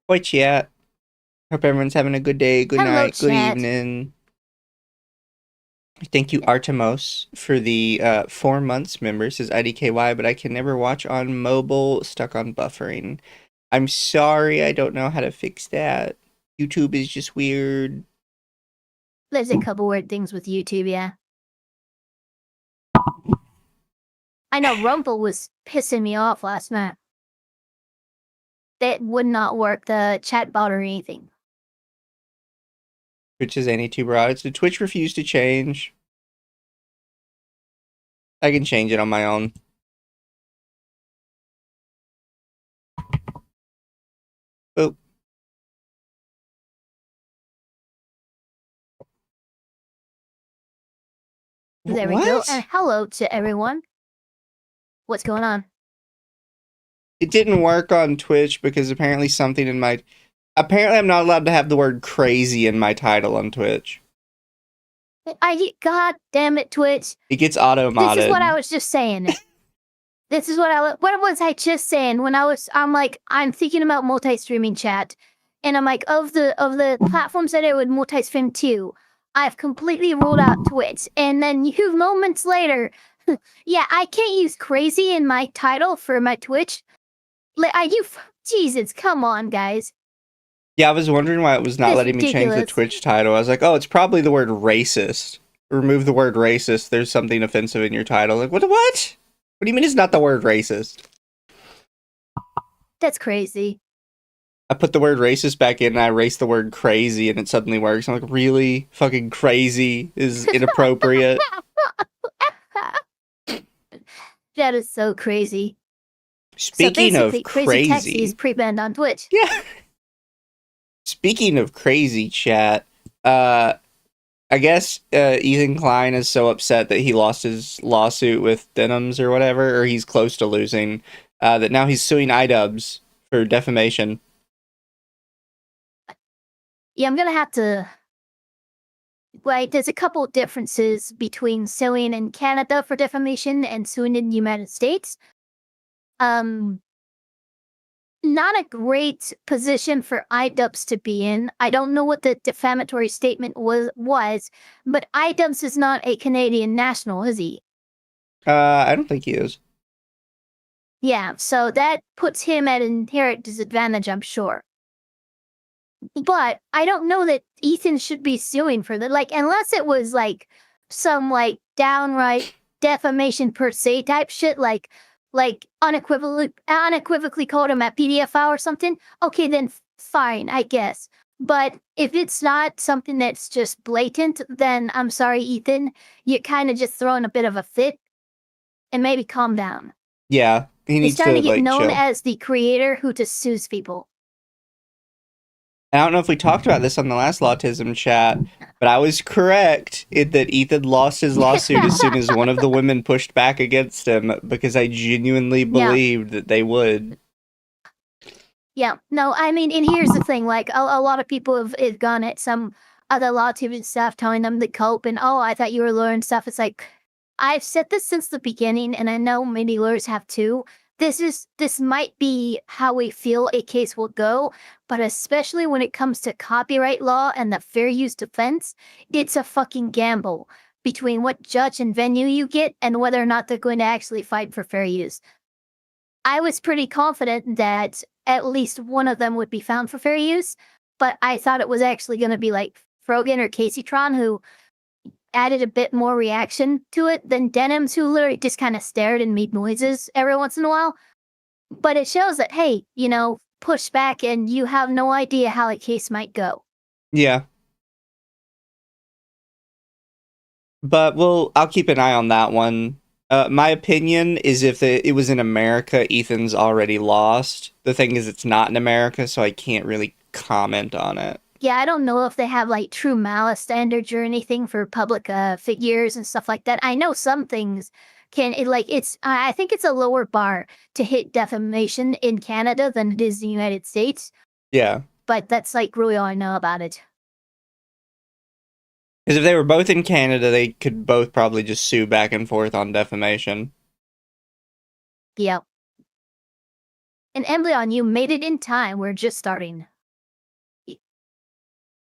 Boy, chat. Hope everyone's having a good day, good Hello, night, good chat. evening. Thank you, Artemos, for the 4 months member, says IDKY, but I can never watch on mobile, stuck on buffering. I'm sorry, I don't know how to fix that. YouTube is just weird. There's a couple weird things with YouTube, yeah. I know Rumble was pissing me off last night. That would not work, the chat bot or anything. Twitch is anti-tuber audits. Did Twitch refuse to change? I can change it on my own. Oh. There we go. And hello to everyone. What's going on? It didn't work on Twitch because apparently something in my... Apparently I'm not allowed to have the word crazy in my title on Twitch. God damn it, Twitch. It gets auto-modded. This is what I was just saying. What was I just saying when I'm thinking about multi-streaming chat, and I'm like, of the platforms that I would multi-stream to, I've completely ruled out Twitch. And then moments later, yeah, I can't use crazy in my title for my Twitch. Jesus, come on, guys. Yeah, I was wondering why it was not letting me change the Twitch title. I was like, oh, it's probably the word racist. Remove the word racist. There's something offensive in your title. Like, what? What do you mean it's not the word racist? That's crazy. I put the word racist back in and I erased the word crazy and it suddenly works. I'm like, really? Fucking crazy is inappropriate. That is so crazy. Speaking of crazy Taxi is pre-banned on Twitch. Yeah. Speaking of crazy, chat, I guess Ethan Klein is so upset that he lost his lawsuit with Denims or whatever, or he's close to losing, that now he's suing iDubbbz for defamation. Yeah, I'm gonna have to... Wait, there's a couple differences between suing in Canada for defamation and suing in the United States. Not a great position for iDubbbz to be in. I don't know what the defamatory statement was, but iDubbbz is not a Canadian national, is he? I don't think he is. Yeah, so that puts him at an inherent disadvantage, I'm sure. But I don't know that Ethan should be suing for that, unless it was some downright defamation per se type shit, unequivocally called him at PDFI or something. Okay, then fine, I guess. But if it's not something that's just blatant, then I'm sorry, Ethan, you're kind of just throwing a bit of a fit, and maybe calm down. Yeah, he's starting to get known as the creator who just sues people. I don't know if we talked about this on the last Lawtism chat, but I was correct that Ethan lost his lawsuit as soon as one of the women pushed back against him because I genuinely believed that they would. Yeah, no, I mean, and here's the thing, a lot of people have gone at some other Lawtism stuff telling them to cope and, oh, I thought you were learning stuff. It's like, I've said this since the beginning, and I know many lawyers have too. This might be how we feel a case will go, but especially when it comes to copyright law and the fair use defense, it's a fucking gamble between what judge and venue you get and whether or not they're going to actually fight for fair use. I was pretty confident that at least one of them would be found for fair use, but I thought it was actually going to be like Frogan or Casey Tron, who added a bit more reaction to it than Denims, who literally just kind of stared and made noises every once in a while. But it shows that, hey, push back and you have no idea how a case might go. Yeah. But I'll keep an eye on that one. My opinion is if it was in America, Ethan's already lost. The thing is, it's not in America, so I can't really comment on it. Yeah, I don't know if they have true malice standards or anything for public figures and stuff like that. I know some things I think it's a lower bar to hit defamation in Canada than it is in the United States. Yeah. But that's really all I know about it. Because if they were both in Canada, they could both probably just sue back and forth on defamation. Yep. And Emblyon, you made it in time. We're just starting.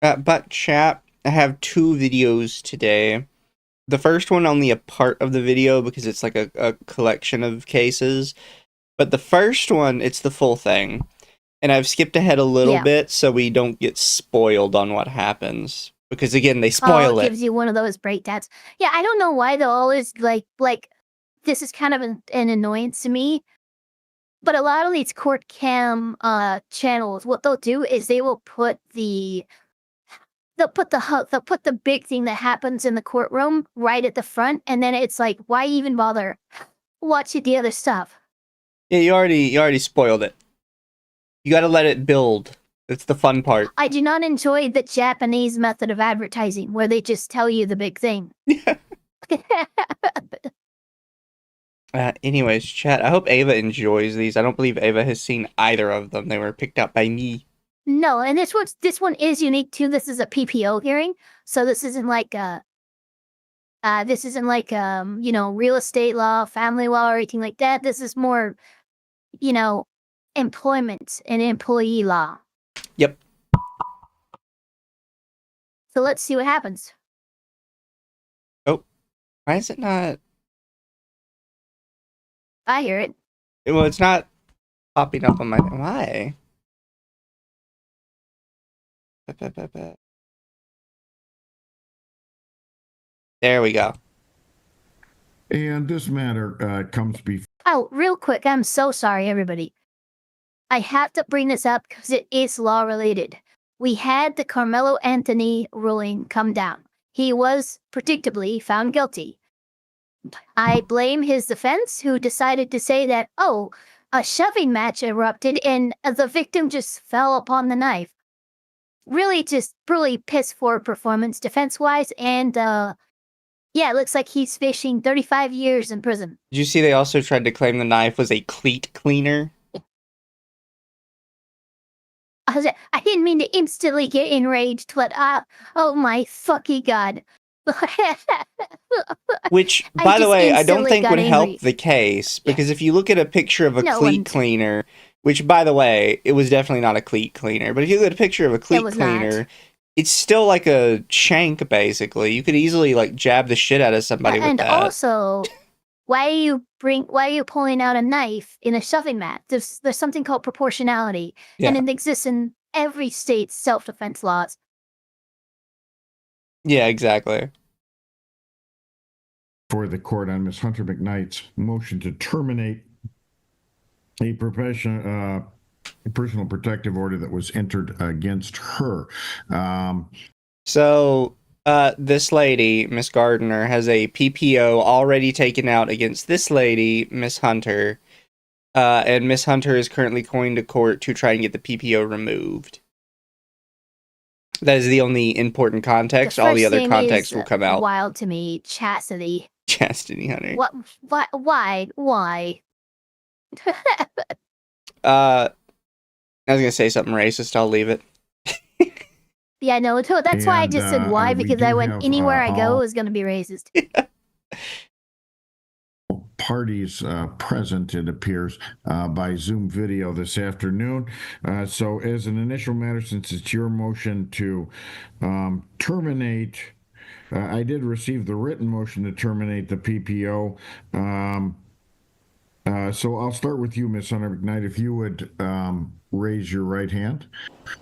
But chat, I have 2 videos today. The first one only a part of the video because it's like a collection of cases. But the first one, it's the full thing. And I've skipped ahead a little Yeah. bit so we don't get spoiled on what happens. Because again, they Oh, spoil it it. gives you one of those breakdowns. Yeah, I don't know why they'll always like this is kind of an annoyance to me. But a lot of these court cam channels, what they'll do is they will put they'll put the big thing that happens in the courtroom right at the front, and then it's like, why even bother watching the other stuff? Yeah, you already spoiled it. You gotta let it build. It's the fun part. I do not enjoy the Japanese method of advertising where they just tell you the big thing. Anyways, chat, I hope Ava enjoys these. I don't believe Ava has seen either of them. They were picked up by me. No, and this one is unique too. This is a PPO hearing, so this isn't like real estate law, family law, or anything like that. This is more, you know, employment and employee law. Yep. So let's see what happens. Oh, why is it not? I hear it. Well, it's not popping up on my. Why? There we go. And this matter comes before. Oh, real quick, I'm so sorry, everybody. I have to bring this up because it is law related. We had the Carmelo Anthony ruling come down. He was predictably found guilty. I blame his defense, who decided to say that, oh, a shoving match erupted and the victim just fell upon the knife. Really just really piss poor performance defense-wise, and yeah, it looks like he's facing 35 years in prison. Did you see they also tried to claim the knife was a cleat cleaner? I didn't mean to instantly get enraged, but oh my fucking god. Which, I by the just way, I don't instantly think got would help angry. the case, because if you look at a picture of a No, cleat and- cleaner, which, by the way, it was definitely not a cleat cleaner, but if you look at a picture of a cleat was cleaner, not. it's still like a shank, basically. You could easily, like, jab the shit out of somebody with And that. also, why are you pulling out a knife in a shoving mat? There's something called proportionality, and Yeah. it exists in every state's self-defense laws. Yeah, exactly. For the court on Ms. Hunter McKnight's motion to terminate a personal protective order that was entered against her. So, this lady, Miss Gardner, has a PPO already taken out against this lady, Miss Hunter, and Miss Hunter is currently going to court to try and get the PPO removed. That is the only important context. All the first other thing context is will come out. wild to me, chastity. Chastity Hunter. What? Why? I was gonna say something racist. I'll leave it. Yeah, no, that's why I just said why, we because do I went have, anywhere I go all is going to be racist. parties present, it appears, by Zoom video this afternoon. So as an initial matter, since it's your motion to terminate, I did receive the written motion to terminate the PPO. So I'll start with you, Ms. Hunter McKnight, if you would raise your right hand.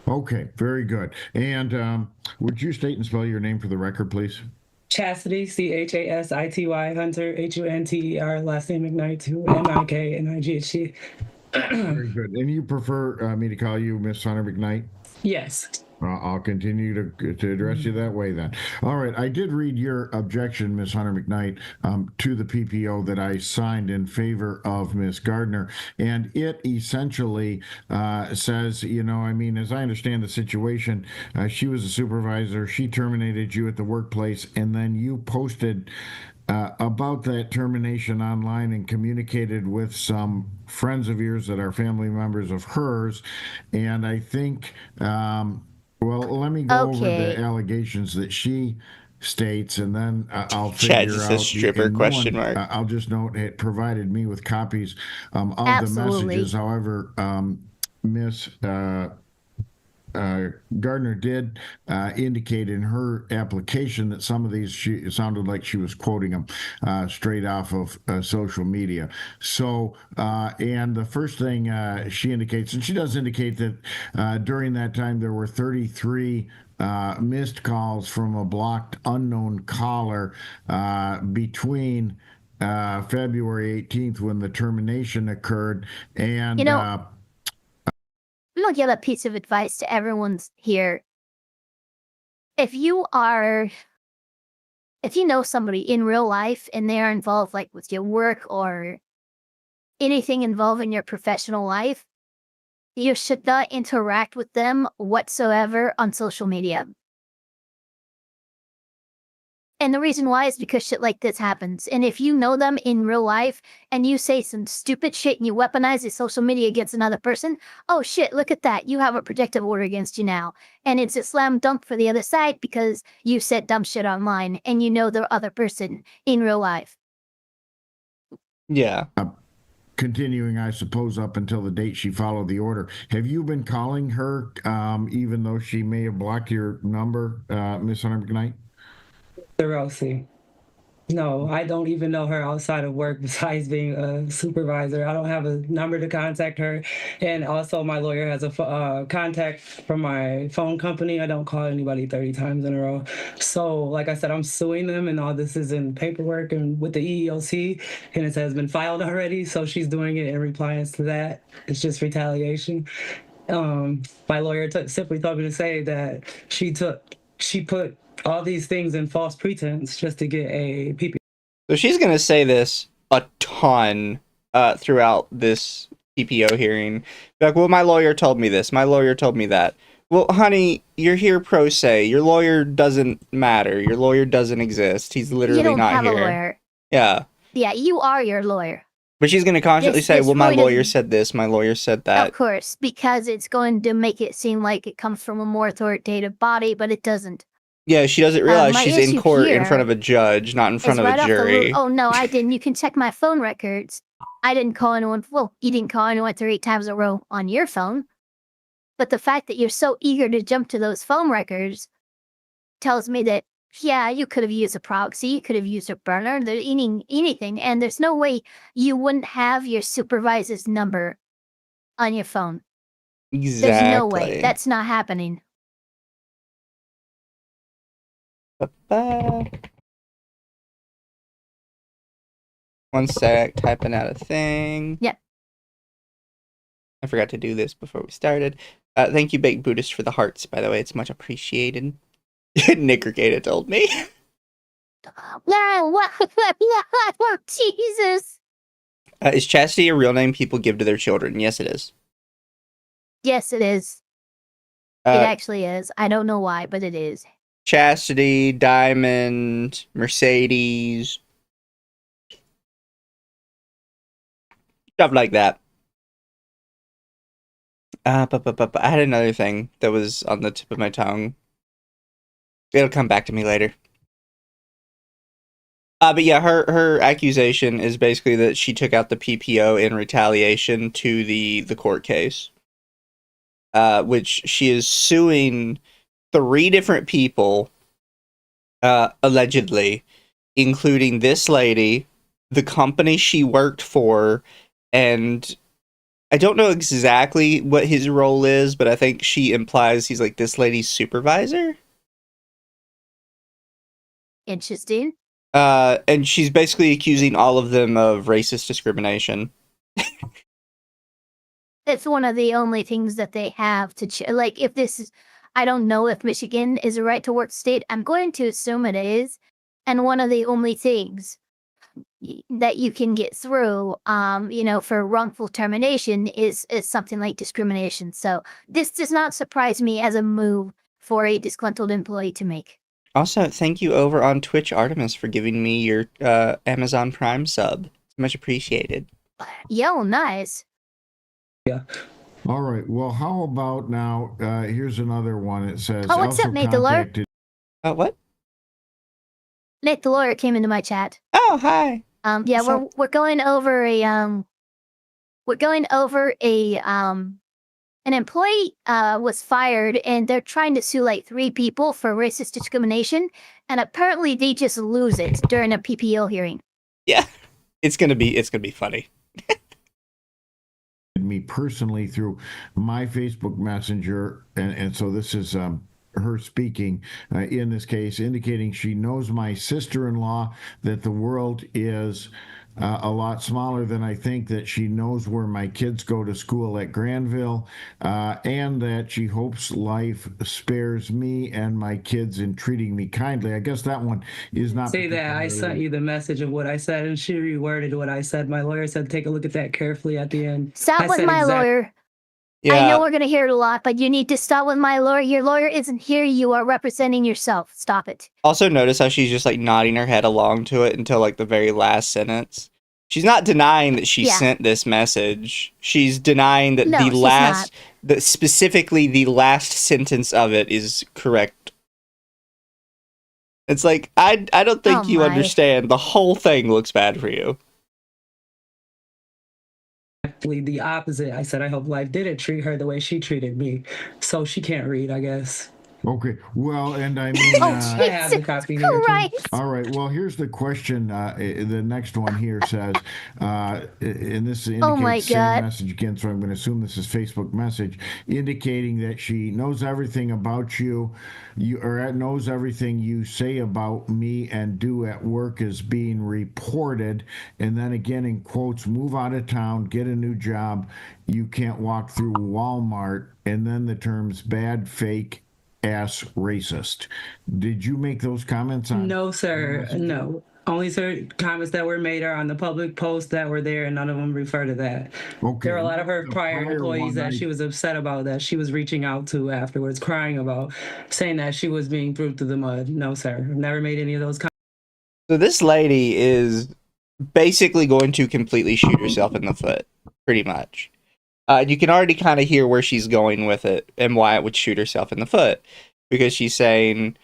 Okay, very good. And would you state and spell your name for the record, please? Chastity, Chasity, Hunter, Hunter, last name McKnight, MIKNIGHT. Very good. And you prefer me to call you Miss Hunter McKnight? Yes. I'll continue to address you that way then. All right. I did read your objection, Ms. Hunter McKnight, to the PPO that I signed in favor of Ms. Gardner. And it essentially says, as I understand the situation, she was a supervisor. She terminated you at the workplace, and then you posted about that termination online and communicated with some friends of yours that are family members of hers. And I think, well, let me go over the allegations that she states, and then I'll Chat figure just out. says stripper question mark. I'll just note it provided me with copies of Absolutely. the messages. However, Miss Gardner did indicate in her application that some of these it sounded like she was quoting them straight off of social media. So, and the first thing she indicates, and she does indicate that during that time there were 33 missed calls from a blocked unknown caller between February 18th when the termination occurred and. You know, I'm gonna give a piece of advice to everyone's here. If you know somebody in real life and they're involved like with your work or anything involving your professional life, you should not interact with them whatsoever on social media. And the reason why is because shit like this happens. And if you know them in real life and you say some stupid shit and you weaponize your social media against another person, oh shit, look at that. You have a protective order against you now. And it's a slam dunk for the other side because you said dumb shit online and you know the other person in real life. Yeah. Continuing, I suppose, up until the date she followed the order. Have you been calling her, even though she may have blocked your number, Miss Hunter McKnight? Rosie. No, I don't even know her outside of work besides being a supervisor. I don't have a number to contact her. And also my lawyer has a contact from my phone company. I don't call anybody 30 times in a row. So like I said, I'm suing them and all this is in paperwork and with the EEOC and it has been filed already. So she's doing it in compliance to that. It's just retaliation. My lawyer simply told me to say that she put all these things in false pretense just to get a PPO. So she's going to say this a ton throughout this PPO hearing. Like, well, my lawyer told me this. My lawyer told me that. Well, honey, you're here pro se. Your lawyer doesn't matter. Your lawyer doesn't exist. He's literally you don't not have here. A lawyer. Yeah. Yeah, you are your lawyer. But she's going to constantly say, well, my lawyer said this. My lawyer said that. Of course, because it's going to make it seem like it comes from a more authoritative body, but it doesn't. Yeah, she doesn't realize she's in court in front of a judge, not in front of a jury. Oh, no, I didn't. You can check my phone records. I didn't call anyone. Well, you didn't call anyone 3 times in a row on your phone. But the fact that you're so eager to jump to those phone records tells me that, yeah, you could have used a proxy. You could have used a burner, anything. And there's no way you wouldn't have your supervisor's number on your phone. Exactly. There's no way. That's not happening. One sec, typing out a thing. Yep. I forgot to do this before we started. Thank you, Baked Buddhist, for the hearts, by the way. It's much appreciated. Nickergata told me. Jesus. Is chastity a real name people give to their children? Yes, it is. Yes, it is. It actually is. I don't know why, but it is. Chastity, Diamond, Mercedes, stuff like that. But I had another thing that was on the tip of my tongue. It'll come back to me later. But yeah, her accusation is basically that she took out the PPO in retaliation to the court case, which she is suing 3 different people, allegedly, including this lady, the company she worked for, and I don't know exactly what his role is, but I think she implies he's like this lady's supervisor. Interesting. And she's basically accusing all of them of racist discrimination. It's one of the only things that they have to like. If this is, I don't know if Michigan is a right to work state. I'm going to assume it is, and one of the only things that you can get through, for wrongful termination is something like discrimination. So this does not surprise me as a move for a disgruntled employee to make. Also, thank you over on Twitch, Artemis, for giving me your Amazon Prime sub. It's much appreciated. Yo, nice. Yeah. All right. Well, how about now? Here's another one. It says, "Oh, what's up, Nate the lawyer?" What? Nate the lawyer came into my chat. Oh, hi. Yeah, we're going over a an employee was fired, and they're trying to sue like 3 people for racist discrimination, and apparently they just lose it during a PPO hearing. Yeah, it's gonna be funny. Me personally through my Facebook Messenger, and so this is her speaking in this case, indicating she knows my sister-in-law, that the world is a lot smaller than I think, that she knows where my kids go to school at Granville, and that she hopes life spares me and my kids in treating me kindly. I guess that one is not. Say that I sent you the message of what I said, and she reworded what I said. My lawyer said, take a look at that carefully at the end. Stop with my lawyer. Yeah, I know we're going to hear it a lot, but you need to stop with my lawyer. Your lawyer isn't here. You are representing yourself. Stop it. also notice how she's just like nodding her head along to it until like the very last sentence. She's not denying that she sent this message. She's denying that that specifically the last sentence of it is correct. It's like, I don't think you understand. The whole thing looks bad for you. Actually, the opposite. I said, I hope life didn't treat her the way she treated me. So she can't read, I guess. Okay, well, and I mean, I have the copy here too. All right, well, here's the question. The next one here says, and this indicates same message again, so I'm going to assume this is Facebook message, indicating that she knows everything about you, or knows everything you say about me and do at work is being reported, and then again in quotes, move out of town, get a new job, you can't walk through Walmart, and then the terms bad, fake, ass, racist. Did you make those comments on? No, sir. No. Only certain comments that were made are on the public posts that were there, and none of them refer to that. Okay. There are a lot of her prior employees that she was upset about, that she was reaching out to afterwards, crying about, saying that she was being thrown through the mud. No, sir. I've never made any of those comments. So this lady is basically going to completely shoot herself in the foot, pretty much. You can already kind of hear where she's going with it and why it would shoot herself in the foot. Because she's saying,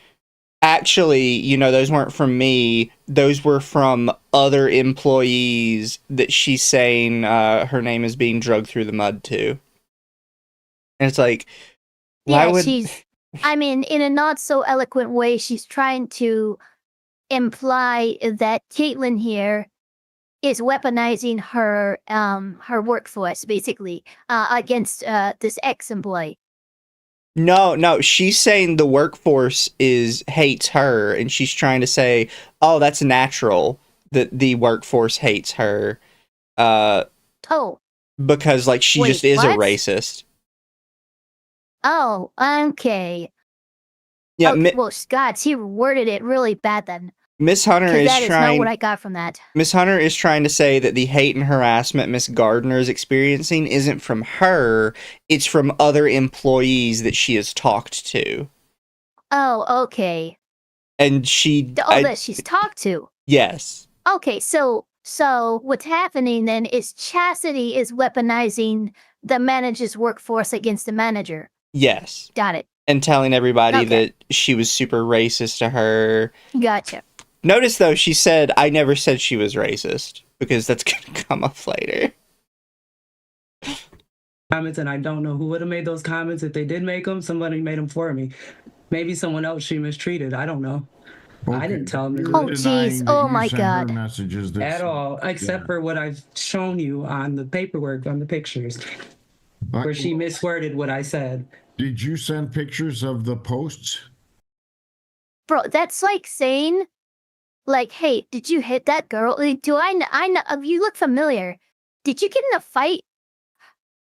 actually, you know, those weren't from me. Those were from other employees that she's saying her name is being dragged through the mud to. And it's like, why would... I mean, in a not so eloquent way, she's trying to imply that Caitlin here is weaponizing her workforce, basically, against this ex-employee. No, she's saying the workforce hates her, and she's trying to say, oh, that's natural that the workforce hates her. Because, like, she just is a racist. Oh, okay. Yeah, well, God, she worded it really bad then. Miss Hunter is that is not what I got from that. Miss Hunter is trying to say that the hate and harassment Miss Gardner is experiencing isn't from her, it's from other employees that she has talked to. Oh, okay. And that she's talked to. Yes. Okay, so what's happening then is Chastity is weaponizing the manager's workforce against the manager. Yes. Got it. And telling everybody that she was super racist to her. Gotcha. Notice, though, she said, I never said she was racist, because that's going to come up later. Comments, and I don't know who would have made those comments. If they did make them, somebody made them for me. Maybe someone else she mistreated. I don't know. Okay. I didn't tell them to do it. Oh, jeez. Oh, my God. Messages at all, except for what I've shown you on the paperwork, on the pictures, where she misworded what I said. Did you send pictures of the posts? Bro, that's like saying, like, hey, did you hit that girl? Do I know, you look familiar. Did you get in a fight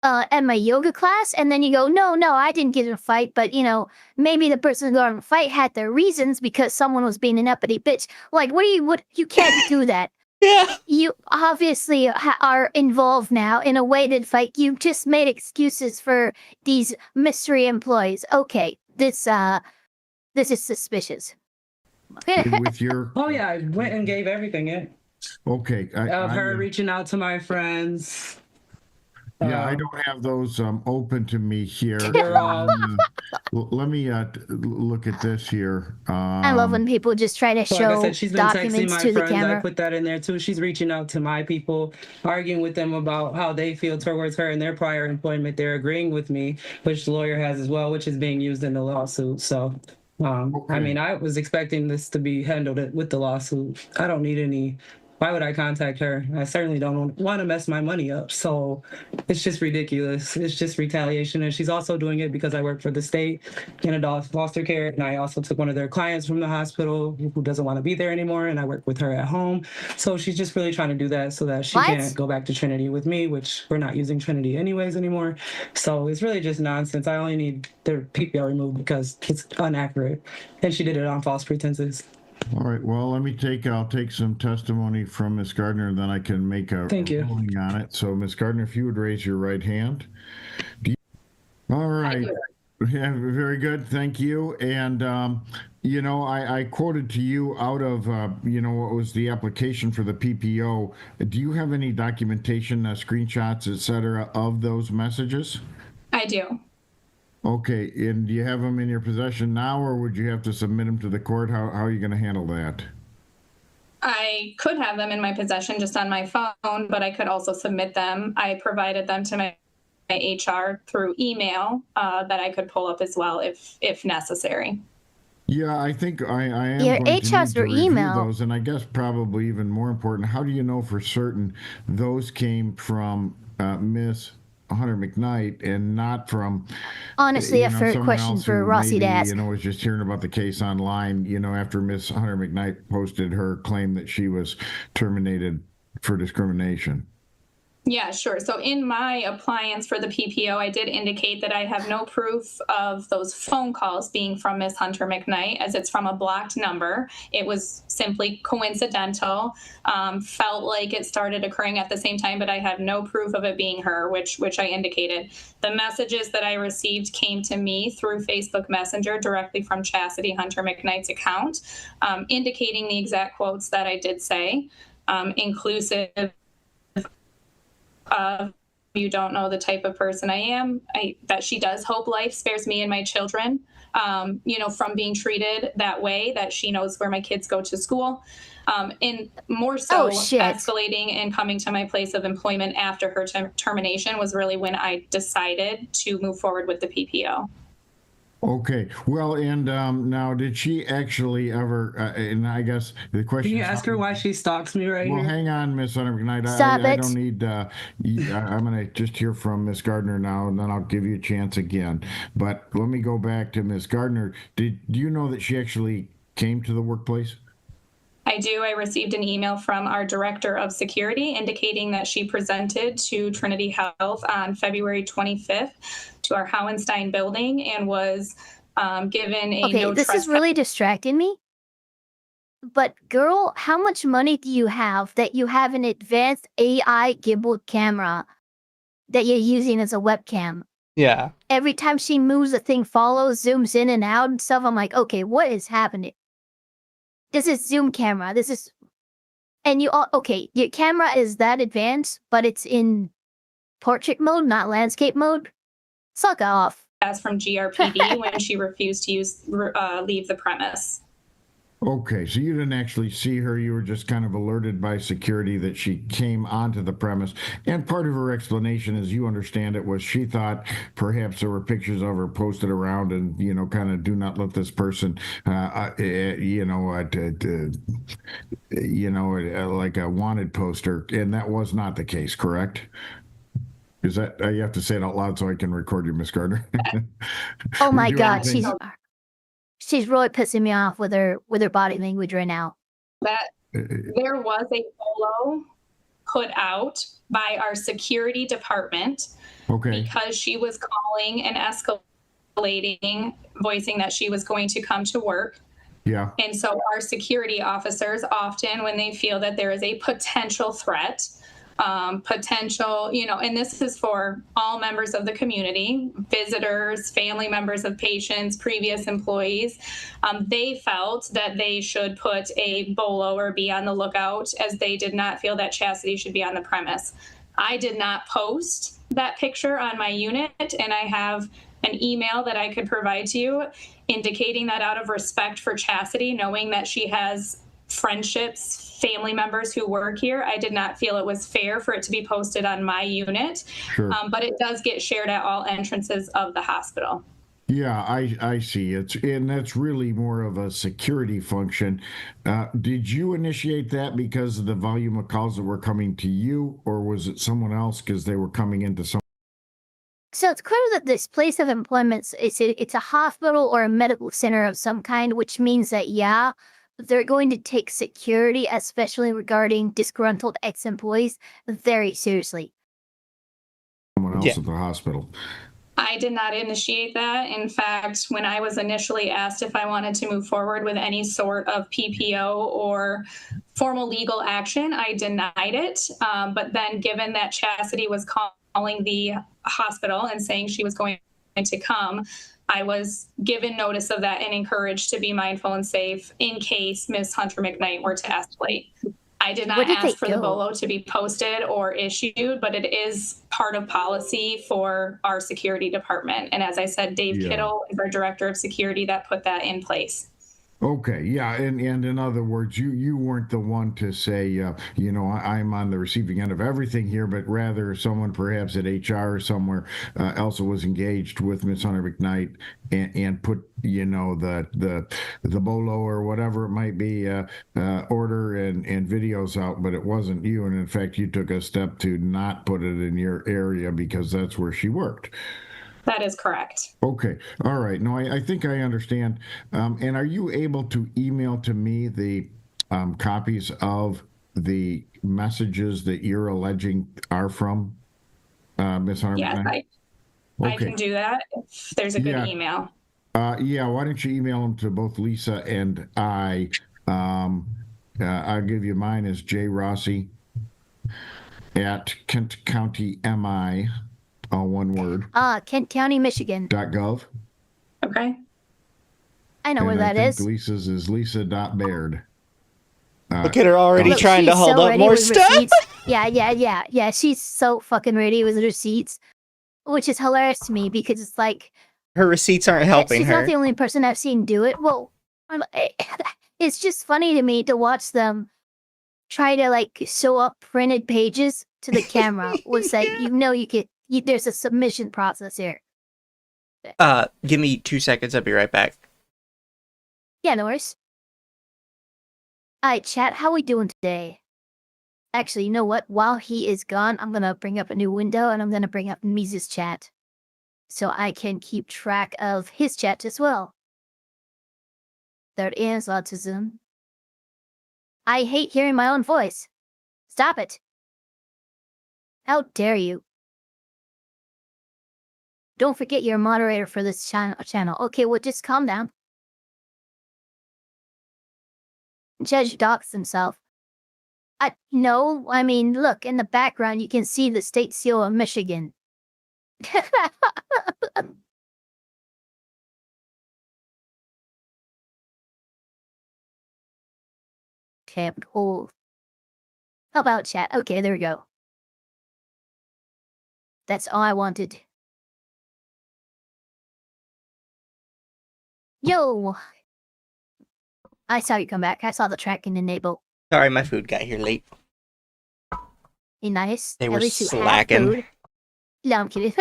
at my yoga class? And then you go, no, I didn't get in a fight, but, you know, maybe the person who got in a fight had their reasons because someone was being an uppity bitch. Like, you can't do that. Yeah. You obviously are involved now in a weighted fight. You just made excuses for these mystery employees. Okay, this is suspicious. With your oh yeah, I went and gave everything in. Okay. Of her reaching out to my friends. Yeah, I don't have those open to me here. They're all. Let me look at this here. I love when people just try to So like I show said, she's been texting documents my to the friends. I camera. put that in there too. She's reaching out to my people, arguing with them about how they feel towards her and their prior employment. They're agreeing with me, which the lawyer has as well, which is being used in the lawsuit. So, I mean, I was expecting this to be handled with the lawsuit. I don't need any. Why would I contact her? I certainly don't want to mess my money up. So it's just ridiculous. It's just retaliation. And she's also doing it because I work for the state in adult foster care. And I also took one of their clients from the hospital who doesn't want to be there anymore. And I work with her at home. So she's just really trying to do that so that she can't go back to Trinity with me, which we're not using Trinity anyways anymore. So it's really just nonsense. I only need their PPO removed because it's inaccurate. And she did it on false pretenses. All right. Well, I'll take some testimony from Ms. Gardner, and then I can make a ruling on it. So, Ms. Gardner, if you would raise your right hand. All right. Yeah, very good. Thank you. And, I quoted to you out of, what was the application for the PPO. Do you have any documentation, screenshots, et cetera, of those messages? I do. Okay, and do you have them in your possession now, or would you have to submit them to the court? How are you going to handle that? I could have them in my possession just on my phone, but I could also submit them. I provided them to my HR through email that I could pull up as well if necessary. Yeah, I think I am Your going to HR's need to or review email. those, and I guess probably even more important, how do you know for certain those came from Miss Hunter McKnight and not from Honestly, a fair someone question else for who Rossi to maybe, ask. was just hearing about the case online, after Miss Hunter McKnight posted her claim that she was terminated for discrimination? Yeah, sure. So in my appliance for the PPO, I did indicate that I have no proof of those phone calls being from Miss Hunter McKnight, as it's from a blocked number. It was simply coincidental. Felt like it started occurring at the same time, but I have no proof of it being her, which I indicated. The messages that I received came to me through Facebook Messenger directly from Chastity Hunter McKnight's account, indicating the exact quotes that I did say, inclusive you don't know the type of person I am, that she does hope life spares me and my children, from being treated that way, that she knows where my kids go to school. And more so escalating and coming to my place of employment after her termination was really when I decided to move forward with the PPO. Okay. Well, and now, did she actually ever? And I guess the question. Can you ask her why she stalks me right here? Well, hang on, Miss Hunter McKnight. I don't need. I'm going to just hear from Miss Gardner now, and then I'll give you a chance again. But let me go back to Miss Gardner. Do you know that she actually came to the workplace? I do. I received an email from our director of security indicating that she presented to Trinity Health on February 25th to our Howenstein building and was given a Okay, this is really distracting me. But girl, how much money do you have that you have an advanced AI gimbal camera that you're using as a webcam? Yeah. Every time she moves, the thing follows, zooms in and out and stuff. I'm like, okay, what is happening? This is Zoom camera. This is, and okay, your camera is that advanced, but it's in portrait mode, not landscape mode. Suck off. As from GRPD when she refused to leave the premise. Okay, so you didn't actually see her. You were just kind of alerted by security that she came onto the premise. And part of her explanation, as you understand it, was she thought perhaps there were pictures of her posted around and, kind of do not let this person, like a wanted poster. And that was not the case, correct? Is that, you have to say it out loud so I can record you, Miss Gardner. Oh my God, she's really pissing me off with her body language right now. That there was a photo put out by our security department because she was calling and escalating, voicing that she was going to come to work. Yeah. And so our security officers often, when they feel that there is a potential threat, and this is for all members of the community, visitors, family members of patients, previous employees, they felt that they should put a bolo or be on the lookout, as they did not feel that Chastity should be on the premise. I did not post that picture on my unit, and I have an email that I could provide to you indicating that out of respect for Chastity, knowing that she has friendships, family members who work here, I did not feel it was fair for it to be posted on my unit. Sure. But it does get shared at all entrances of the hospital. Yeah, I see. And that's really more of a security function. Did you initiate that because of the volume of calls that were coming to you, or was it someone else because they were coming into some? So it's clear that this place of employment it's a hospital or a medical center of some kind, which means that they're going to take security, especially regarding disgruntled ex-employees, very seriously. Someone else Yeah. at the hospital. I did not initiate that. In fact, when I was initially asked if I wanted to move forward with any sort of PPO or formal legal action, I denied it. But then given that Chastity was calling the hospital and saying she was going to come, I was given notice of that and encouraged to be mindful and safe in case Ms. Hunter McKnight were to escalate. I did not ask for the BOLO to be posted or issued, but it is part of policy for our security department. And as I said, Dave Kittle is our director of security that put that in place. Okay, yeah, and in other words, you weren't the one to say, I'm on the receiving end of everything here, but rather someone perhaps at HR or somewhere else was engaged with Ms. Hunter McKnight and put, the BOLO or whatever it might be order and videos out, but it wasn't you, and in fact, you took a step to not put it in your area because that's where she worked. That is correct. Okay. All right. No, I think I understand. And are you able to email to me the copies of the messages that you're alleging are from Ms. Hunter? Yes, I can do that if there's a good email. Yeah, why don't you email them to both Lisa and I? I'll give you mine as jrossi at Kent County MI. All one word. Kent County, Michigan. .gov. Okay. I know where that is. Lisa's is lisa.baird. Look at her already trying to hold up more stuff. Yeah. She's so fucking ready with receipts, which is hilarious to me because it's like her receipts aren't helping she's her. She's not the only person I've seen do it. Well, it's just funny to me to watch them try to sew up printed pages to the camera. Was like you could. There's a submission process here. Give me 2 seconds. I'll be right back. Yeah, no worries. Alright, chat, how we doing today? Actually, you know what? While he is gone, I'm gonna bring up a new window and I'm gonna bring up Mizu's chat. So I can keep track of his chat as well. There is Lawtism. I hate hearing my own voice. Stop it. How dare you? Don't forget you're a moderator for this channel. Okay, well, just calm down. Judge docs himself. No, I mean, look, in the background, you can see the state seal of Michigan. Okay, cool. How about chat? Okay, there we go. That's all I wanted. Yo! I saw you come back. I saw the tracking enable. Sorry, my food got here late. Hey, nice. They At were least you had slacking. food. No, I'm kidding.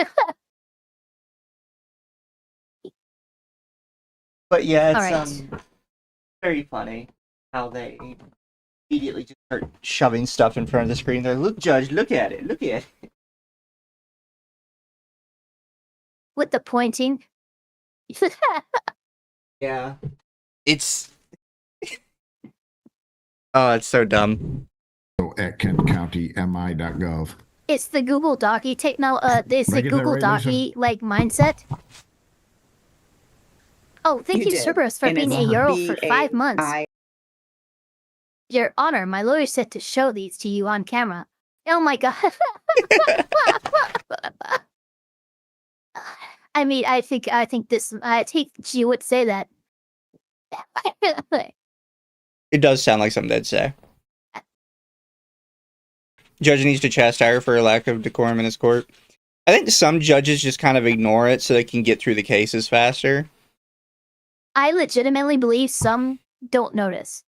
But yeah, it's Alright. very funny how they immediately just start shoving stuff in front of the screen. They're look, Judge, look at it, look at it. With the pointing. Yeah, it's oh, it's so dumb. So at KentCountyMI.gov. It's the Google Docky it's the Google Docky mindset. Oh, thank you, Cerberus, for being a Euro for 5 months. Your Honor, my lawyer said to show these to you on camera. Oh my god. I mean, I think you would say that. It does sound like something they'd say. judge needs to chastise her for a lack of decorum in his court. I think some judges just kind of ignore it so they can get through the cases faster. I legitimately believe some don't notice.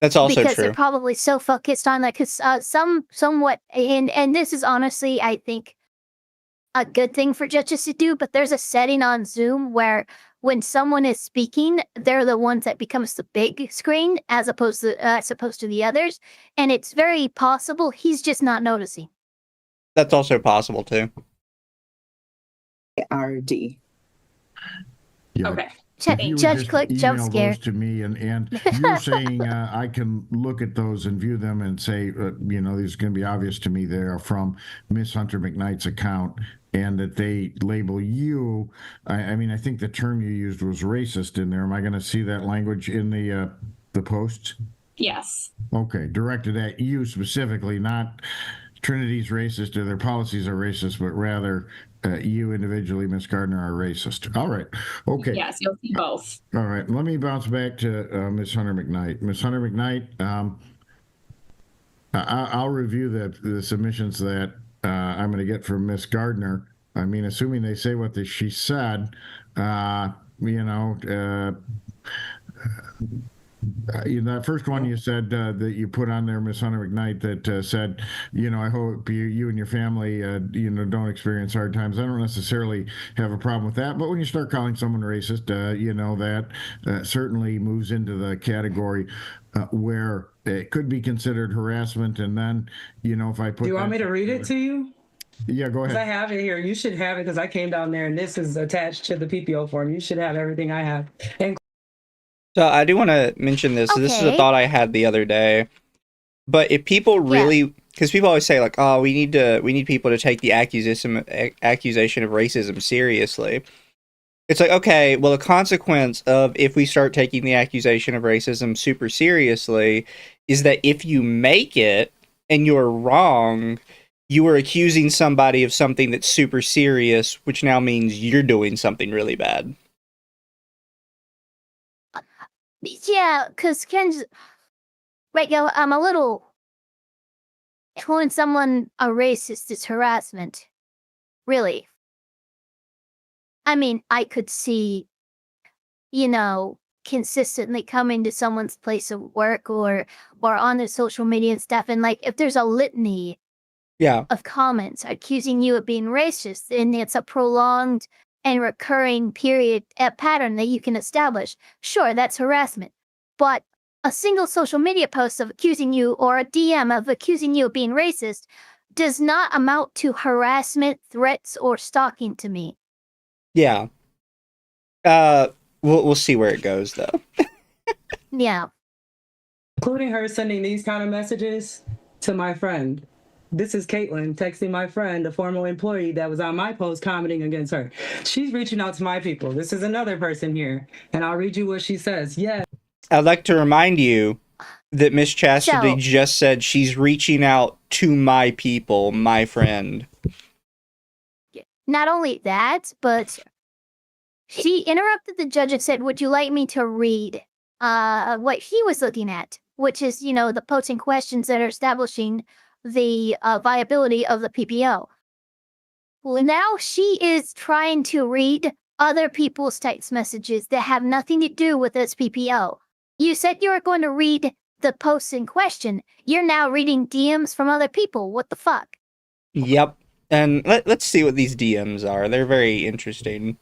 That's also because true. they're probably so focused on that. Because somewhat, and this is honestly, I think, a good thing for judges to do. But there's a setting on Zoom where when someone is speaking, they're the ones that becomes the big screen as opposed to the others, and it's very possible he's just not noticing. That's also possible too. RD. Yeah. Okay. If you would Judge just click jump email scare. those to me, and you're saying I can look at those and view them and say, these are going to be obvious to me. They are from Miss Hunter McKnight's account, and that they label you. I mean, I think the term you used was racist in there. Am I going to see that language in the posts? Yes. Okay, directed at you specifically, not Trinity's racist or their policies are racist, but rather you individually, Miss Gardner, are racist. All right. Okay. Yes, you'll see both. All right. Let me bounce back to Miss Hunter McKnight. Miss Hunter McKnight, I'll review the submissions that I'm going to get from Miss Gardner. I mean, assuming they say what she said, that first one you said that you put on there, Miss Hunter McKnight, that said, I hope you and your family, don't experience hard times. I don't necessarily have a problem with that, but when you start calling someone racist, that certainly moves into the category where it could be considered harassment. And then, if I put, do you want me to read it to you? Yeah, go ahead. I have it here. You should have it because I came down there and this is attached to the PPO form. You should have everything I have. And So I do want to mention this. Okay. This is a thought I had the other day. But if people really, because people always say like, "Oh, we need people to take the accusation of racism seriously." It's like, okay, well, the consequence of if we start taking the accusation of racism super seriously is that if you make it and you're wrong, you are accusing somebody of something that's super serious, which now means you're doing something really bad. Yeah, because Ken's right. Yo, I'm a little. Calling someone a racist is harassment. Really. I mean, I could see, consistently coming to someone's place of work or on their social media and stuff, and like if there's a litany of comments accusing you of being racist, and it's a prolonged and recurring pattern that you can establish, sure, that's harassment. But a single social media post of accusing you or a DM of accusing you of being racist does not amount to harassment, threats, or stalking to me. Yeah. We'll see where it goes though. Yeah. Including her sending these kind of messages to my friend. This is Caitlin texting my friend, a former employee that was on my post commenting against her. She's reaching out to my people. This is another person here. And I'll read you what she says. Yeah. I'd like to remind you that Miss Chastity just said she's reaching out to my people, my friend. Not only that, but she interrupted the judge and said, "Would you like me to read what he was looking at?" Which is, the potent questions that are establishing the viability of the PPO. Well, now she is trying to read other people's text messages that have nothing to do with this PPO. You said you were going to read the posts in question. You're now reading DMs from other people. What the fuck? Yep. And let's see what these DMs are. They're very interesting.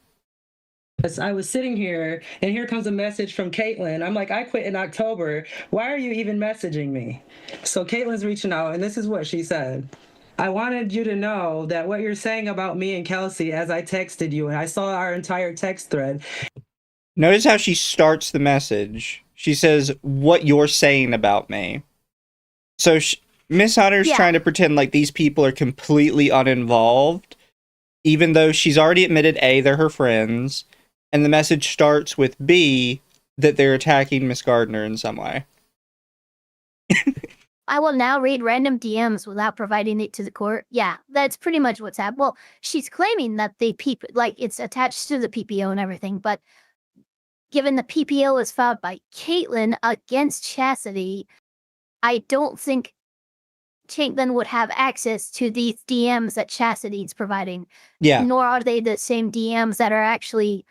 I was sitting here, and here comes a message from Caitlin. I'm like, I quit in October. Why are you even messaging me? So Caitlin's reaching out, and this is what she said. I wanted you to know that what you're saying about me and Kelsey as I texted you, and I saw our entire text thread. Notice how she starts the message. She says, "What you're saying about me." So Miss Hunter's trying to pretend like these people are completely uninvolved, even though she's already admitted A, they're her friends, and the message starts with B, that they're attacking Miss Gardner in some way. I will now read random DMs without providing it to the court. Yeah, that's pretty much what's happened. Well, she's claiming that it's attached to the PPO and everything, but given the PPO is filed by Caitlin against Chastity, I don't think Caitlyn would have access to these DMs that Chastity's providing. Yeah. Nor are they the same DMs that are actually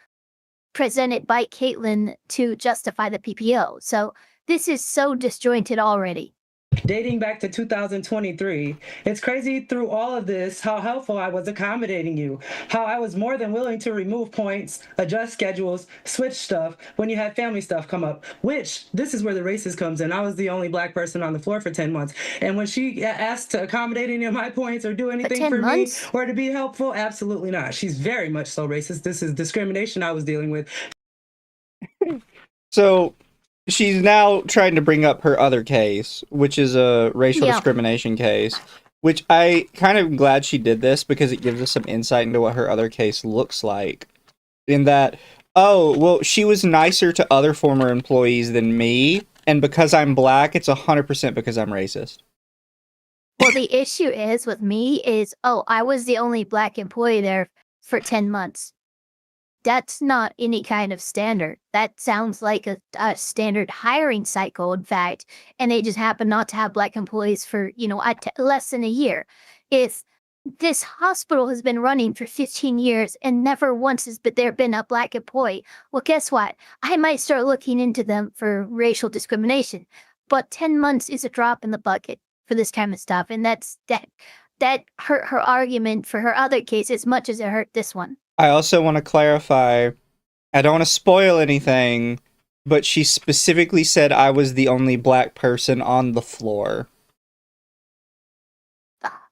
presented by Caitlyn to justify the PPO. So this is so disjointed already. Dating back to 2023. It's crazy through all of this how helpful I was accommodating you, how I was more than willing to remove points, adjust schedules, switch stuff when you had family stuff come up, which this is where the racist comes in. I was the only black person on the floor for 10 months. And when she asked to accommodate any of my points or do anything 10 for months? me or to be helpful, absolutely not. She's very much so racist. This is discrimination I was dealing with. So she's now trying to bring up her other case, which is a racial Yeah. discrimination case, which I kind of glad she did this because it gives us some insight into what her other case looks like. In that, oh, well, she was nicer to other former employees than me, and because I'm black, it's 100% because I'm racist. Well, the issue is with me is, I was the only black employee there for 10 months. That's not any kind of standard. That sounds like a standard hiring cycle, in fact, and they just happen not to have black employees for, less than a year. If this hospital has been running for 15 years and never once has there been a black employee, well, guess what? I might start looking into them for racial discrimination. But 10 months is a drop in the bucket for this kind of stuff, and that hurt her argument for her other case as much as it hurt this one. I also want to clarify, I don't want to spoil anything, but she specifically said I was the only black person on the floor.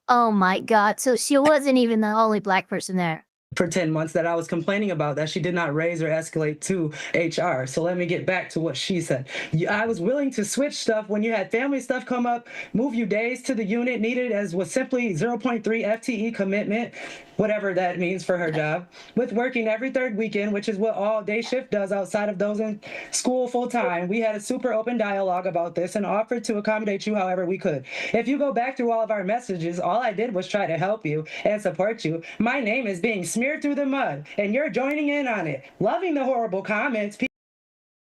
Oh my god, so she wasn't even the only black person there. For 10 months that I was complaining about that she did not raise or escalate to HR. So let me get back to what she said. I was willing to switch stuff when you had family stuff come up, move you days to the unit needed as was simply 0.3 FTE commitment, whatever that means for her job, with working every third weekend, which is what all day shift does outside of those in school full time. We had a super open dialogue about this and offered to accommodate you however we could. If you go back through all of our messages, all I did was try to help you and support you. My name is being smeared through the mud, and you're joining in on it. Loving the horrible comments.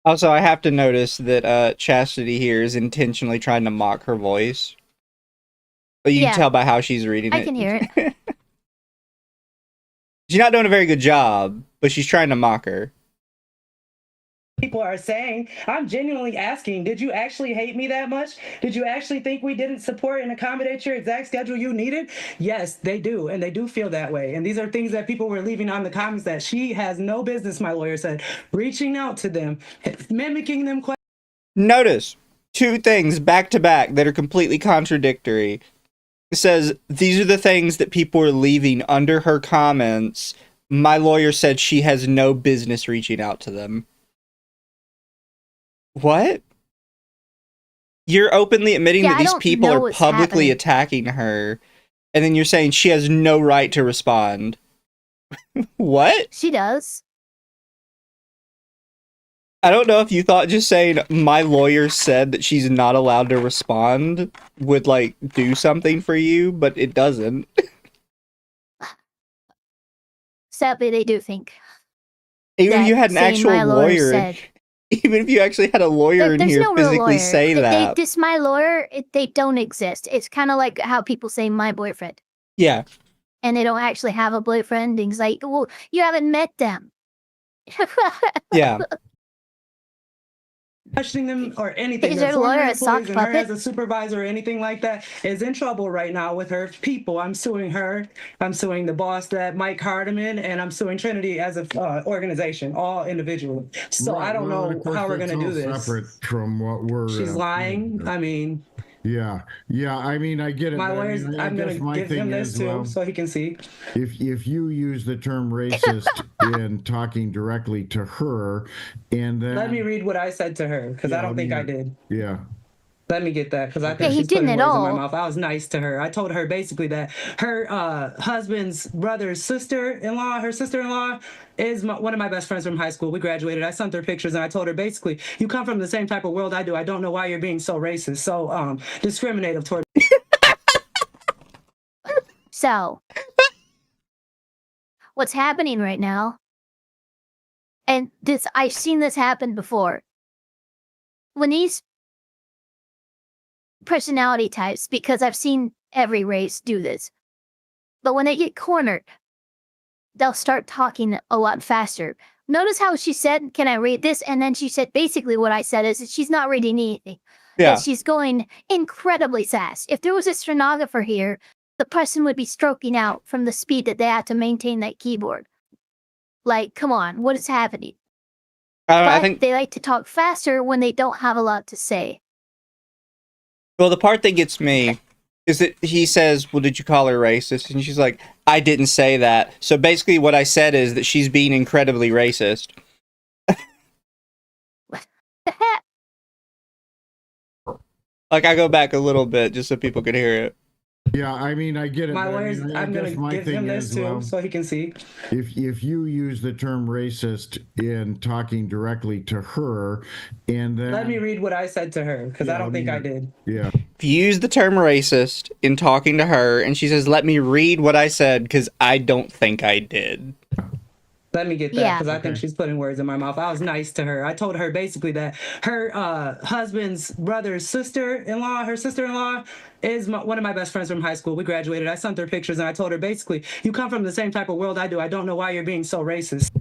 Also, I have to notice that Chastity here is intentionally trying to mock her voice. But you can tell by how she's reading it. I can hear it. She's not doing a very good job, but she's trying to mock her. People are saying, I'm genuinely asking, did you actually hate me that much? Did you actually think we didn't support and accommodate your exact schedule you needed? Yes, they do, and they do feel that way. And these are things that people were leaving on the comments that she has no business, my lawyer said, reaching out to them, mimicking them. Notice two things back to back that are completely contradictory. It says, these are the things that people are leaving under her comments. My lawyer said she has no business reaching out to them. What? You're openly admitting that these people are publicly attacking her, and then you're saying she has no right to respond. What? She does. I don't know if you thought just saying my lawyer said that she's not allowed to respond would, like, do something for you, but it doesn't. Sadly, they do think. Even if you had an actual lawyer, even if you actually had a lawyer in here physically say that. My lawyer, they don't exist. It's kind of like how people say my boyfriend. Yeah. And they don't actually have a boyfriend. And it's like, well, you haven't met them. Yeah. Questioning them or anything. Is your lawyer a sock puppet? puppet? Her as a supervisor or anything like that is in trouble right now with her people. I'm suing her. I'm suing the boss, that Mike Hardiman, and I'm suing Trinity as an organization, all individually. So I don't know how we're going to do this. Separate from what we're. She's lying. I mean. Yeah. I mean, I get it. My lawyers, I'm going to give him this too, so he can see. If you use the term racist in talking directly to her, and then let me read what I said to her, because I don't think I did. Yeah. Let me get that, because I think she's putting words in my mouth. I was nice to her. I told her basically that her husband's brother's sister-in-law, her sister-in-law, is one of my best friends from high school. We graduated. I sent her pictures, and I told her basically, you come from the same type of world I do. I don't know why you're being so racist, so discriminative toward. So, what's happening right now? And I've seen this happen before. When these personality types because I've seen every race do this. But when they get cornered, they'll start talking a lot faster. Notice how she said, "Can I read this?" And then she said basically what I said is that she's not reading anything. Yeah. That she's going incredibly fast. If there was a stenographer here, the person would be stroking out from the speed that they had to maintain that keyboard. Like, come on, what is happening? I But think. they like to talk faster when they don't have a lot to say. Well, the part that gets me is that he says, "Well, did you call her racist?" And she's like, "I didn't say that." So basically, what I said is that she's being incredibly racist. Like, I go back a little bit just so people could hear it. Yeah, I mean, I get it. My but I lawyers, mean, I I'm guess gonna my give thing him this is, too, well, so he can see. if you use the term racist in talking directly to her, and then Let me read what I said to her, because Yeah, I don't think mean, I did. Yeah, If you use the term racist in talking to her, and she says, "Let me read what I said," because I don't think I did. Let me get that, Yeah. because I think Okay. she's putting words in my mouth. I was nice to her. I told her basically that her husband's brother's sister-in-law, her sister-in-law, is one of my best friends from high school. We graduated. I sent her pictures, and I told her basically, you come from the same type of world I do. I don't know why you're being so racist.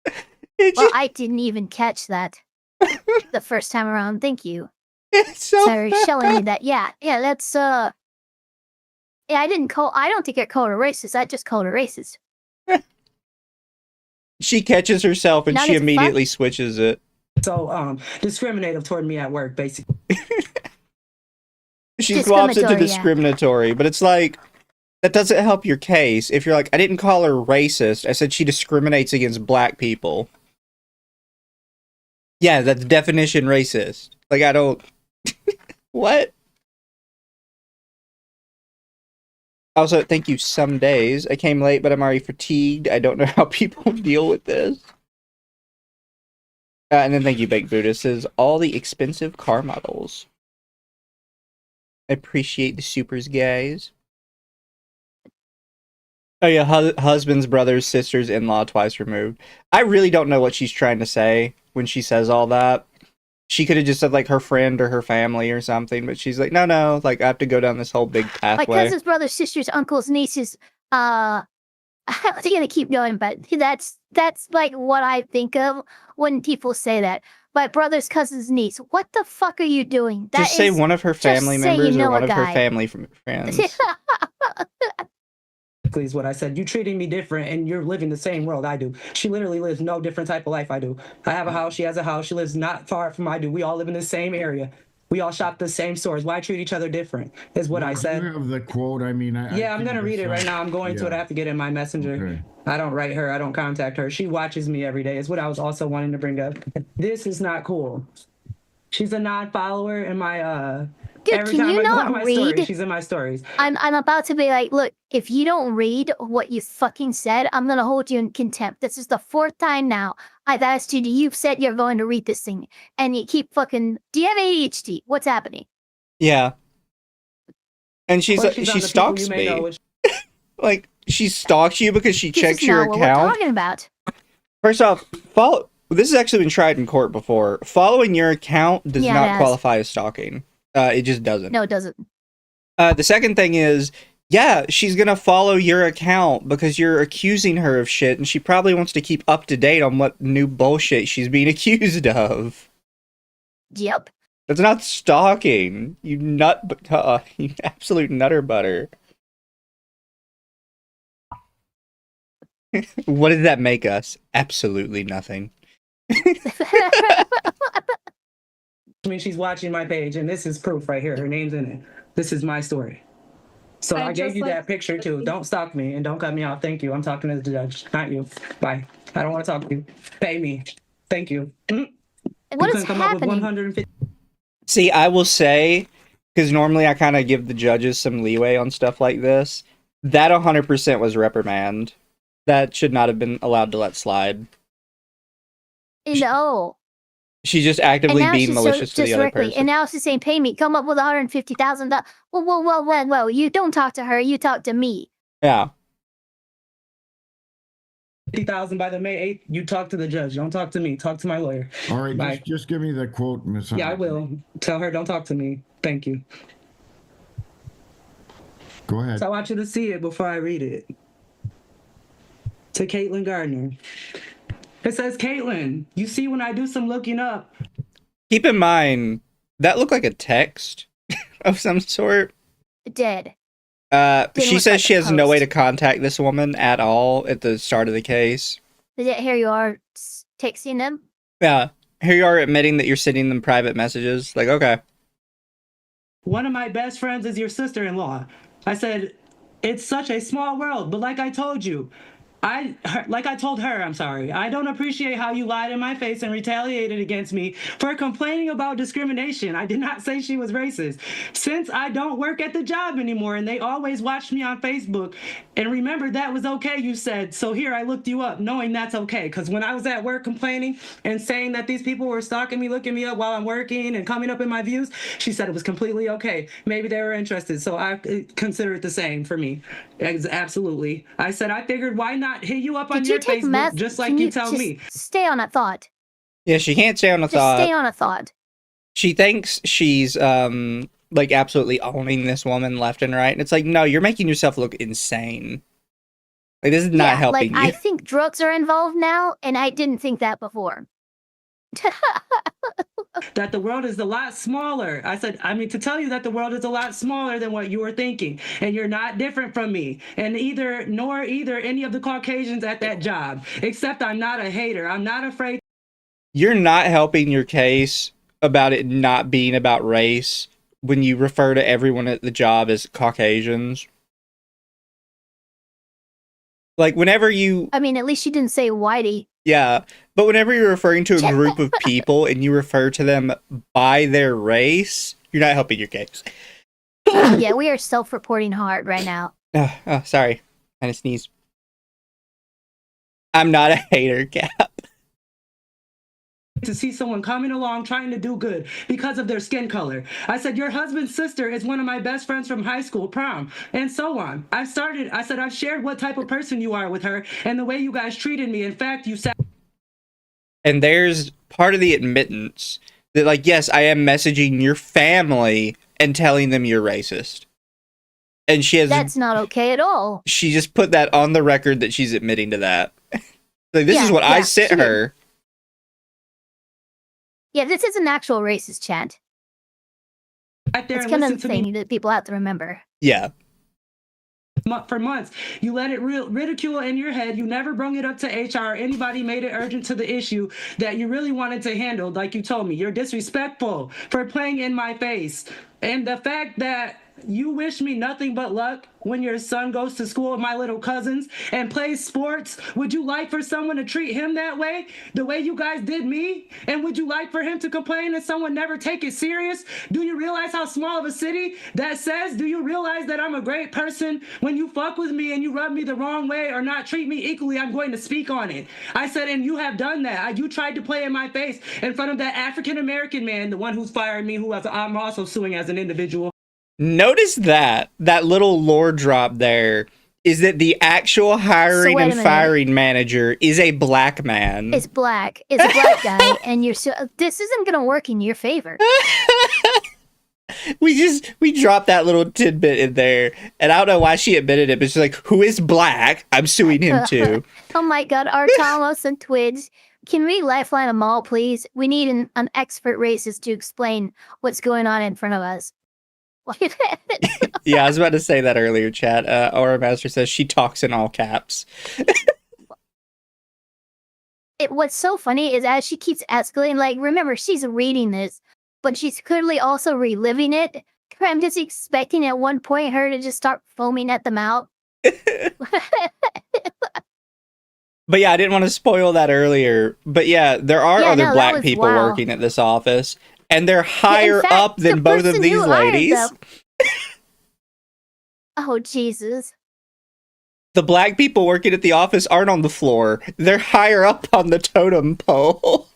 Well, I didn't even catch that the first time around. Thank you. It's so So showing me that. Yeah, that's yeah, I don't think I called her racist. I just called her racist. She catches herself and Not she as immediately switches it. So discriminative toward me at work, basically. She swaps it to Discriminatory, yeah. discriminatory, but it's like, that doesn't help your case. If you're like, "I didn't call her racist, I said she discriminates against black people." Yeah, that's definition racist. Like, I don't... What? Also, thank you some days. I came late, but I'm already fatigued. I don't know how people deal with this. And then thank you, Baked Buddha. Says, all the expensive car models. I appreciate the supers, guys. Oh yeah, husbands, brothers, sisters, in-law, twice removed. I really don't know what she's trying to say when she says all that. She could have just said, like, her friend or her family or something, but she's like, no, like, I have to go down this whole big My pathway. cousins, brothers, sisters, uncles, nieces. I'm gonna keep going, but that's like what I think of when people say that. My brother's cousin's niece. What the fuck are you doing? That Just say is- one of her family say you members or know a one of her guy. family friends. Is what I said. You treating me different, and you're living the same world I do. She literally lives no different type of life I do. I have a house. She has a house. She lives not far from I do. We all live in the same area. We all shop the same stores. Why treat each other different? Is what I Do said. you have the quote? I mean, Yeah, I'm gonna read it right now. I'm going to it. I have to get in my messenger. Okay. I don't write her. I don't contact her. She watches me every day. Is what I was also wanting to bring up. This is not cool. She's a non-follower in my Dude, every can time you I go not on my read? story, she's in my stories. I'm about to be like, look, if you don't read what you fucking said, I'm gonna hold you in contempt. This is the 4th time now I've asked you. You've said you're going to read this thing, and you keep fucking. Do you have ADHD? What's happening? Yeah. And Or she's on she the people stalks you may know, me. which- Like, she stalks you because she This checks is your not what we're account. talking about. First off, this has actually been tried in court before. Following your account does Yeah, it not has. qualify as stalking. It just doesn't. No, it doesn't. The second thing is, yeah, she's gonna follow your account because you're accusing her of shit, and she probably wants to keep up to date on what new bullshit she's being accused of. Yep. That's not stalking, you you absolute nutter butter. What did that make us? Absolutely nothing. I mean, she's watching my page, and this is proof right here. Her name's in it. This is my story. So I gave just you like- that picture too. Don't stalk me and don't cut me off. Thank you. I'm talking to the judge, not you. Bye. I don't want to talk to you. Pay me. Thank you. What You is couldn't come up with happening? 150. See, I will say, because normally I kind of give the judges some leeway on stuff like this, that 100% was reprimand. That should not have been allowed to let slide. No. She's just And actively now being she's malicious to just the other directly. person. And now she's saying, pay me. Come up with $150,000. Whoa. You don't talk to her. You talk to me. Yeah. $50,000 by the May 8th, you talk to the judge. Don't talk to me. Talk to my lawyer. All right, Bye. just give me the quote, Miss. Yeah, I will. Tell her, don't talk to me. Thank you. Go ahead. So I want you to see it before I read it. To Caitlin Gardner. It says, Caitlin, you see when I do some looking up. Keep in mind, that looked like a text of some sort. Dead. She look says like she a has no way to post. contact this woman at all at the start of the case. Here you are texting them. Yeah. Here you are admitting that you're sending them private messages. Like, okay. One of my best friends is your sister-in-law. I said, it's such a small world, but like I told you, I told her, I'm sorry, I don't appreciate how you lied in my face and retaliated against me for complaining about discrimination. I did not say she was racist. Since I don't work at the job anymore and they always watch me on Facebook, and remember that was okay, you said. So here I looked you up knowing that's okay. Because when I was at work complaining and saying that these people were stalking me, looking me up while I'm working and coming up in my views, she said it was completely okay. Maybe they were interested. So I consider it the same for me. Absolutely. I said, I figured why not hit you up on Did your you take Facebook meth? just like Can you you tell just me. stay on a thought? Yeah, she can't stay on a Just thought. stay on a thought. She thinks she's like absolutely owning this woman left and right. And it's like, no, you're making yourself look insane. Like, this is not helping like, you. I think drugs are involved now, and I didn't think that before. That the world is a lot smaller. I said, to tell you that the world is a lot smaller than what you were thinking. And you're not different from me. And nor either any of the Caucasians at that job. Except I'm not a hater. I'm not afraid. You're not helping your case about it not being about race when you refer to everyone at the job as Caucasians. Like, whenever you... I mean, at least she didn't say whitey. Yeah, but whenever you're referring to a group of people and you refer to them by their race, you're not helping your case. Yeah, we are self-reporting hard right now. Oh, sorry. I had to sneeze. I'm not a hater, Cap. To see someone coming along trying to do good because of their skin color. I said, your husband's sister is one of my best friends from high school prom, and so on. I said, I've shared what type of person you are with her and the way you guys treated me. In fact, you said. And there's part of the admittance that, like, yes, I am messaging your family and telling them you're racist. And she has... That's not okay at all. She just put that on the record that she's admitting to that. Like, this is what I sent her. Yeah, this is an actual racist chant. It's kind of the thing that people have to remember. Yeah. For months, you let it ridicule in your head. You never brought it up to HR. Anybody made it urgent to the issue that you really wanted to handle, like you told me. You're disrespectful for playing in my face. And the fact that you wish me nothing but luck when your son goes to school with my little cousins and plays sports. Would you like for someone to treat him that way, the way you guys did me? And would you like for him to complain and someone never take it serious? Do you realize how small of a city that says? Do you realize that I'm a great person? When you fuck with me and you rub me the wrong way or not treat me equally, I'm going to speak on it. I said, and you have done that. You tried to play in my face in front of that African-American man, the one who's fired me, who I'm also suing as an individual. Notice that little lore drop there is that the actual hiring and firing manager is a black man. It's black. It's a black guy, and this isn't gonna work in your favor. We dropped that little tidbit in there, and I don't know why she admitted it, but she's like, who is black? I'm suing him too. Oh my god, our Thomas and Twids. Can we lifeline them all, please? We need an expert racist to explain what's going on in front of us. Yeah, I was about to say that earlier, chat. Aura Master says she talks in all caps. What's so funny is as she keeps escalating, like, remember, she's reading this, but she's clearly also reliving it. I'm just expecting at one point her to just start foaming at the mouth. But yeah, I didn't want to spoil that earlier. But yeah, there are other black people working at this office. And they're higher up than both of these ladies. Oh, Jesus. The black people working at the office aren't on the floor. They're higher up on the totem pole.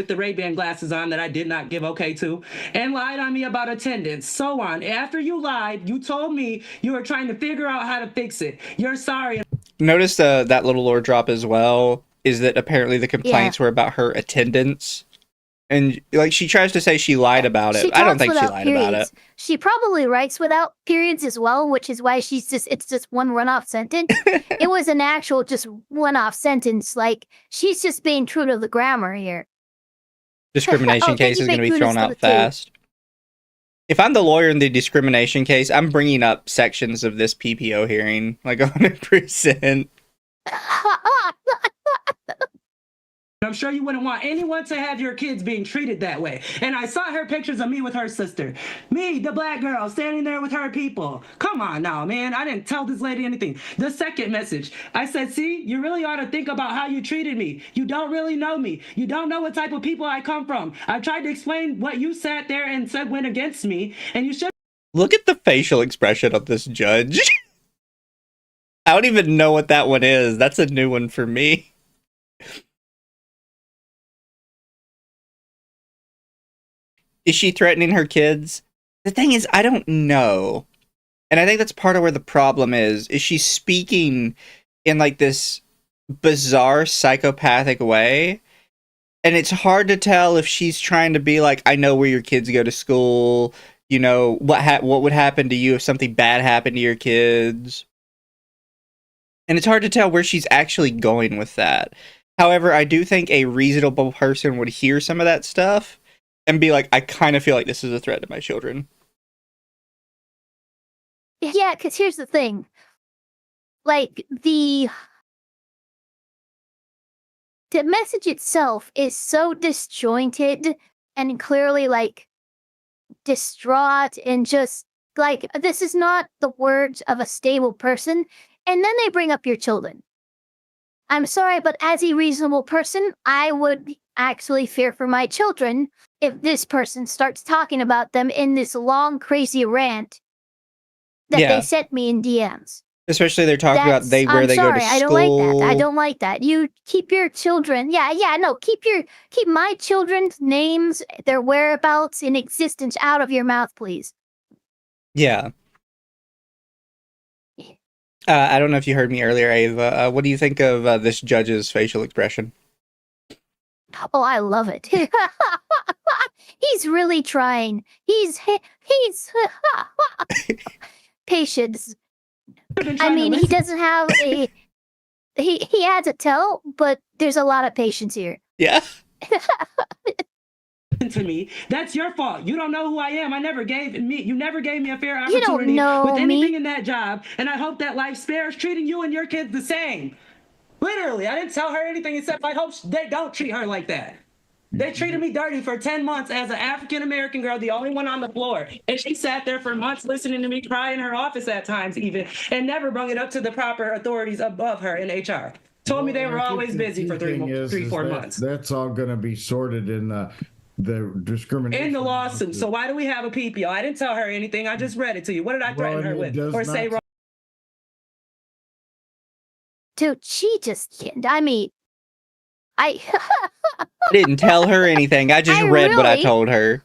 with the Ray-Ban glasses on that I did not give okay to, and lied on me about attendance, so on. After you lied, you told me you were trying to figure out how to fix it. You're sorry. Notice that little lore drop as well is that apparently the complaints were about her attendance. And like she tries to say she lied about it. I don't think she lied about it. She probably writes without periods as well, which is why it's just one runoff sentence. It was an actual just one-off sentence. Like she's just being true to the grammar here. Discrimination case is going to be thrown out fast. If I'm the lawyer in the discrimination case, I'm bringing up sections of this PPO hearing, like 100%. I'm sure you wouldn't want anyone to have your kids being treated that way. And I saw her pictures of me with her sister. Me, the black girl, standing there with her people. Come on now, man. I didn't tell this lady anything. The second message, I said, see, you really ought to think about how you treated me. You don't really know me. You don't know what type of people I come from. I tried to explain what you sat there and said went against me, and you should. Look at the facial expression of this judge. I don't even know what that one is. That's a new one for me. Is she threatening her kids? The thing is, I don't know. And I think that's part of where the problem is she speaking in like this bizarre psychopathic way? And it's hard to tell if she's trying to be like, I know where your kids go to school. You know, what would happen to you if something bad happened to your kids? And it's hard to tell where she's actually going with that. However, I do think a reasonable person would hear some of that stuff and be like, I kind of feel like this is a threat to my children. Yeah, because here's the thing. Like, the message itself is so disjointed and clearly, like, distraught and just, like, this is not the words of a stable person. And then they bring up your children. I'm sorry, but as a reasonable person, I would actually fear for my children if this person starts talking about them in this long, crazy rant that they sent me in DMs. Especially they're talking about where they go to school. I don't like that. I don't like that. You keep your children. Keep my children's names, their whereabouts in existence out of your mouth, please. Yeah. I don't know if you heard me earlier, Ava. What do you think of this judge's facial expression? Oh, I love it. He's really trying. He's patience. I mean, he doesn't have a he has a tell, but there's a lot of patience here. Yeah. To me, that's your fault. You don't know who I am. You never gave me a fair opportunity You don't know with anything me. in that job, and I hope that life spares treating you and your kids the same. Literally, I didn't tell her anything except I hope they don't treat her like that. They treated me dirty for 10 months as an African-American girl, the only one on the floor. And she sat there for months listening to me cry in her office at times even, and never brought it up to the proper authorities above her in HR. Told me they were always busy for 4 months. That's all going to be sorted in the discrimination. In the lawsuit. So why do we have a PPO? I didn't tell her anything. I just read it to you. What did I threaten her with? Or say wrong? Dude, she just can't. I mean, I didn't tell her anything. I just read what I told her.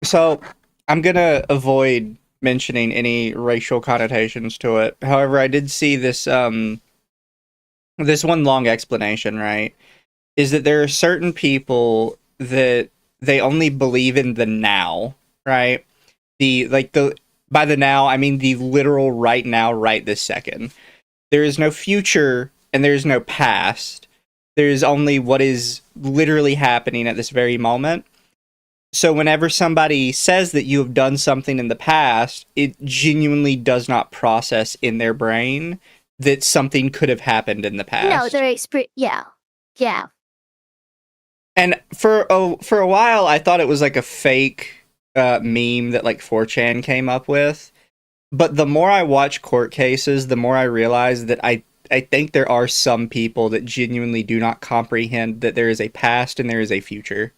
So I'm gonna avoid mentioning any racial connotations to it. However, I did see this this one long explanation, right? Is that there are certain people that they only believe in the now, right? By the now, I mean the literal right now, right this second. There is no future and there is no past. There is only what is literally happening at this very moment. So whenever somebody says that you have done something in the past, it genuinely does not process in their brain that something could have happened in the past. No, they're yeah. And for a while, I thought it was like a fake meme that like 4chan came up with. But the more I watch court cases, the more I realize that I think there are some people that genuinely do not comprehend that there is a past and there is a future.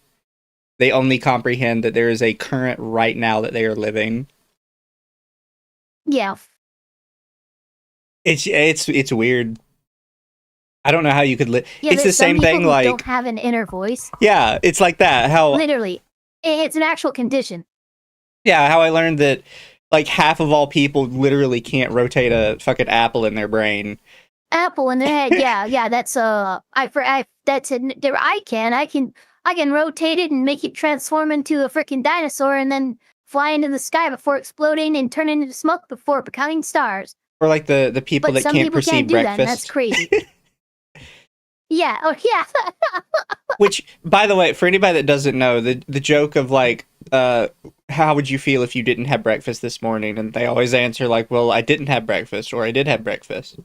They only comprehend that there is a current right now that they are living. Yeah. It's weird. I don't know how you could Yeah, it's the there's some same people thing who like don't have an inner voice. yeah, it's like that. How Literally, it's an actual condition. yeah, how I learned that like half of all people literally can't rotate a fucking apple in their brain. Apple in their head. Yeah. That's that's I can rotate it and make it transform into a freaking dinosaur and then fly into the sky before exploding and turn into smoke before becoming stars. Or like the people But that some can't people perceive can't do that, and that's breakfast. crazy. Yeah. Oh, yeah. Which, by the way, for anybody that doesn't know, the joke of like, how would you feel if you didn't have breakfast this morning? And they always answer like, well, I didn't have breakfast, or I did have breakfast.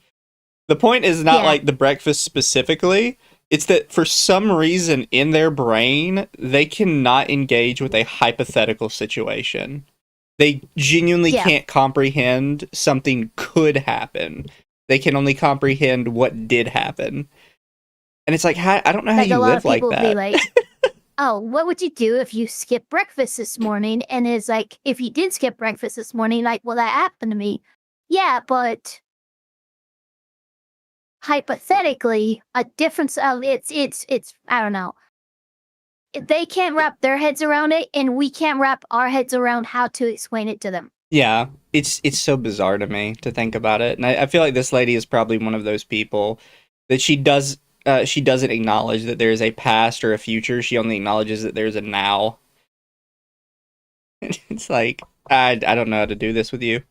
The point is not Yeah. like the breakfast specifically. It's that for some reason in their brain, they cannot engage with a hypothetical situation. They genuinely Yeah. can't comprehend something could happen. They can only comprehend what did happen. And it's like, I don't know how Like you a lot live of like people that. be like, "Oh, what would you do if you skipped breakfast this morning?" And it's like, if you did skip breakfast this morning, like, well, that happened to me. Yeah, but hypothetically, a difference of it's I don't know. They can't wrap their heads around it, and we can't wrap our heads around how to explain it to them. Yeah, it's so bizarre to me to think about it, and I feel like this lady is probably one of those people that she doesn't acknowledge that there is a past or a future. She only acknowledges that there's a now. It's like I don't know how to do this with you.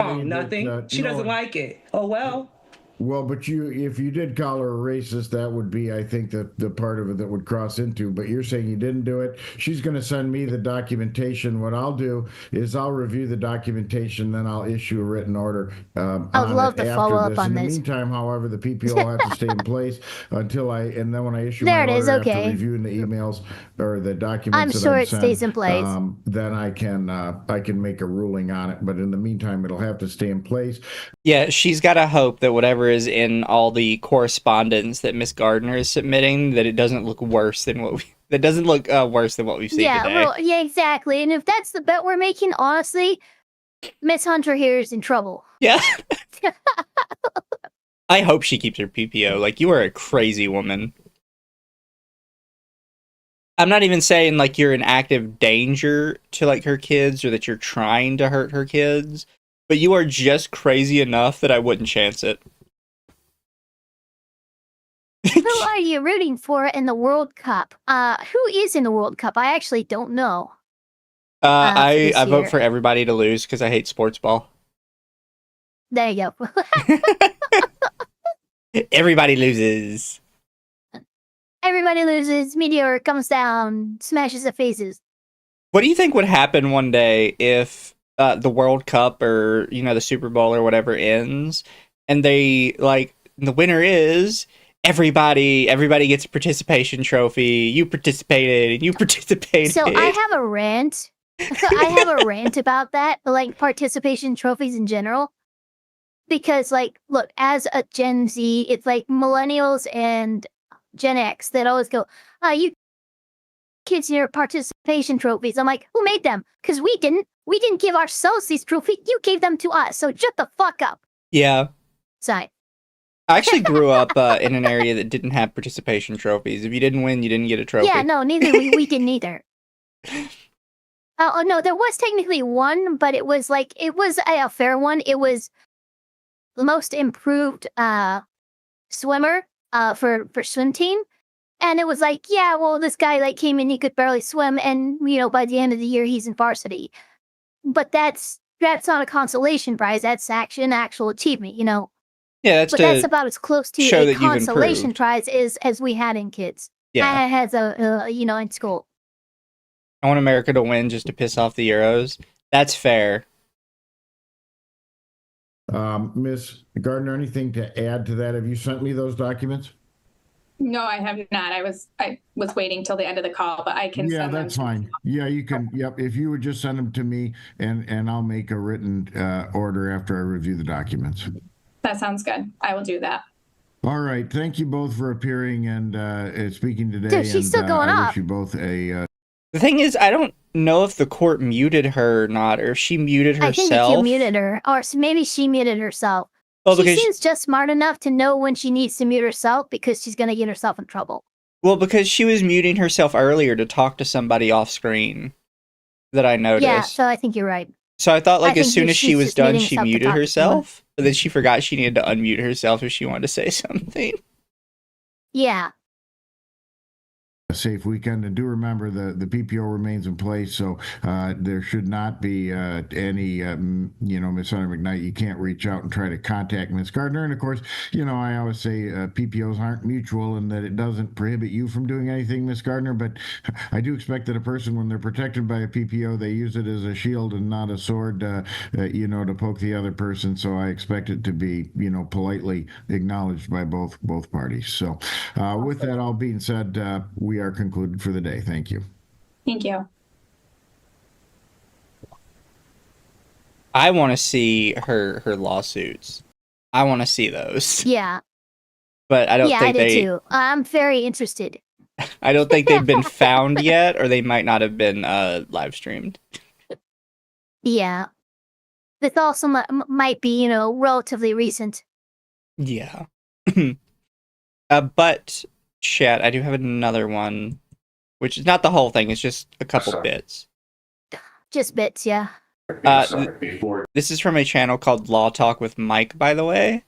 No, Nothing. She no. doesn't like it. Oh well. Well, but if you did call her a racist, that would be, I think, the part of it that would cross into. But you're saying you didn't do it. She's going to send me the documentation. What I'll do is I'll review the documentation, then I'll issue a written order. I'd love to follow up on In the this. meantime, however, the PPO will have to stay in place until and then when I issue There my it is, order after okay. reviewing the emails or the documents I'm that sure I've it sent, stays in place. then I can make a ruling on it. But in the meantime, it'll have to stay in place. Yeah, she's got to hope that whatever is in all the correspondence that Miss Gardner is submitting, that it doesn't look worse than that doesn't look worse than what we've seen Yeah, today. well, yeah, exactly. And if that's the bet we're making, honestly, Miss Hunter here is in trouble. Yeah. I hope she keeps her PPO. Like, you are a crazy woman. I'm not even saying like you're in active danger to like her kids or that you're trying to hurt her kids, but you are just crazy enough that I wouldn't chance it. Who are you rooting for in the World Cup? Who is in the World Cup? I actually don't know. I this vote year. for everybody to lose because I hate sports ball. There you go. Everybody loses. Everybody loses. Meteor comes down, smashes their faces. What do you think would happen one day if the World Cup or the Super Bowl or whatever ends, and they like the winner is everybody gets a participation trophy. You participated and you participated. So I have a rant. I have a rant about that, like participation trophies in general. Because, like, look, as a Gen Z, it's like millennials and Gen X that always go, you kids and your participation trophies. I'm like, who made them? Because we didn't. We didn't give ourselves these trophies. You gave them to us. So shut the fuck up. Yeah. Sorry. I actually grew up in an area that didn't have participation trophies. If you didn't win, you didn't get a trophy. Yeah, no, neither we didn't either. Oh no, there was technically one, but it was a fair one. It was the most improved swimmer for swim team, and it was like, yeah, well, this guy like came in, he could barely swim, and by the end of the year he's in varsity. But that's not a consolation prize. That's actual achievement. Yeah, that's about as close to show a that you've consolation improved. prize as we had in kids. Yeah. As in school. I want America to win just to piss off the Euros. That's fair. Miss Gardner, anything to add to that? Have you sent me those documents? No, I have not. I was waiting till the end of the call, but I can. Yeah, send them that's to you. fine. Yeah, you can. Yep. If you would just send them to me, and I'll make a written order after I review the documents. That sounds good. I will do that. All right. Thank you both for appearing and speaking today. Dude, she's still going I up. wish you both a The thing is, I don't know if the court muted her or not, or if she muted herself. I think that you muted her, or maybe she muted herself. Well, She because seems just smart enough to know when she needs to mute herself because she's going to get herself in trouble. because she was muting herself earlier to talk to somebody off screen that I noticed. Yeah, so I think you're right. So I thought, like, I as think soon as she she's was just done, muting she herself to muted talk to someone. herself, but then she forgot she needed to unmute herself if she wanted to say something. Yeah. A safe weekend, and do remember the PPO remains in place, so there should not be any Miss Hunter McKnight, you can't reach out and try to contact Miss Gardner. And of course, I always say PPOs aren't mutual and that it doesn't prohibit you from doing anything, Miss Gardner, but I do expect that a person, when they're protected by a PPO, they use it as a shield and not a sword, to poke the other person. So I expect it to be politely acknowledged by both parties. So with that all being said, we are concluded for the day. Thank you. Thank you. I want to see her lawsuits. I want to see those. Yeah. But I don't Yeah, I think do they. too. I'm very interested. I don't think they've been found yet, or they might not have been live streamed. Yeah. This also might be, relatively recent. Yeah. But chat, I do have another one, which is not the whole thing. It's just a couple bits. Just bits, yeah. This is from a channel called Law Talk with Mike, by the way,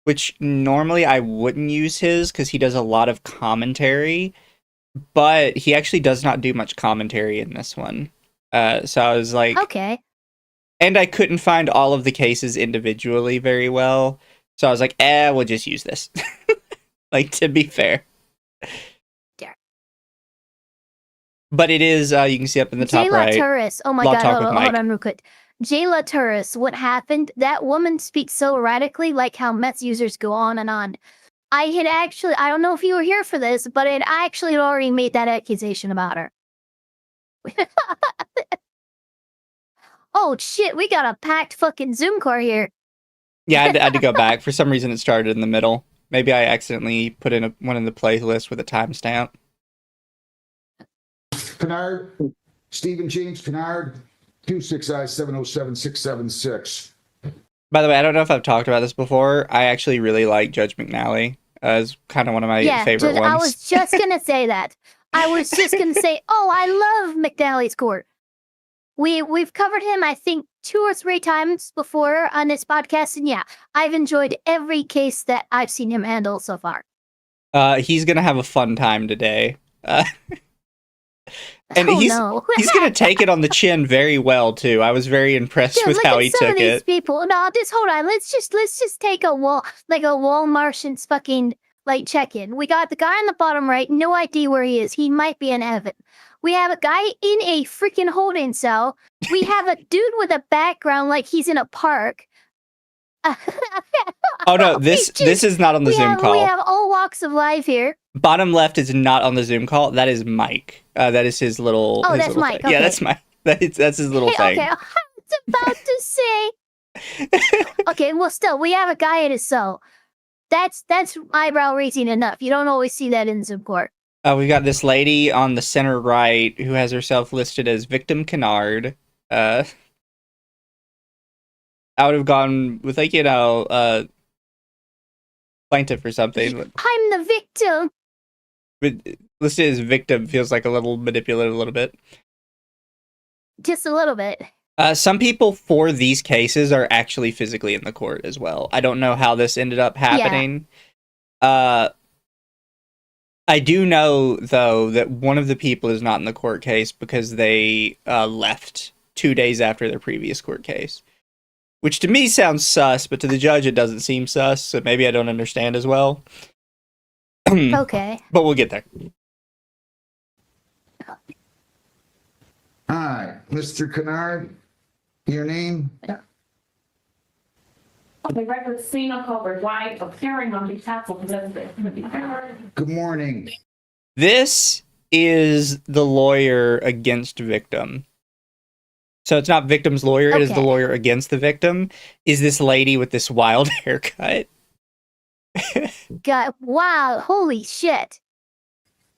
which normally I wouldn't use his because he does a lot of commentary, but he actually does not do much commentary in this one. So I was like, okay. And I couldn't find all of the cases individually very well, so I was like, we'll just use this. Like, to be fair. But it is, you can see up in the top right. Turris. Oh my Law god, Talk hold with Mike. on real quick. Jayla Turris, what happened? That woman speaks so erratically, like how meth users go on and on. I don't know if you were here for this, but I actually had already made that accusation about her. Oh shit, we got a packed fucking Zoom core here. Yeah, I had to go back. For some reason it started in the middle. Maybe I accidentally put in one in the playlist with a timestamp. Kennard, Stephen James Kennard, 26I-707-676. By the way, I don't know if I've talked about this before. I actually really like Judge McNally as kind of one of my favorite ones. I was just going to say that. I was just going to say, I love McNally's court. We've covered him, I think, 2 or 3 times before on this podcast, and yeah, I've enjoyed every case that I've seen him handle so far. He's going to have a fun time today. And he's going to take it on the chin very well too. I was very impressed with how he took it. People, no, just hold on. Let's just take a Walmartian's fucking check-in. We got the guy on the bottom right, no idea where he is. He might be in heaven. We have a guy in a freaking holding cell. We have a dude with a background like he's in a park. Oh no, this is not on the Zoom call. We have all walks of life here. Bottom left is not on the Zoom call. That is Mike. That is his little. Oh, that's Mike. Okay. Yeah, that's Mike. That's his little thing. Okay, I was about to say. Okay, well, still, we have a guy in his cell. That's eyebrow raising enough. You don't always see that in Zoom court. We got this lady on the center right who has herself listed as Victim Kennard. I would have gone with plaintiff or something. I'm the victim. But listed as victim feels like a little manipulative, a little bit. Just a little bit. Some people for these cases are actually physically in the court as well. I don't know how this ended up happening. Yeah. I do know, though, that one of the people is not in the court case because they left 2 days after their previous court case. Which to me sounds sus, but to the judge it doesn't seem sus, so maybe I don't understand as well. Okay. But we'll get there. Hi, Mr. Kennard, your name? The record Cena covered white appearing on behalf of Elizabeth. Good morning. This is the lawyer against victim. So it's not victim's lawyer, it is the lawyer against the victim. Is this lady with this wild haircut? God, wow, holy shit.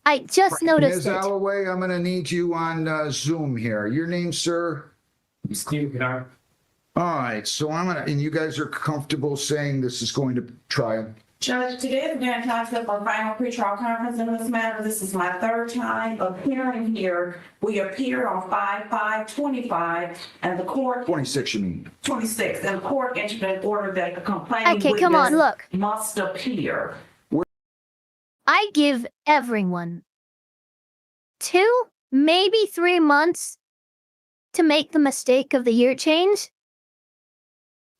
I just noticed Ms. it. Alloway, I'm going to need you on Zoom here. Your name, sir? Steve Kennard. All right, so I'm going to, and you guys are comfortable saying this is going to trial? Judge, today is again time for our final pretrial conference in this matter. This is my third time appearing here. We appeared on 5/5/25 and the court. 26, you mean? 26, and the court entered an order that the complaining Okay, come on, witness look. must appear. I give everyone 2, maybe 3 months to make the mistake of the year change.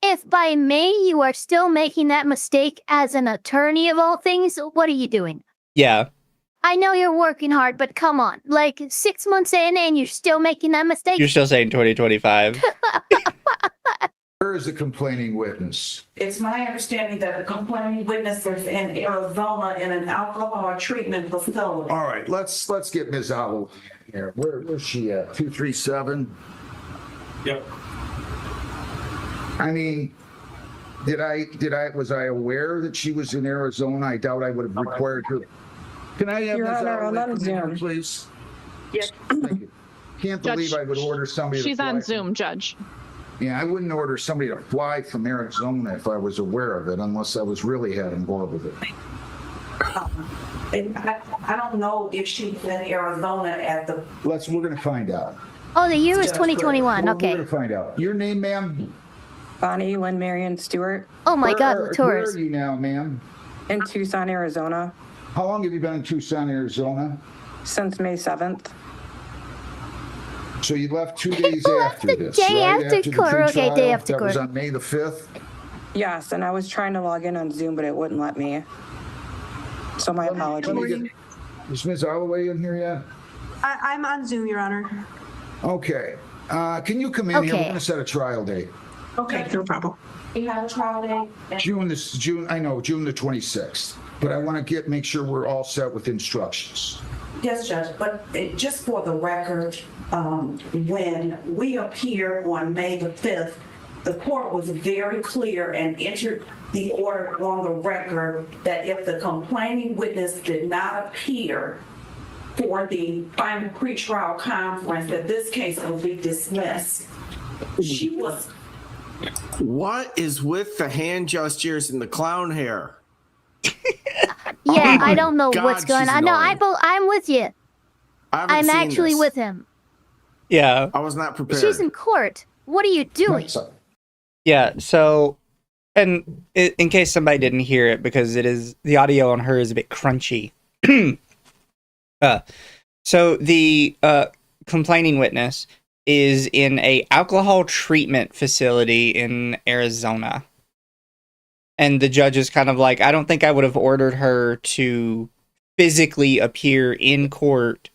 If by May you are still making that mistake as an attorney of all things, what are you doing? Yeah. I know you're working hard, but come on. Like 6 months in and you're still making that mistake? You're still saying 2025. Where is the complaining witness? It's my understanding that the complaining witness is in Arizona in an alcohol treatment facility. All right, let's get Ms. Alloway in here. Where's she at? 237? Yep. I mean, was I aware that she was in Arizona? I doubt I would have required her. Can I have Your Ms. Honor, I'm Alloway on come in here, Zoom. please? Yes. Thank you. Can't believe Judge, I would order somebody to She's fly on from- Zoom, Judge. Yeah, I wouldn't order somebody to fly from Arizona if I was aware of it, unless I was really having more with it. And I don't know if she's in Arizona at the. We're gonna find out. Oh, the year was Just 2021. We're Okay. gonna find out. Your name, ma'am? Bonnie Lynn Marion Stewart Oh my God, Where Latours. are you now, ma'am? in Tucson, Arizona, How long have you been in Tucson, Arizona? since May 7th. So you left 2 days left after the this, day right? after the court. Okay, day pretrial? after That was court. on May the 5th? Yes, and I was trying to log in on Zoom, but it wouldn't let me. So my Let me apologies. get- Is Ms. Alloway in here yet? I'm on Zoom, Your Honor. Okay. Can you come in here? We're Okay. gonna set a trial date. Okay, no problem. You have a trial date? June the 26th. But I want to make sure we're all set with instructions. Yes, Judge, but just for the record, when we appeared on May the 5th, the court was very clear and entered the order on the record that if the complaining witness did not appear for the final pretrial conference, that this case will be dismissed. She was. What is with the hand gestures and the clown hair? Yeah, Oh I my don't know God, what's going she's on. No, annoying. I'm with you. I haven't I'm seen actually this. with him. Yeah. I was not prepared. She's in court. What are you doing? Yeah. So, and in case somebody didn't hear it, because the audio on her is a bit crunchy. So the complaining witness is in a alcohol treatment facility in Arizona. And the judge is kind of like, I don't think I would have ordered her to physically appear in court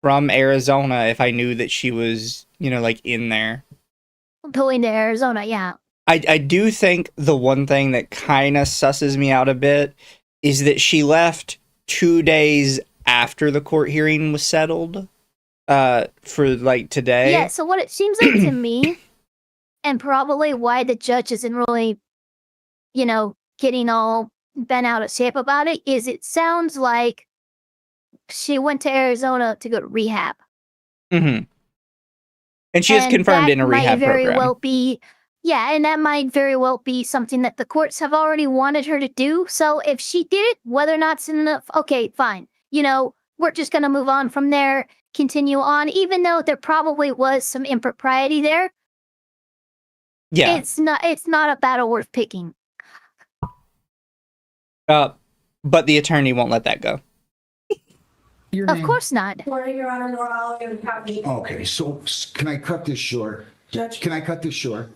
from Arizona if I knew that she was, like in there. Going to Arizona, yeah. I do think the one thing that kind of susses me out a bit is that she left 2 days after the court hearing was settled for today. Yeah, so what it seems like to me, and probably why the judge isn't really, getting all bent out of shape about it, is it sounds like she went to Arizona to go to rehab. Mm-hmm. And she is confirmed in a rehab very program. well be, yeah, and that might very well be something that the courts have already wanted her to do. So if she did it, whether or not it's enough, okay, fine. We're just going to move on from there, continue on, even though there probably was some impropriety there. Yeah. It's not a battle worth picking. But the attorney won't let that go. Your Of name? course not. Where Your Honor, I'll give a copy. Okay, so can I cut this short? Judge. Can I cut this short?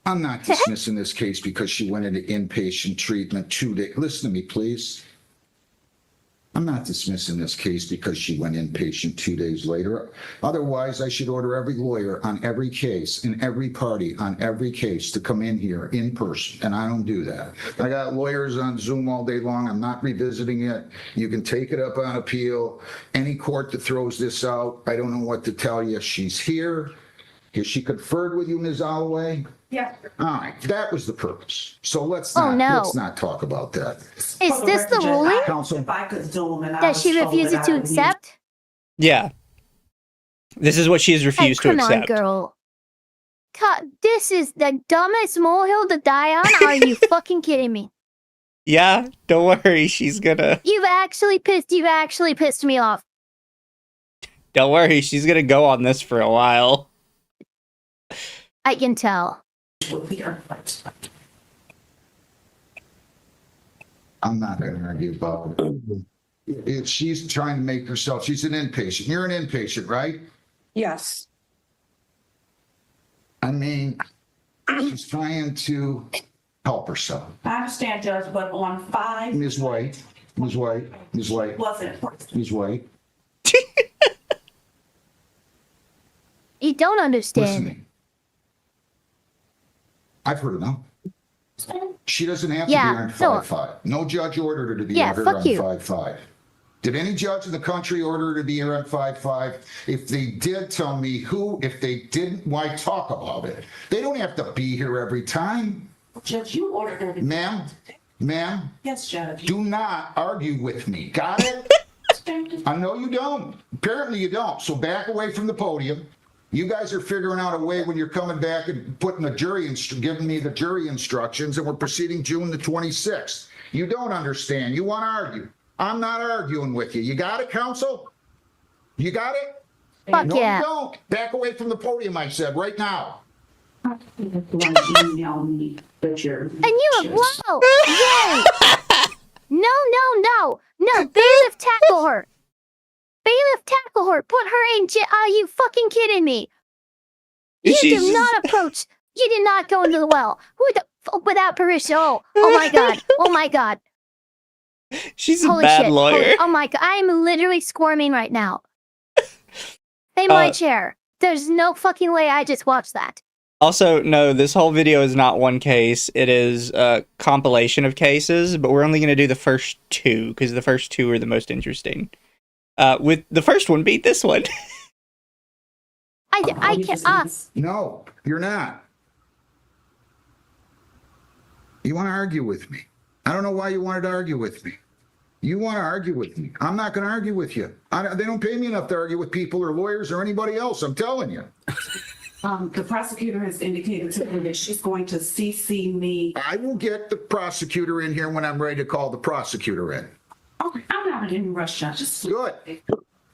I'm not dismissing this case because she went into inpatient treatment 2 days. Listen to me, please. I'm not dismissing this case because she went inpatient 2 days later. Otherwise, I should order every lawyer on every case and every party on every case to come in here in person, and I don't do that. I got lawyers on Zoom all day long. I'm not revisiting it. You can take it up on appeal. Any court that throws this out, I don't know what to tell you. She's here. Has she conferred with you, Ms. Holloway? Yeah. All right, that was the purpose. So let's Oh, no. let's not talk about that. Is For the this the record, Judge, ruling Counsel. If I could zoom and I that was she told refuses that to I would use- accept? Yeah. This is what she has Hey, refused to come on, accept. girl. God, this is the dumbest molehill to die on. Are you fucking kidding me? Yeah, don't worry, she's gonna. You've actually pissed me off. Don't worry, she's gonna go on this for a while. I can tell. would be her rights. I'm not going to argue about it. If she's trying to make herself, she's an inpatient. You're an inpatient, right? Yes. I mean, she's trying to help herself. I understand, Judge, but on 5. Ms. White, Ms. White, Ms. White, Wasn't. Ms. White, You don't listen understand. to me. I've heard enough. She doesn't have to Yeah, be on no. 5-5. No judge ordered her to be Yeah, here fuck on you. 5-5. Did any judge in the country order her to be here on 5-5? If they did, tell me who. If they didn't, why talk about it? They don't have to be here every time. Judge, you ordered her to. Ma'am, Yes, Judge. do not argue with me. Got it? I know you don't. Apparently you don't. So back away from the podium. You guys are figuring out a way when you're coming back and putting the giving me the jury instructions, and we're proceeding June the 26th. You don't understand. You want to argue. I'm not arguing with you. You got it, counsel? You got it? Fuck No, yeah. you don't. Back away from the podium, I said, right now. Email me the jury. And you have, whoa, yay! No, bailiff tackle her. Bailiff tackle her, put her in jail. Are you fucking kidding me? You She's did not approach, you did not go into the well. Who the, without permission, oh my god. She's a Holy bad shit, lawyer. oh my god, I am literally squirming right now. In my Uh, chair. There's no fucking way I just watched that. Also, no, this whole video is not one case. It is a compilation of cases, but we're only going to do the first two, because the first two are the most interesting. With the first one beat this one. I can't, No, you're not. You want to argue with me. I don't know why you wanted to argue with me. You want to argue with me. I'm not going to argue with you. They don't pay me enough to argue with people or lawyers or anybody else. I'm telling you. The prosecutor has indicated to me that she's going to CC me. I will get the prosecutor in here when I'm ready to call the prosecutor in. Okay, I'm not in a rush, Judge. Just Good.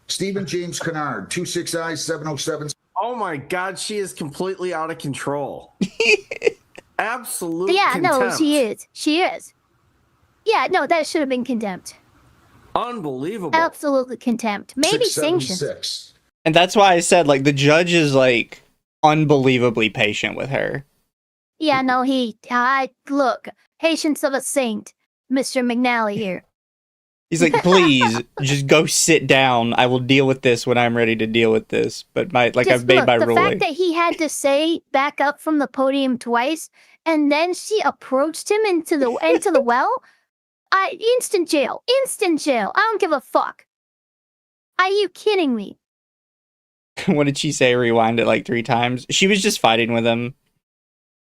Stephen James Kennard, 26I-707. Oh my God, she is completely out of control. Absolute yeah, contempt. no, she is. Yeah, no, that should have been contempt. Unbelievable. Absolutely contempt. Maybe sanctions. 676. And that's why I said, like, the judge is, like, unbelievably patient with her. Yeah, no, look, patience of a saint, Mr. McNally here. He's like, please, just go sit down. I will deal with this when I'm ready to deal with this. But I've made my the ruling. fact that he had to say back up from the podium twice, and then she approached him into the well, instant jail. I don't give a fuck. Are you kidding me? What did she say? Rewind it like 3 times. She was just fighting with him.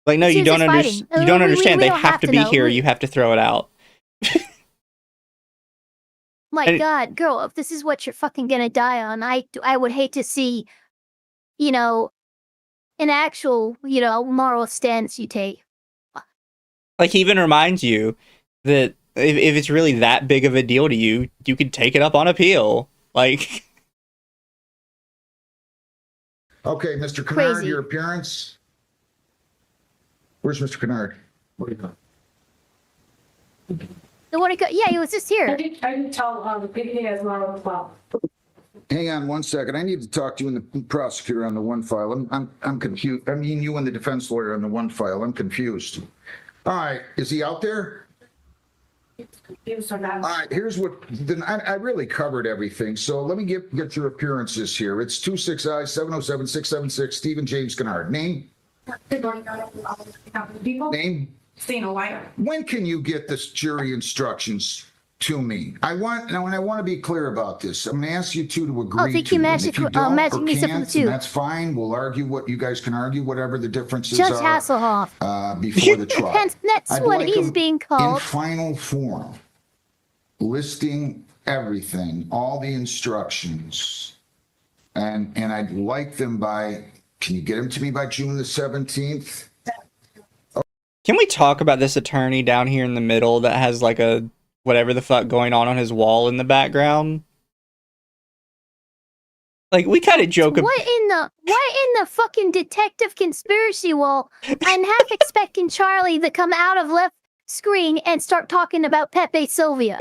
Like, no, She you was don't just understand. fighting. You don't We understand. They don't have to be know. here. You have to throw it out. My And- God, girl, if this is what you're fucking gonna die on, I would hate to see, an actual, moral stance you take. Like, he even reminds you that if it's really that big of a deal to you, you can take it up on appeal. Like, Okay, Mr. Kennard, Crazy. your appearance. Where's Mr. Kennard? The one yeah, he was just here. I can tell the PPA as well as well. Hang on one second. I need to talk to you and the prosecutor on the one file. I'm confused. I mean, you and the defense lawyer on the one file. I'm confused. All right, is he out there? All right, here's what, then I really covered everything. So let me get your appearances here. It's 26I-707-676, Stephen James Kennard. Name? People? Name? Seen a while. When can you get this jury instructions to me. I want to be clear about this. I'm going to ask you two to agree. Oh, thank you, to it. And Magic. if you don't Magic or me something can't, too. then that's fine. We'll argue what you guys can argue, whatever the differences Judge are Hasselhoff. before the trial. That's I'd what like he's them being in called. final form, listing everything, all the instructions, and I'd like them by. Can you get them to me by June the 17th? Can we talk about this attorney down here in the middle that has like a whatever the fuck going on his wall in the background? Like, we kind of joke about... What in the fucking detective conspiracy wall? I'm half expecting Charlie to come out of left screen and start talking about Pepe Sylvia.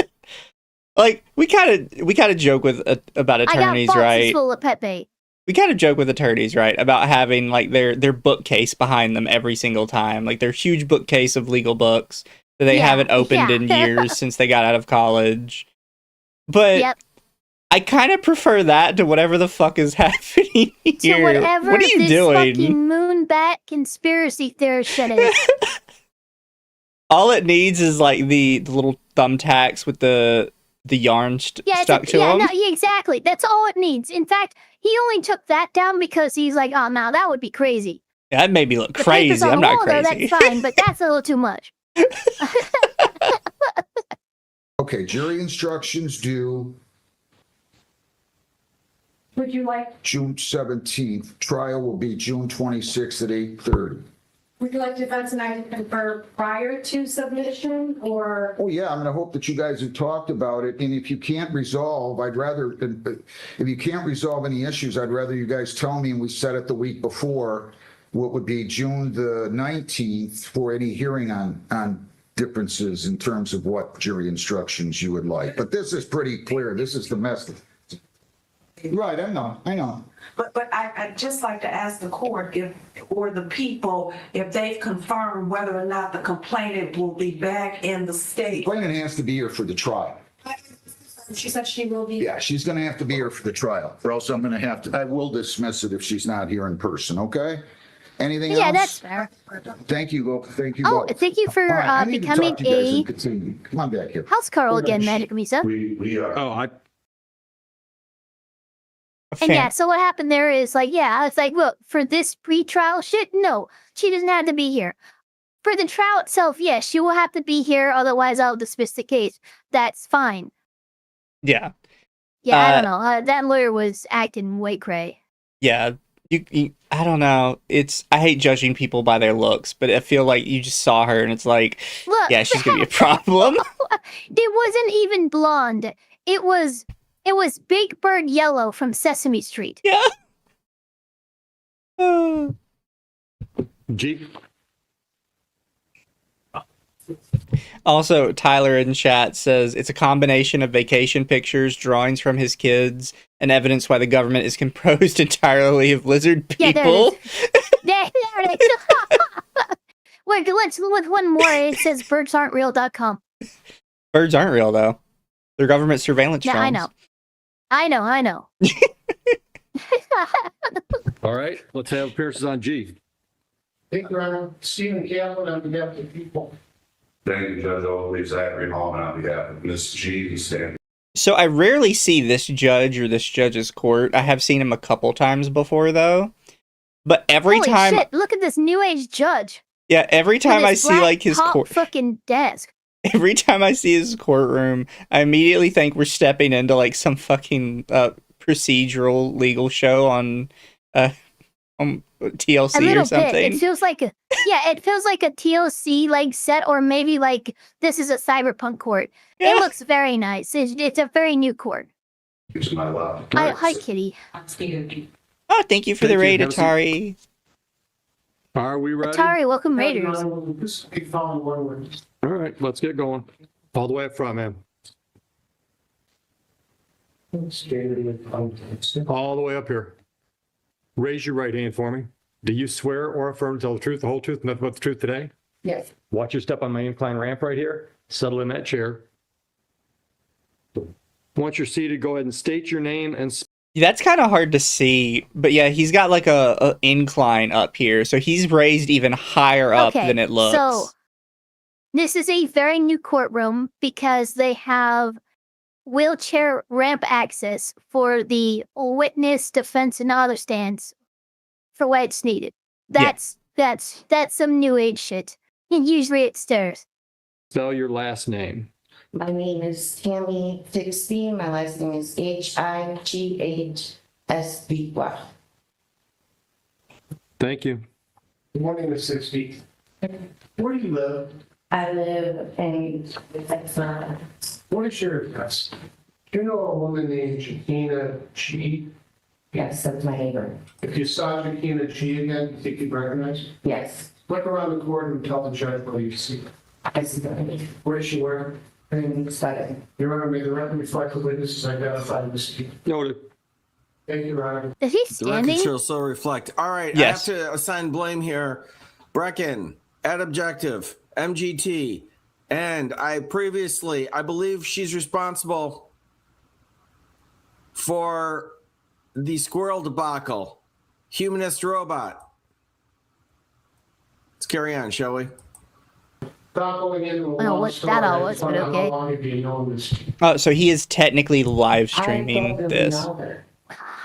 Like, we kind of joke with about attorneys, I got boxes right? full of Pepe. We kind of joke with attorneys, right, about having like their bookcase behind them every single time, like their huge bookcase of legal books that they haven't opened in years since they got out of college. But I kind of prefer that to whatever the fuck is happening here. To whatever what are you this doing? fucking moonbat conspiracy theorist shit is. All it needs is like the little thumbtacks with the yarn stuck to them. No, exactly. That's all it needs. In fact, he only took that down because he's like, oh, no, that would be crazy. Yeah, that made me look crazy. I'm not crazy. Though, that's fine, but that's a little too much. Okay, jury instructions due Would you like, June 17th. Trial will be June 26th at 8:30. would you like defense tonight to confer prior to submission or? Oh, yeah, I'm going to hope that you guys have talked about it. And if you can't resolve, if you can't resolve any issues, I'd rather you guys tell me, and we set it the week before, what would be June the 19th for any hearing on differences in terms of what jury instructions you would like. But this is pretty clear. This is the message. Right, I know. But I'd just like to ask the court or the people if they've confirmed whether or not the complainant will be back in the state. Complainant has to be here for the trial. She said she will be. Yeah, she's going to have to be here for the trial, or else I'm going to I will dismiss it if she's not here in person, okay? Anything else? Yeah, that's fair. Thank you. Thank you. Oh, both. thank you for I need to becoming talk to you guys a and continue. Come on back here. house Carl again, Magic Misa. We are. Oh, And yeah, so what happened there is like, I was like, look, for this pre-trial shit, no, she doesn't have to be here. For the trial itself, yes, she will have to be here, otherwise I'll dismiss the case. That's fine. Yeah. Yeah, I don't know. That lawyer was acting way cray. Yeah. I don't know. I hate judging people by their looks, but I feel like you just saw her and it's like, Look, yeah, she's going to be a problem. It wasn't even blonde. It was Big Bird Yellow from Sesame Street. Yeah. G. Also, Tyler in chat says it's a combination of vacation pictures, drawings from his kids, and evidence why the government is composed entirely of lizard people. Yeah, there it is. Wait, let's with one more. It says birdsaren'treal.com. Birds aren't real, though. They're government surveillance drones. Yeah, I know. All right, let's have appearances on G. Thank you, Your Honor. Stephen Catlin on behalf of the people. Thank you, Judge Oakley, Zachary Hallman on behalf of Ms. G. and Stan. So I rarely see this judge or this judge's court. I have seen him a couple times before, though. But every Holy time... shit, look at this new age judge. Yeah, every time I see like his court... fucking desk. Every time I see his courtroom, I immediately think we're stepping into like some fucking procedural legal show on TLC or something. Bit. It feels like a TLC like set, or maybe like this is a cyberpunk court. Yeah. It looks very nice. It's a very new court. It's my love. Hi, Kitty. Oh, thank you for the raid, Atari. Are we ready? Atari, welcome Raiders. All right, let's get going. All the way up front, man. All the way up here. Raise your right hand for me. Do you swear or affirm to tell the truth, the whole truth, nothing but the truth today? Yes. Watch your step on my incline ramp right here. Settle in that chair. Once you're seated, go ahead and state your name and... That's kind of hard to see, but yeah, he's got like a incline up here, so he's raised even higher up than it looks. So This is a very new courtroom because they have wheelchair ramp access for the witness, defense, and other stands for when it's needed. That's some new age shit. And usually it's stairs. Spell your last name. My name is Tammy Fixby. My last name is Highsby. Thank you. Good morning, Miss 60. Where do you live? I live in What is your address? Do you know a woman named Shakina G? yes, that's my neighbor. If you saw Shakina G again, you think you'd recognize her? Yes, Look around the court and tell the judge what you see. I see that. Where does she wear? Green sweater. Your Honor, may the record reflect the witnesses identified in the scene. Noted. Thank you, Your Honor. Is he The record standing? shall so reflect. All right, Yes. I have to assign blame here. Brecken, at objective, MGT, and I believe she's responsible for the squirrel debacle. Humanist robot. Let's carry on, shall we? Without going into a I don't know long what story, that all I was, just but wanna know okay. How long have you known this? So he is technically live I streaming don't really this. know her.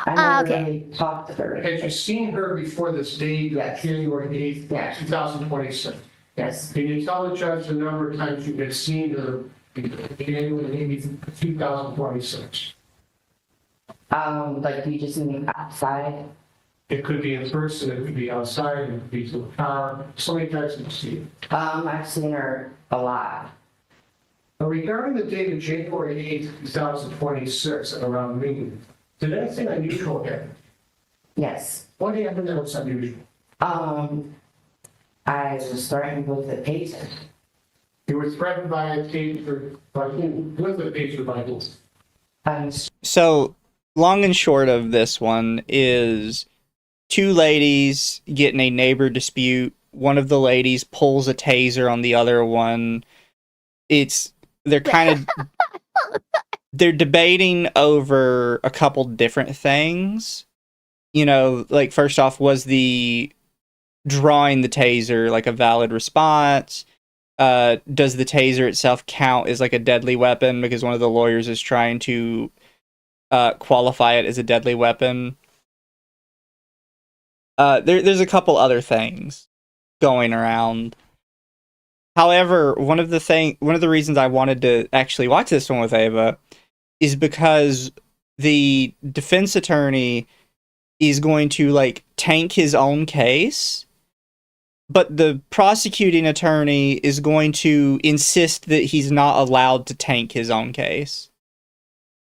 I never Okay. really talked to her. Had you seen her before this date, Yes. January 8th, Yes. 2026? Yes, Can you tell the judge the number of times you had seen her January 8th, 2026? like we just meet outside. It could be in person, it could be outside, it could be to the car. So many times have you seen her? I've seen her a lot. Now, regarding the date of January 8th, 2026, at around noon, did anything unusual happen? Yes. What happened that was unusual? I was threatened with the taser. You were threatened by a taser, by who? With a taser by who? So, long and short of this one is two ladies get in a neighbor dispute. One of the ladies pulls a taser on the other one. They're kind of they're debating over a couple different things. You know, like first off, was the drawing the taser like a valid response? Does the taser itself count as like a deadly weapon? Because one of the lawyers is trying to qualify it as a deadly weapon. There's a couple other things going around. However, one of the reasons I wanted to actually watch this one with Ava is because the defense attorney is going to like tank his own case, but the prosecuting attorney is going to insist that he's not allowed to tank his own case.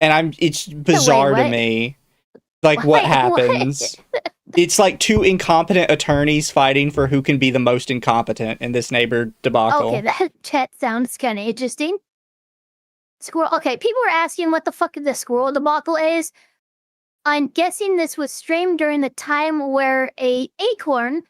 And it's bizarre to me. Like what happens? It's like two incompetent attorneys fighting for who can be the most incompetent in this neighbor debacle. Okay, that chat sounds kind of interesting. Squirrel. Okay, people are asking what the fuck the squirrel debacle is. I'm guessing this was streamed during the time where a acorn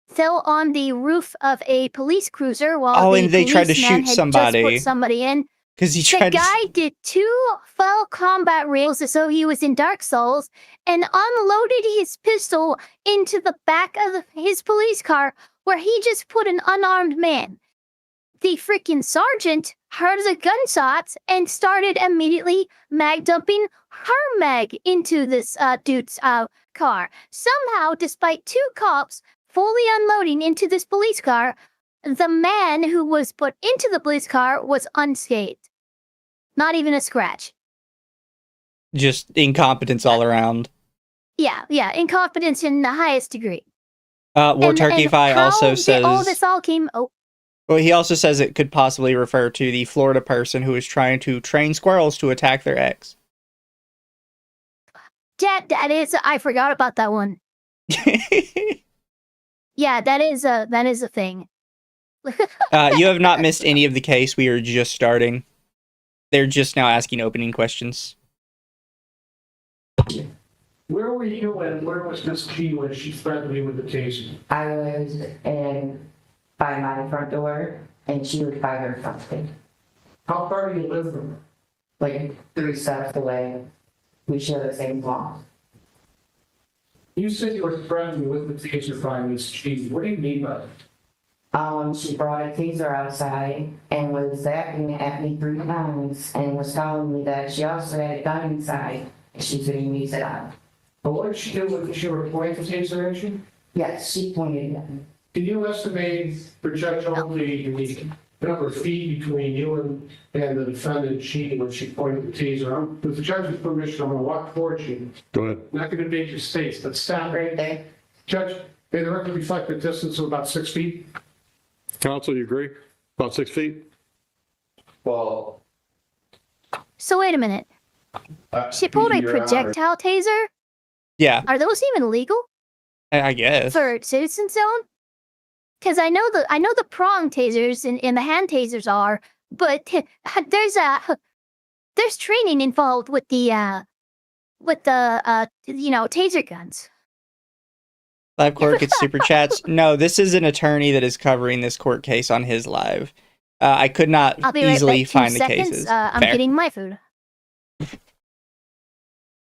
fell on the roof of a police cruiser while and they tried to shoot somebody. Just put somebody in. Because he The tried guy did 2 full combat reels as though he was in Dark Souls and unloaded his pistol into the back of his police car where he just put an unarmed man. The freaking sergeant heard the gunshots and started immediately mag dumping her mag into this dude's car. Somehow, despite 2 cops fully unloading into this police car, the man who was put into the police car was unscathed. Not even a scratch. Just incompetence all around. Yeah, incompetence in the highest degree. War Turkey Fi also says... this all came... Oh. Well, he also says it could possibly refer to the Florida person who is trying to train squirrels to attack their ex. That is... I forgot about that one. Yeah, that is a thing. You have not missed any of the case. We are just starting. They're just now asking opening questions. Where were you and where was Miss G when she threatened me with the taser? I was by my front door, and she was by her front door. How far do you live from her? Like 3 steps away. We share the same block. You said you were threatened with the taser by Miss G. What do you mean by that? She brought a taser outside and was zapping at me 3 times and was telling me that she also had a gun inside and she's gonna use it out. But what did she do with, she reported the taser action? Yes, she pointed at me. Can you estimate, projectionally, the number of feet between you and the defendant, she, when she pointed the taser? With the judge's permission, I'm gonna walk towards you. Go ahead. Not gonna invade your space, but stop. Right there. Judge, may the record reflect a distance of about 6 feet? Counsel, you agree? About 6 feet? Well. So wait a minute. She pulled a Your Honor, projectile taser? Yeah, Are those even legal I guess. for citizen zone? Because I know the prong tasers and the hand tasers are, but there's training involved with the taser guns. Live court gets super chats. No, this is an attorney that is covering this court case on his live. I could not I'll be right easily back. 2 find the seconds. cases. I'm Fair. getting my food.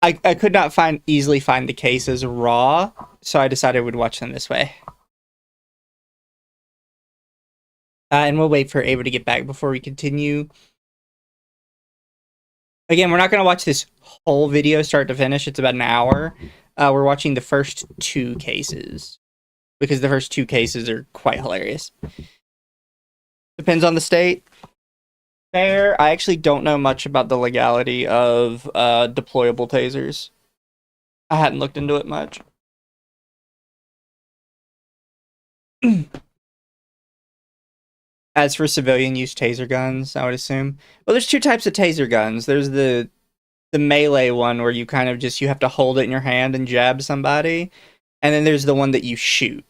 I could not easily find the cases raw, so I decided I would watch them this way. And we'll wait for Ava to get back before we continue. Again, we're not going to watch this whole video start to finish. It's about an hour. We're watching the first 2 cases because the first 2 cases are quite hilarious. Depends on the state. Fair. I actually don't know much about the legality of deployable tasers. I hadn't looked into it much. As for civilian use taser guns, I would assume. Well, there's 2 types of taser guns. There's the melee one where you kind of just, you have to hold it in your hand and jab somebody. And then there's the one that you shoot.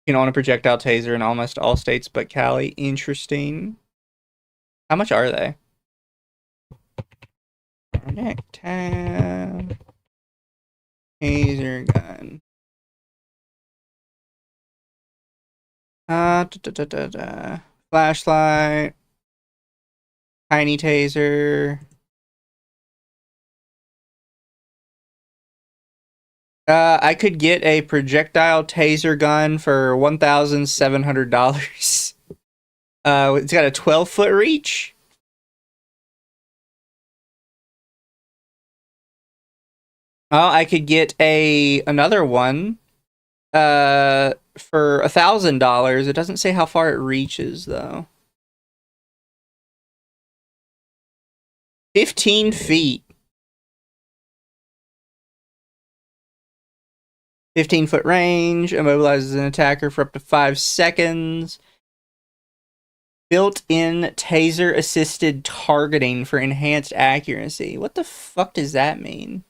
You can own a projectile taser in almost all states but Cali. Interesting. How much are they? Neck tab. Taser gun. Flashlight. Tiny taser. I could get a projectile taser gun for $1,700. It's got a 12-foot reach. Oh, I could get another one for $1,000. It doesn't say how far it reaches though. 15 feet. 15-foot range, immobilizes an attacker for up to 5 seconds. Built-in taser-assisted targeting for enhanced accuracy. What the fuck does that mean?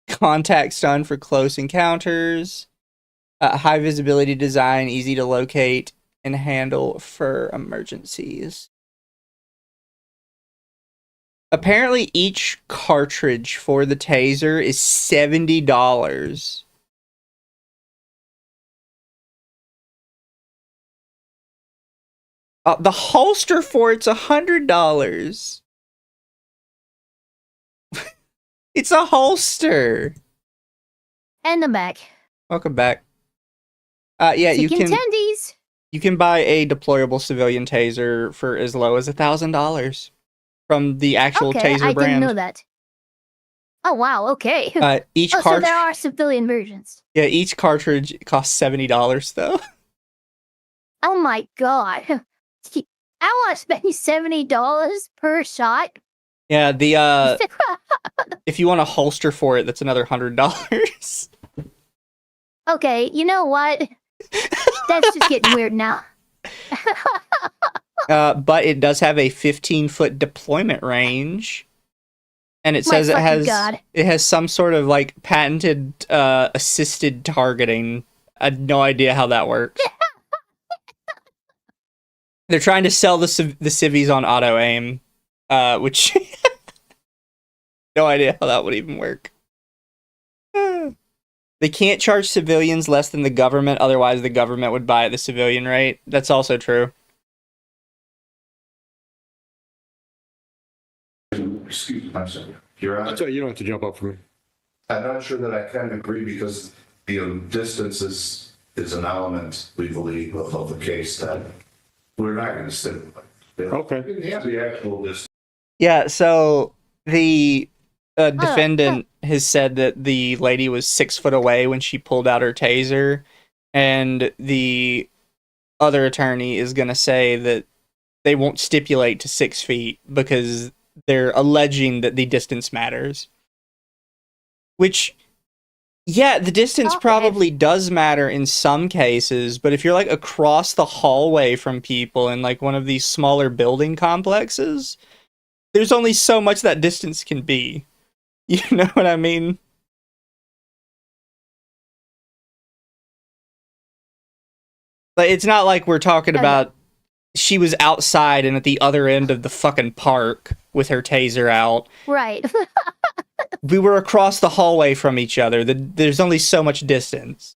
Contact stun for close encounters. High visibility design, easy to locate and handle for emergencies. Apparently, each cartridge for the taser is $70. The holster for it's $100. It's a holster. And the back. Welcome back. Yeah, you can. Tendies. You can buy a deployable civilian taser for as low as $1,000 from the actual taser I brand. didn't know that. Oh wow. Okay. Each so cartridge. there are civilian versions. Yeah, each cartridge costs $70 though. Oh my god. I want to spend $70 per shot. Yeah, the if you want a holster for it, that's another $100. Okay, you know what? That's just getting weird now. But it does have a 15-foot deployment range, and it says it has some sort of like patented assisted targeting. I had no idea how that works. They're trying to sell the civvies on auto aim, which no idea how that would even work. They can't charge civilians less than the government, otherwise the government would buy at the civilian rate. That's also true. Excuse me, I'm sorry. Your Honor, So you don't have to jump up for me. I'm not sure that I can agree because Distance is an element, we believe, of the case that we're not going to stipulate. Okay. The actual distance. Yeah, so the defendant has said that the lady was 6 foot away when she pulled out her taser, and the other attorney is going to say that they won't stipulate to 6 feet because they're alleging that the distance matters. Which, yeah, the distance probably does matter in some cases, but if you're like across the hallway from people in like one of these smaller building complexes, there's only so much that distance can be. You know what I mean? Like, it's not like we're talking about she was outside and at the other end of the fucking park with her taser out. Right. We were across the hallway from each other. There's only so much distance.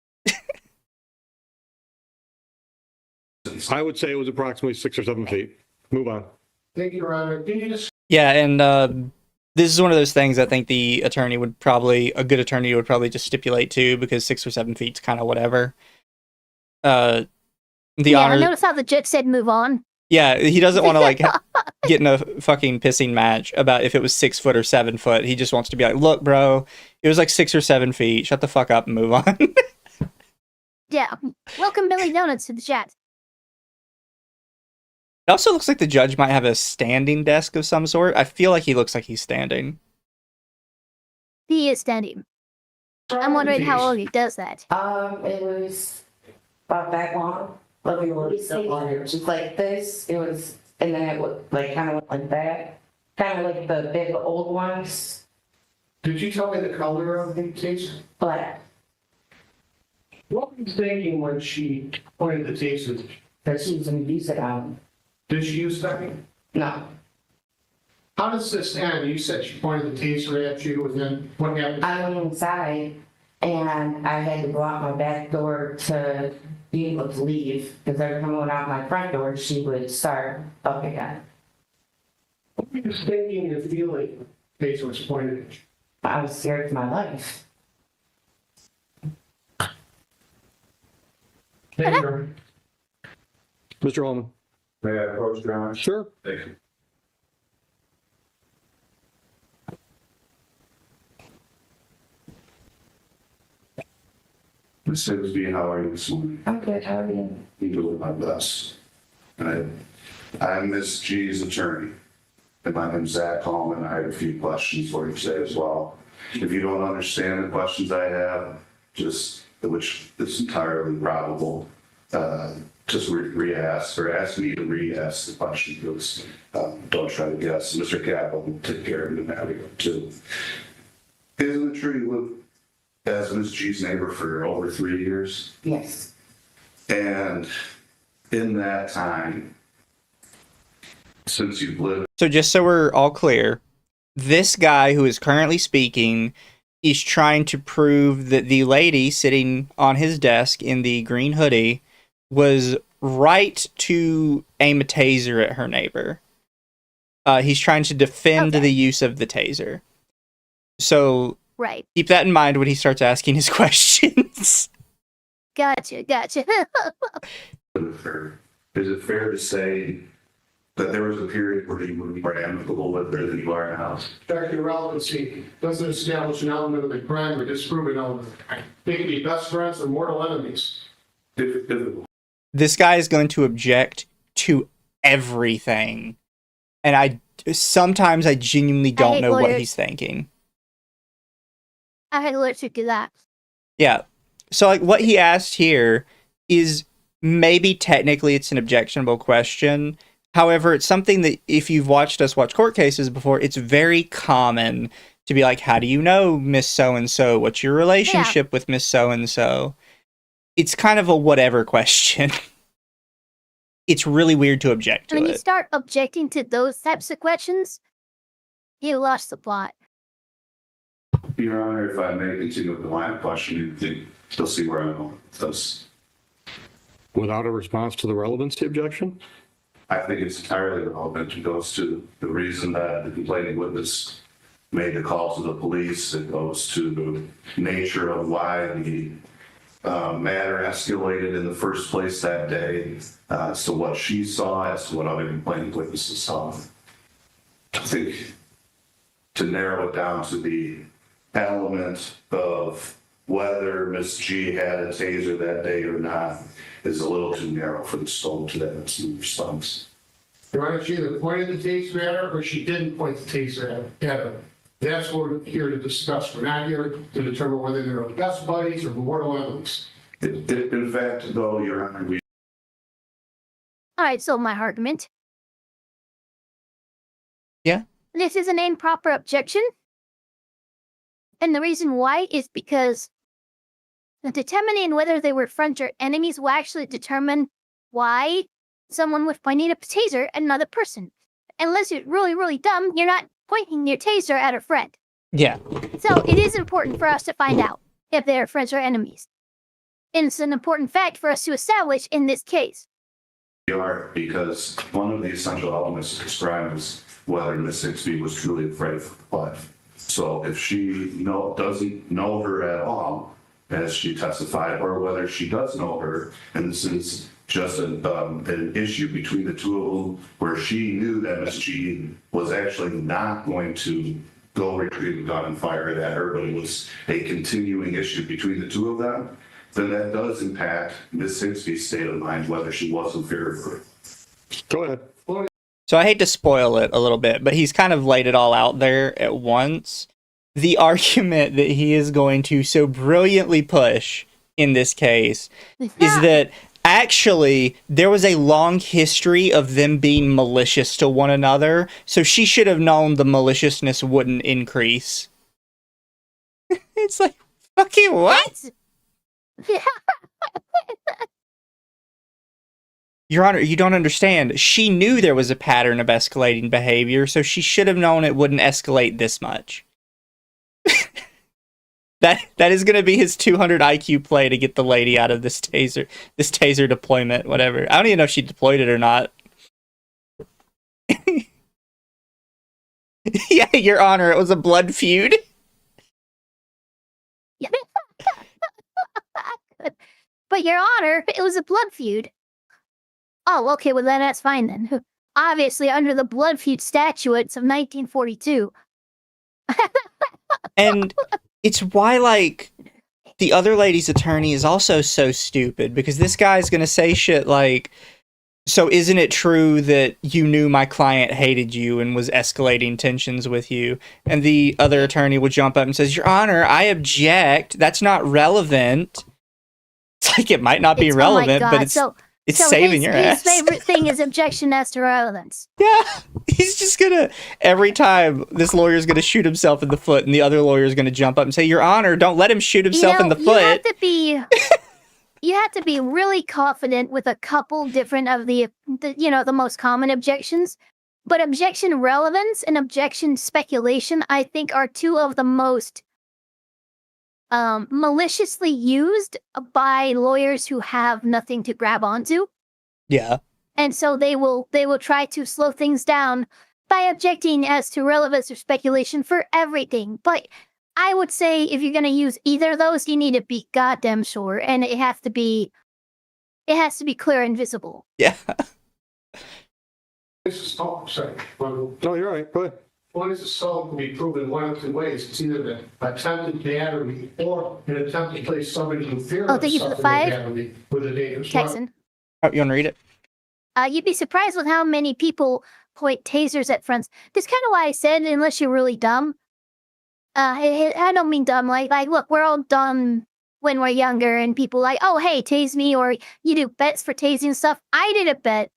I would say it was approximately 6 or 7 feet. Move on. Thank you, Your Honor. Can you just Yeah, and this is one of those things I think a good attorney would probably just stipulate to, because 6 or 7 feet's kind of whatever. I notice how the judge said move on. Yeah, he doesn't want to like get in a fucking pissing match about if it was 6 foot or 7 foot. He just wants to be like, look, bro, it was like 6 or 7 feet. Shut the fuck up and move on. Yeah. Welcome Billy Donuts to the chat. It also looks like the judge might have a standing desk of some sort. I feel like he looks like he's standing. He is standing. I'm wondering how long he does that. It was about that long. Let me look. Just like this. It was, and then it would like kind of went like that. Kind of like the big old ones. Did you tell me the color of the taser? Black. What were you thinking when she pointed the taser? That she was gonna use it on. Did she use that? No. How does this end? You said she pointed the taser at you, and then what happened? I went inside and I had to go out my back door to be able to leave, because every time I went out my front door, she would start up again. What were you thinking and feeling the taser was pointed at you? I was scared for my life. Thank you, Your Honor. Mr. Holman. May I approach, Your Honor? Sure. Thank you. Ms. Sigsby, how are you this morning? I'm good, how are you? I'm doing my best. I'm Ms. G's attorney, and my name's Zach Holman. I have a few questions for you today as well. If you don't understand the questions I have, which is entirely probable, just re-ask or ask me to re-ask the question, because don't try to guess. Mr. Capel will take care of it in that regard too. Isn't it true you lived as Ms. G's neighbor for over 3 years? Yes. And in that time, since you've lived... So just so we're all clear, this guy who is currently speaking is trying to prove that the lady sitting on his desk in the green hoodie was right to aim a taser at her neighbor. He's trying to defend the use of the taser. So right. Keep that in mind when he starts asking his questions. Gotcha. Is it fair to say that there was a period where you were more amicable with her than you are now? Factor relevancy doesn't establish an element of the crime or disprove an element of the crime. They can be best friends or mortal enemies. This guy is going to object to everything. And sometimes I genuinely don't know what he's thinking. I had allergic to that. Yeah. So like what he asked here is maybe technically it's an objectionable question. However, it's something that if you've watched us watch court cases before, it's very common to be like, how do you know Miss So-and-so? What's your relationship with Miss So-and-so? It's kind of a whatever question. It's really weird to object to it. When you start objecting to those types of questions, you lost the plot. Your Honor, if I may continue with the line of questioning, you'll see where I'm going with this. Without a response to the relevancy objection? I think it's entirely relevant. It goes to the reason that the complaining witness made the call to the police. It goes to the nature of why the matter escalated in the first place that day, as to what she saw, as to what other complaining witnesses saw. I think to narrow it down to the element of whether Miss G had a taser that day or not is a little too narrow for the scope to that response. Your Honor, she either pointed the taser at her or she didn't point the taser at her. That's what we're here to discuss. We're not here to determine whether they're best buddies or mortal enemies. In fact, though, Your Honor, we All right, so my argument. Yeah. This is an improper objection. And the reason why is because determining whether they were friends or enemies will actually determine why someone was pointing a taser at another person. Unless you're really, really dumb, you're not pointing your taser at a friend. Yeah. So it is important for us to find out if they're friends or enemies. And it's an important fact for us to establish in this case. are, because one of the essential elements described is whether Miss Sixby was truly afraid of life. So if she doesn't know her at all, as she testified, or whether she does know her, and this is just an issue between the two of them, where she knew that Miss G was actually not going to go retrieve a gun and fire it at her, but it was a continuing issue between the two of them, then that does impact Miss Sixby's state of mind, whether she was in fear of her. Go ahead. So I hate to spoil it a little bit, but he's kind of laid it all out there at once. The argument that he is going to so brilliantly push in this case is that actually there was a long history of them being malicious to one another, so she should have known the maliciousness wouldn't increase. It's like, fucking what? Yeah. Your Honor, you don't understand. She knew there was a pattern of escalating behavior, so she should have known it wouldn't escalate this much. That is going to be his 200 IQ play to get the lady out of this taser deployment, whatever. I don't even know if she deployed it or not. Yeah, Your Honor, it was a blood feud. Yeah. But Your Honor, it was a blood feud. Oh, okay, well then that's fine then. Obviously, under the blood feud statutes of 1942. And it's why, like, the other lady's attorney is also so stupid, because this guy's gonna say shit like, so isn't it true that you knew my client hated you and was escalating tensions with you? And the other attorney will jump up and says, Your Honor, I object. That's not relevant. It's like, it might not be relevant, but it's saving your ass. His favorite thing is objection as to relevance. Yeah, he's just gonna, every time this lawyer's gonna shoot himself in the foot and the other lawyer's gonna jump up and say, Your Honor, don't let him shoot himself in the foot. You have to be really confident with a couple different of the most common objections. But objection relevance and objection speculation, I think, are two of the most maliciously used by lawyers who have nothing to grab onto. Yeah. And so they will try to slow things down by objecting as to relevance or speculation for everything. But I would say if you're going to use either of those, you need to be goddamn sure, and it has to be clear and visible. Yeah. This is, sorry. No, you're right. Go ahead. One is assault can be proven one of two ways. It's either an attempted battery or an attempt to place somebody in fear of thank you for the suffering 5. battery with a dangerous weapon. Texan. Oh, you want to read it? You'd be surprised with how many people point tasers at friends. That's kind of why I said, unless you're really dumb. I don't mean dumb. Like, look, we're all dumb when we're younger, and people like, oh, hey, tase me, or you do bets for tasing stuff. I did a bet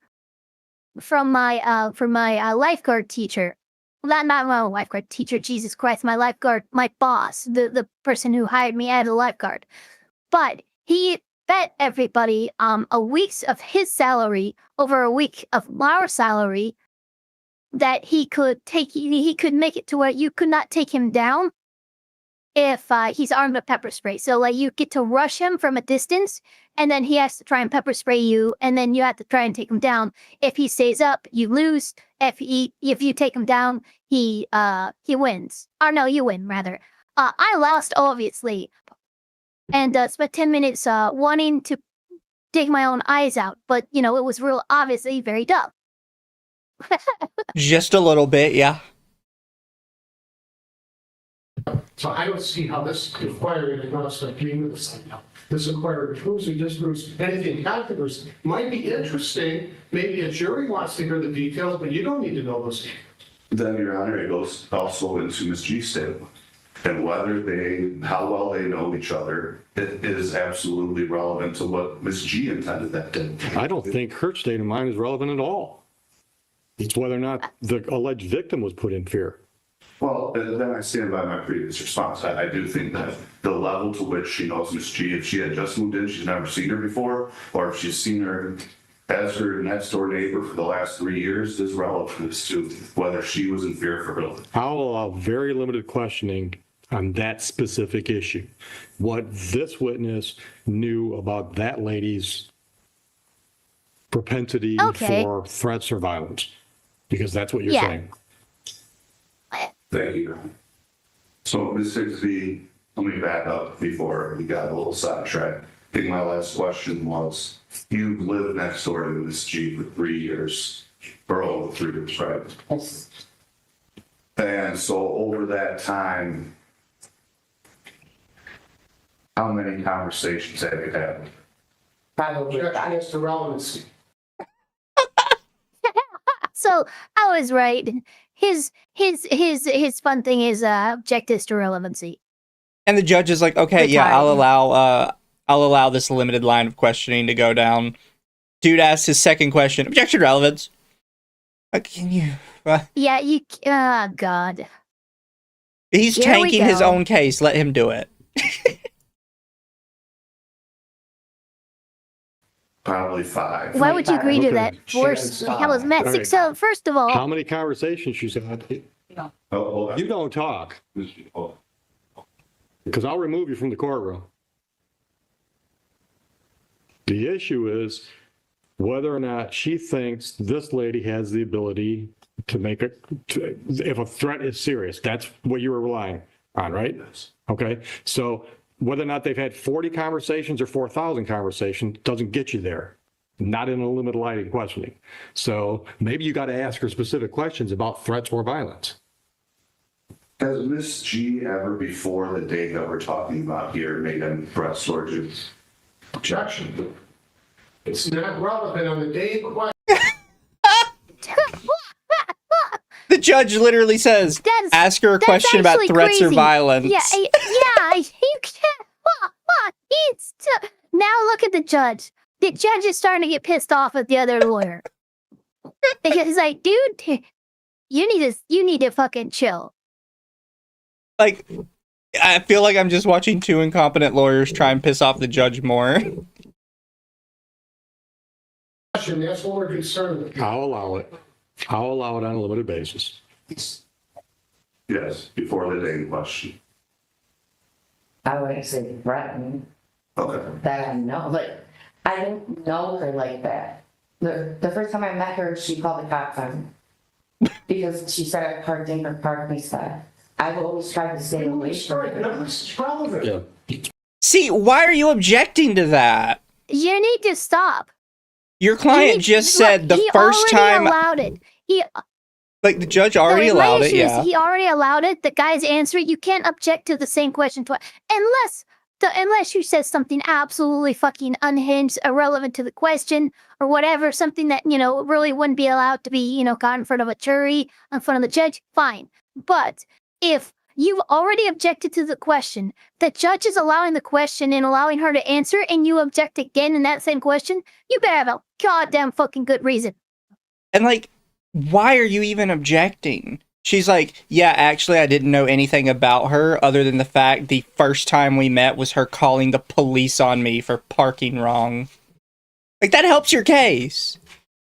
from my lifeguard teacher. Not my lifeguard teacher, Jesus Christ, my lifeguard, my boss, the person who hired me as a lifeguard. But he bet everybody a week's of his salary over a week of our salary that he could make it to where you could not take him down if he's armed with pepper spray. So like you get to rush him from a distance, and then he has to try and pepper spray you, and then you have to try and take him down. If he stays up, you lose. If you take him down, he wins. Or no, you win rather. I lost, obviously. and spent 10 minutes wanting to dig my own eyes out, but it was real obviously very dumb. Just a little bit, yeah. So I don't see how this inquiry, and I must agree with this, this inquiry proves or disproves anything controversy. Might be interesting, maybe a jury wants to hear the details, but you don't need to know those details. Then, Your Honor, it goes also into Ms. G's statement. And how well they know each other, it is absolutely relevant to what Ms. G intended that day. I don't think her state of mind is relevant at all. It's whether or not the alleged victim was put in fear. Well, then I stand by my previous response. I do think that the level to which she knows Ms. G, if she had just moved in, she's never seen her before, or if she's seen her as her next door neighbor for the last 3 years, is relevant to whether she was in fear for her life. I'll allow very limited questioning on that specific issue. What this witness knew about that lady's propensity for threats or violence, because that's what you're saying. Thank you. So, Ms. Higsby, let me back up before we got a little sidetracked. I think my last question was, you lived next door to Ms. G for 3 years, or over 3 years, right? Yes. And so over that time, how many conversations have you had? Probably Objection five. as to relevancy. So I was right. His fun thing is objectives to relevancy. And the judge is like, okay, yeah, I'll allow this limited line of questioning to go down. Dude asks his second question, objection to relevance. Can you? Yeah, you. Oh God. He's Here we tanking his go. own case. Let him do it. Probably 5. Why would you agree to Okay. that? Worse, the hell is Matt. All right. So first of all, How many conversations she's had? Oh, You don't talk, oh, because I'll remove you from the courtroom. The issue is whether or not she thinks this lady has the ability to make if a threat is serious. That's what you were relying on, right? yes. Okay, so whether or not they've had 40 conversations or 4,000 conversations doesn't get you there. Not in a limited line of questioning. So maybe you got to ask her specific questions about threats or violence. Has Ms. G ever before the date that we're talking about here made any threats towards you? Objection. It's not relevant on the day of question. The judge literally says, ask her a question about actually threats or crazy. violence. Yeah, you can't. Now look at the judge. The judge is starting to get pissed off at the other lawyer. Because he's like, dude, you need to fucking chill. Like, I feel like I'm just watching two incompetent lawyers try and piss off the judge more. That's what we're concerned with. I'll allow it. I'll allow it on a limited basis. Yes, before the date in question. I wouldn't say threatened. Okay. That I know, but I didn't know her like that. The first time I met her, she called the cops on me because she said I parked in her parking spot. I've always tried to stay away from None of her. this is relevant. Yeah. See, why are you objecting to that? You need to stop. Your client just said the first time, allowed it. like the judge already No, my allowed it, issue is yeah. he already allowed it. The guy's answering. You can't object to the same question twice, unless you says something absolutely fucking unhinged, irrelevant to the question, or whatever, something that really wouldn't be allowed to be got in front of a jury, in front of the judge. Fine, but if you've already objected to the question, the judge is allowing the question and allowing her to answer, and you object again in that same question, you better have a goddamn fucking good reason. And like, why are you even objecting? She's like, yeah, actually, I didn't know anything about her other than the fact the first time we met was her calling the police on me for parking wrong. Like, that helps your case.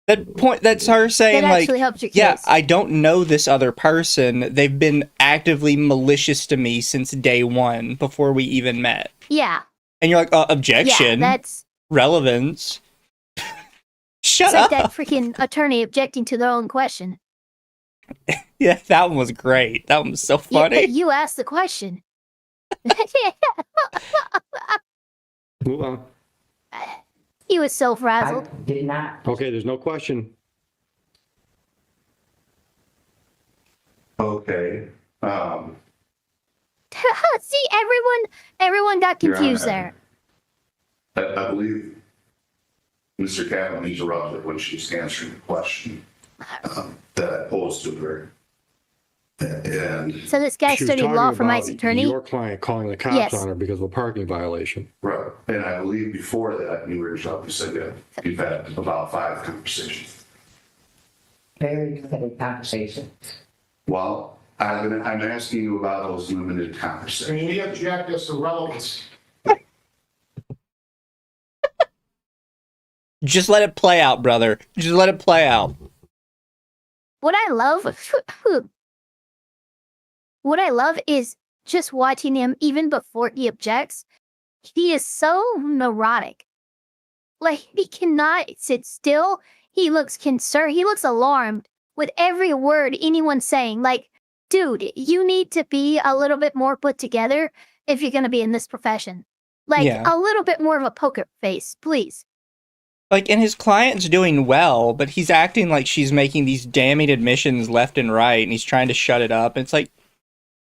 That's her saying, That like, actually helps your yeah, case. I don't know this other person. They've been actively malicious to me since day one, before we even met. Yeah. And you're like, objection, Yeah, that's relevance. Shut it's up. like that freaking attorney objecting to their own question. Yeah, that one was great. That one was so Yeah, funny. but you asked the question. Move on. He was so I frazzled. did not. Okay, there's no question. Okay. See, everyone got Your confused Honor, there. I believe Mr. Catlin interrupted when she was answering the question that I posed to her. And, So this guy She was studied talking law for my about attorney. your client calling the cops Yes. on her because of a parking violation. right, and I believe before that, you were interrupted, said that you've had about 5 conversations. Very good conversation. Well, I'm asking you about those limited conversations. We object as to relevance. Just let it play out, brother. Just let it play out. What I love is just watching him even before he objects. He is so neurotic. Like, he cannot sit still. He looks concerned. He looks alarmed with every word anyone's saying. Like, dude, you need to be a little bit more put together if you're going to be in this profession. Like, Yeah. a little bit more of a poker face, please. Like, and his client's doing well, but he's acting like she's making these damning admissions left and right, and he's trying to shut it up. And it's like,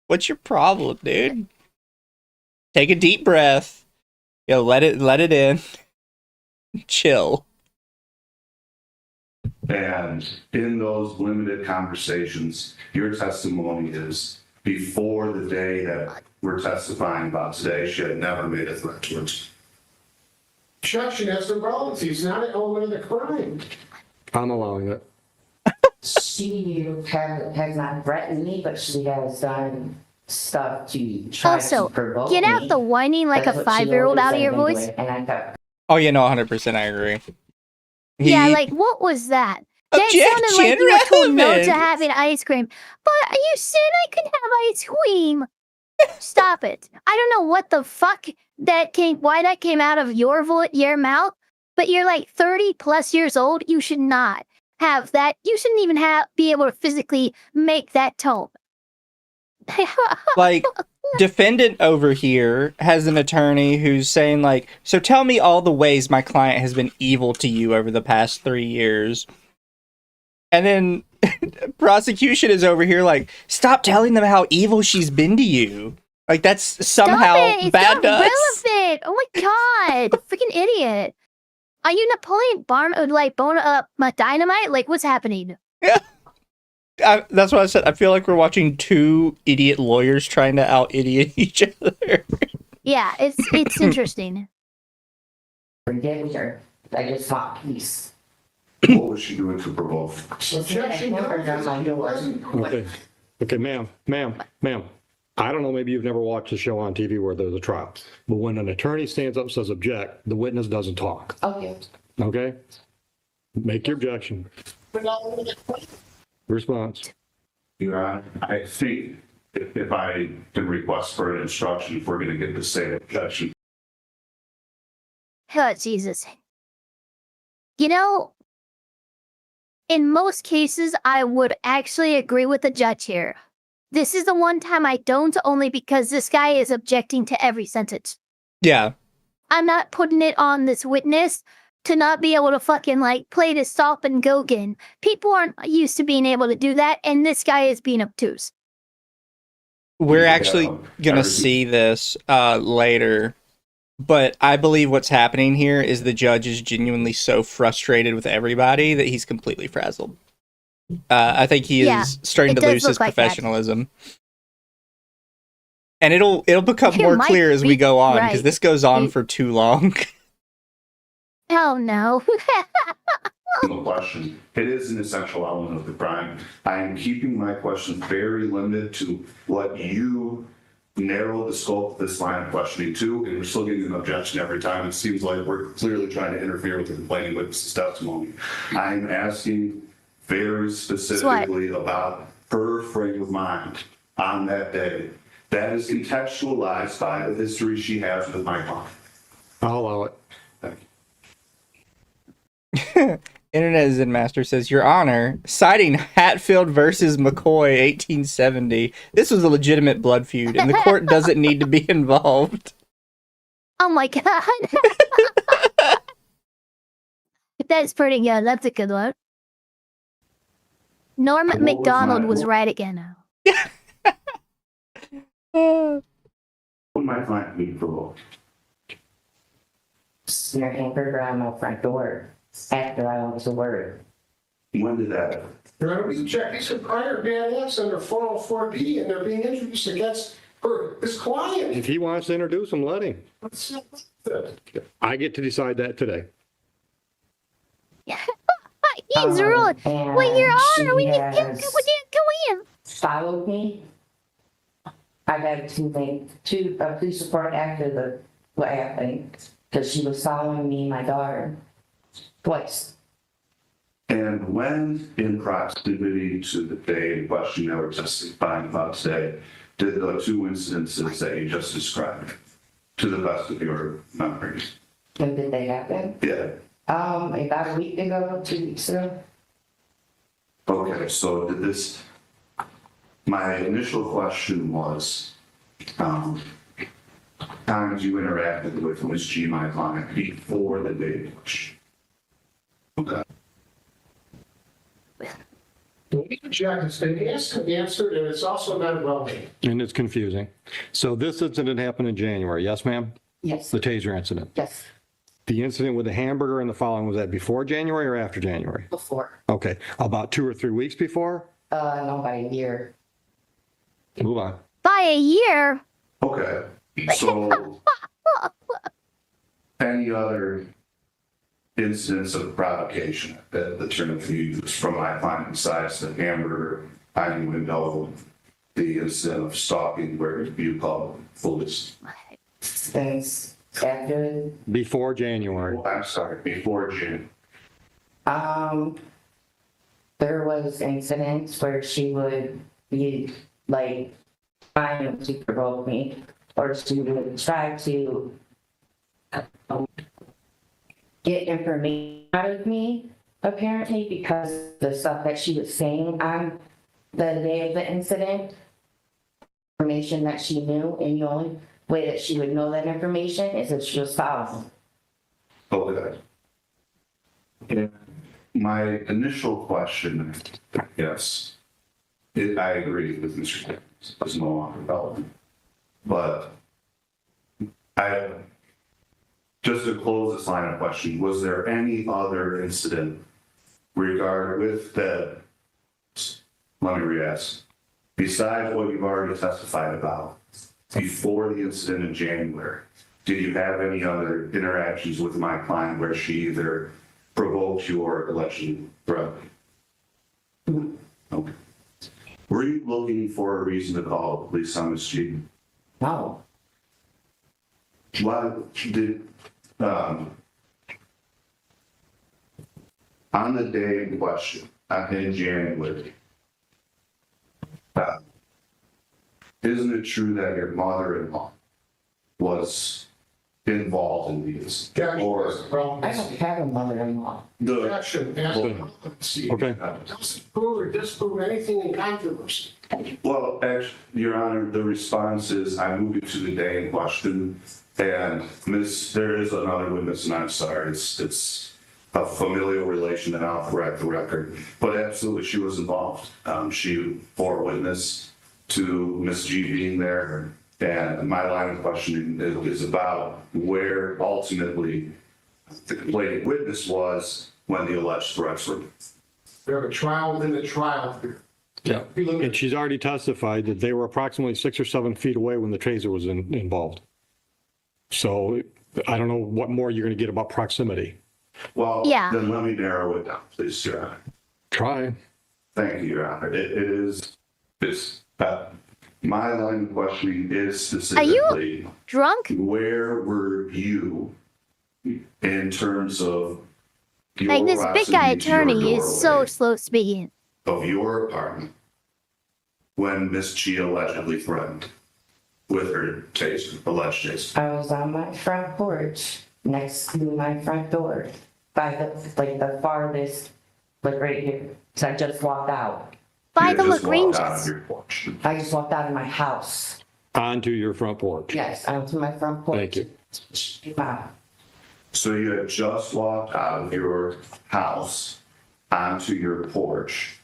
what's your problem, dude? Take a deep breath. Let it in. Chill. And in those limited conversations, your testimony is before the day that we're testifying about today, she had never made a threat towards you. Objection as to relevancy. It's not an element of the crime. I'm allowing it. She has not threatened me, but she has done stuff to try Also, to provoke get out me. the whining like That's a what she 5-year-old always out of said your anyway, voice. And I thought, Oh, yeah, no, 100%, I agree. Yeah, like, what was that? That sounded like you were told no to having ice cream. But you said I could have ice cream. Stop it. I don't know what the fuck why that came out of your mouth, but you're like 30 plus years old. You should not have that. You shouldn't even be able to physically make that tone. Like, defendant over here has an attorney who's saying, like, so tell me all the ways my client has been evil to you over the past 3 years. And then prosecution is over here like, stop telling them how evil she's been to you. Like, that's somehow Stop it. bad It's to not us. relevant. Oh my god. Freaking idiot. Are you Napoleon Dynamite? Like, what's happening? Yeah. That's what I said. I feel like we're watching two idiot lawyers trying to out-idiot each other. Yeah, it's interesting. forgive her. I just want peace. What was she doing to provoke? I've never done my doors. Okay, ma'am. I don't know, maybe you've never watched a show on TV where there's a trial, but when an attorney stands up and says object, the witness doesn't talk. Okay. Okay? Make your objection. Response. Your Honor, I think if I can request for an instruction, if we're going to get the same objection. Oh, Jesus. You know, in most cases, I would actually agree with the judge here. This is the one time I don't, only because this guy is objecting to every sentence. Yeah. I'm not putting it on this witness to not be able to fucking, like, play the stop and go game. People aren't used to being able to do that, and this guy is being obtuse. We're actually going to see this later, but I believe what's happening here is the judge is genuinely so frustrated with everybody that he's completely frazzled. I think he is starting to lose his professionalism. And it'll become more clear as we go on, because this goes on for too long. Oh, no. No question. It is an essential element of the crime. I am keeping my questions very limited to what you narrow the scope of this line of questioning to, and we're still getting an objection every time. It seems like we're clearly trying to interfere with the complaining witness's testimony. I'm asking very specifically about her frame of mind on that day. That is contextualized by the history she has with my client. I'll allow it. Thank you. Internet Zen Master says, Your Honor, citing Hatfield versus McCoy, 1870. This was a legitimate blood feud, and the court doesn't need to be involved. Oh my god. That's pretty good. That's a good one. Norm What was McDonald my- was right again. What my client be provoked? Your hamburger on my front door after I went to work. When did that happen? Your Honor, we checked these prior bad acts under 404B, and they're being introduced against her, this client. If he wants to introduce them, let him. I get to decide that today. He's rude. And Wait, Your Honor, we she need him. has Go in. followed me. I got to a police report after what happened, because she was following me and my daughter twice. And when in proximity to the day in question that we're testifying about today, did the two incidences that you just described, to the best of your memories? When did they happen? Yeah. About a week ago, 2 weeks ago. Okay, so did this, my initial question was, times you interacted with Ms. G, my client, before the day in question. Okay. We checked, it's been asked and answered, and it's also not relevant. And it's confusing. So this incident happened in January. Yes, ma'am? Yes. The taser incident. Yes, The incident with the hamburger and the following, was that before January or after January? before. Okay. About 2 or 3 weeks before? No, about a year. Move on. By a year. Okay, so any other incidents of provocation that the term of use from my client besides the hamburger, I don't even know the incident of stalking where you call police? Since after, Before January. I'm sorry, before June. there was incidents where she would be like trying to provoke me, or she would try to get information out of me, apparently, because the stuff that she was saying on the day of the incident, information that she knew, and the only way that she would know that information is if she was following. Okay. And my initial question, yes, I agree with Mr. Dickens, it's no longer relevant. But just to close this line of questioning, was there any other incident with that, let me re-ask, besides what you've already testified about, before the incident in January, did you have any other interactions with my client where she either provoked you or allegedly threatened you? Okay. Were you looking for a reason to call the police on Ms. G? No. Why did, on the day in question, in January, isn't it true that your mother-in-law was involved in these? Or I don't have a mother-in-law. the, Objection, as a competency. Okay. Doesn't prove or disprove anything in controversy. well, actually, Your Honor, the response is, I moved it to the day in question, and there is another witness, and I'm sorry, it's a familial relation, and I'll correct the record, but absolutely, she was involved. She bore witness to Ms. G being there, and my line of questioning is about where ultimately the complaining witness was when the alleged threats were. We have a trial within the trial here. Yeah. If you look And at- she's already testified that they were approximately 6 or 7 feet away when the taser was involved. So I don't know what more you're going to get about proximity. Well, Yeah. then let me narrow it down, please, Your Honor. Try. Thank you, Your Honor. It is, my line of questioning is specifically, Drunk? where were you in terms of your Like, this big guy proximity to your attorney is so doorway slow speaking. of your apartment when Miss G allegedly threatened with her taser, alleged taser? I was on my front porch next to my front door. by the farthest, like right here. So I just walked out. By You the just walked out Lagranges. of your porch. I just walked out of my house. Onto your front porch. Yes, onto my front porch. Thank you. Wow. So you had just walked out of your house onto your porch.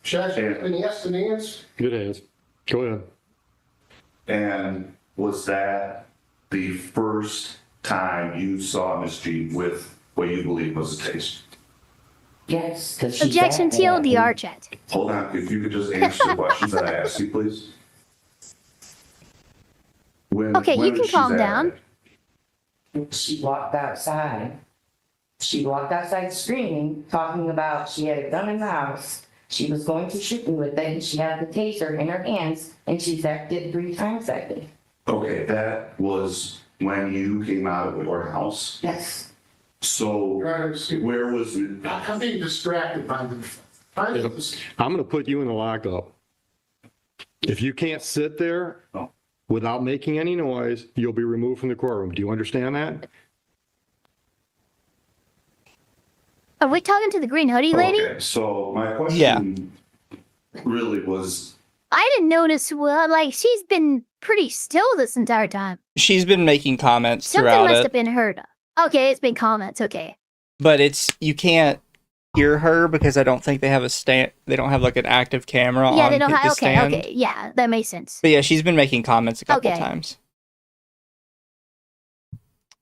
Judge, any yes and answers? Good hands. Go ahead. And was that the first time you saw Miss G with what you believe was a taser? Yes, because she Objection said that. TLDR chat. Hold on, if you could just answer the questions that I asked you, please. Okay, you did can she calm say down. that? She walked outside. She walked outside screaming, talking about she had a gun in the house. She was going to shoot me with it, and she had the taser in her hands, and she zapped it 3 times that day. Okay, that was when you came out of your house. Yes. So Your Honor, excuse me. where was it? I'm being distracted by the. I'm going to put you in the lockup. If you can't sit there without making any noise, you'll be removed from the courtroom. Do you understand that? Are we talking to the green hoodie lady? Okay, so my question really was, I didn't notice. Well, like she's been pretty still this entire time. She's been making comments Something throughout must it, have been heard. Okay, it's been comments. Okay. but you can't hear her because I don't think they have a stand. They don't have like an active camera Yeah, on they don't the have. Okay, stand. okay. Yeah, that makes sense. But yeah, she's been making comments a couple Okay. times.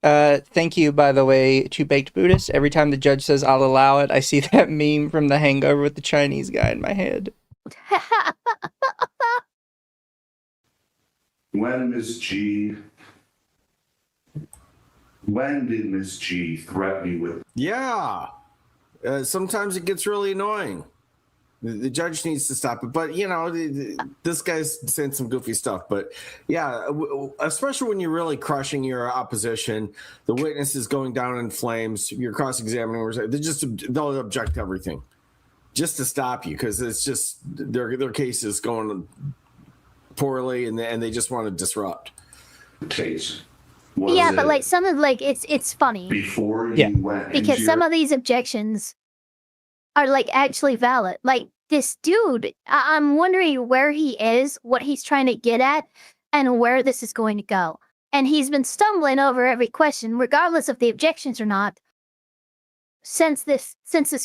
Thank you, by the way, to Baked Buddhist. Every time the judge says I'll allow it, I see that meme from The Hangover with the Chinese guy in my head. when did Miss G threaten you with? Yeah. Sometimes it gets really annoying. The judge needs to stop it. But, you know, this guy's saying some goofy stuff. But, yeah, especially when you're really crushing your opposition, the witness is going down in flames, you're cross-examining, they'll object to everything just to stop you because it's just their case is going poorly and they just want to disrupt. Taser. Yeah, but like some of it's funny Before you went because into some of these objections are like actually valid. Like this dude, I'm wondering where he is, what he's trying to get at, and where this is going to go. And he's been stumbling over every question, regardless of the objections or not, since this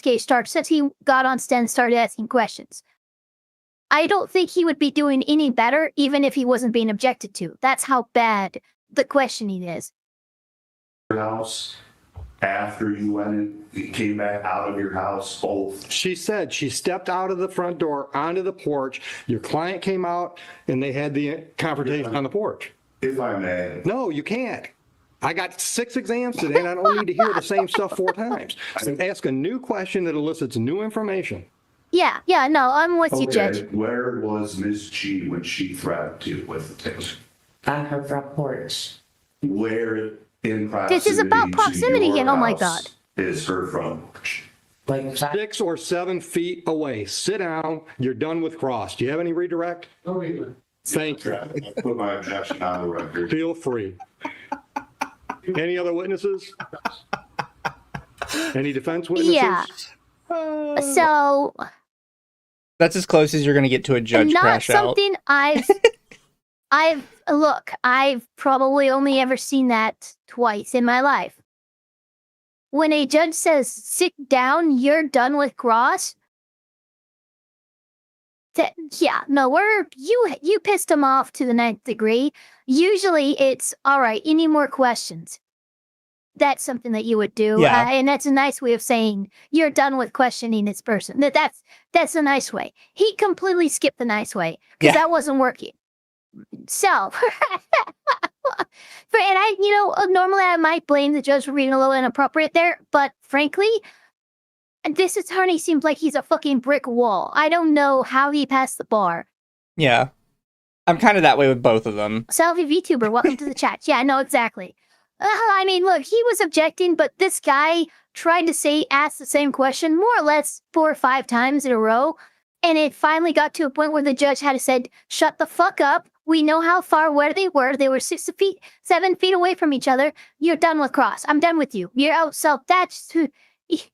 case started, since he got on stand and started asking questions. I don't think he would be doing any better even if he wasn't being objected to. That's how bad the questioning is. your house after you went in, you came back out of your house, both. She said she stepped out of the front door onto the porch. Your client came out and they had the confrontation on the porch. If I may. No, you can't. I got 6 exams today and I don't need to hear the same stuff 4 times. So ask a new question that elicits new information. Yeah, no, I'm with you, Judge. Where was Miss G when she threatened you with the taser? On her front porch. Where in proximity This is about to proximity your again, oh my house God. is her front porch? Like 6 or 7 feet away. Sit down. You're done with cross. Do you have any redirect? No, wait a minute. Thank you. I put my objection on the record. Feel free. Any other witnesses? Any defense witnesses? Yeah. So That's as close as you're going to get to a judge not crash out. something I've probably only ever seen that twice in my life. When a judge says, sit down, you're done with cross. You pissed him off to the 9th degree. Usually it's, all right, any more questions? That's something that you would do. Yeah. And that's a nice way of saying you're done with questioning this person. That's a nice way. He completely skipped the nice way because that wasn't working. So, normally I might blame the judge for being a little inappropriate there, but frankly, this attorney seems like he's a fucking brick wall. I don't know how he passed the bar. Yeah. I'm kind of that way with both of them. Selfie VTuber, welcome to the chat. Yeah, no, exactly. I mean, look, he was objecting, but this guy tried to ask the same question more or less 4 or 5 times in a row. And it finally got to a point where the judge had to say, shut the fuck up. We know how far where they were. They were 7 feet away from each other. You're done with cross. I'm done with you. You're out. So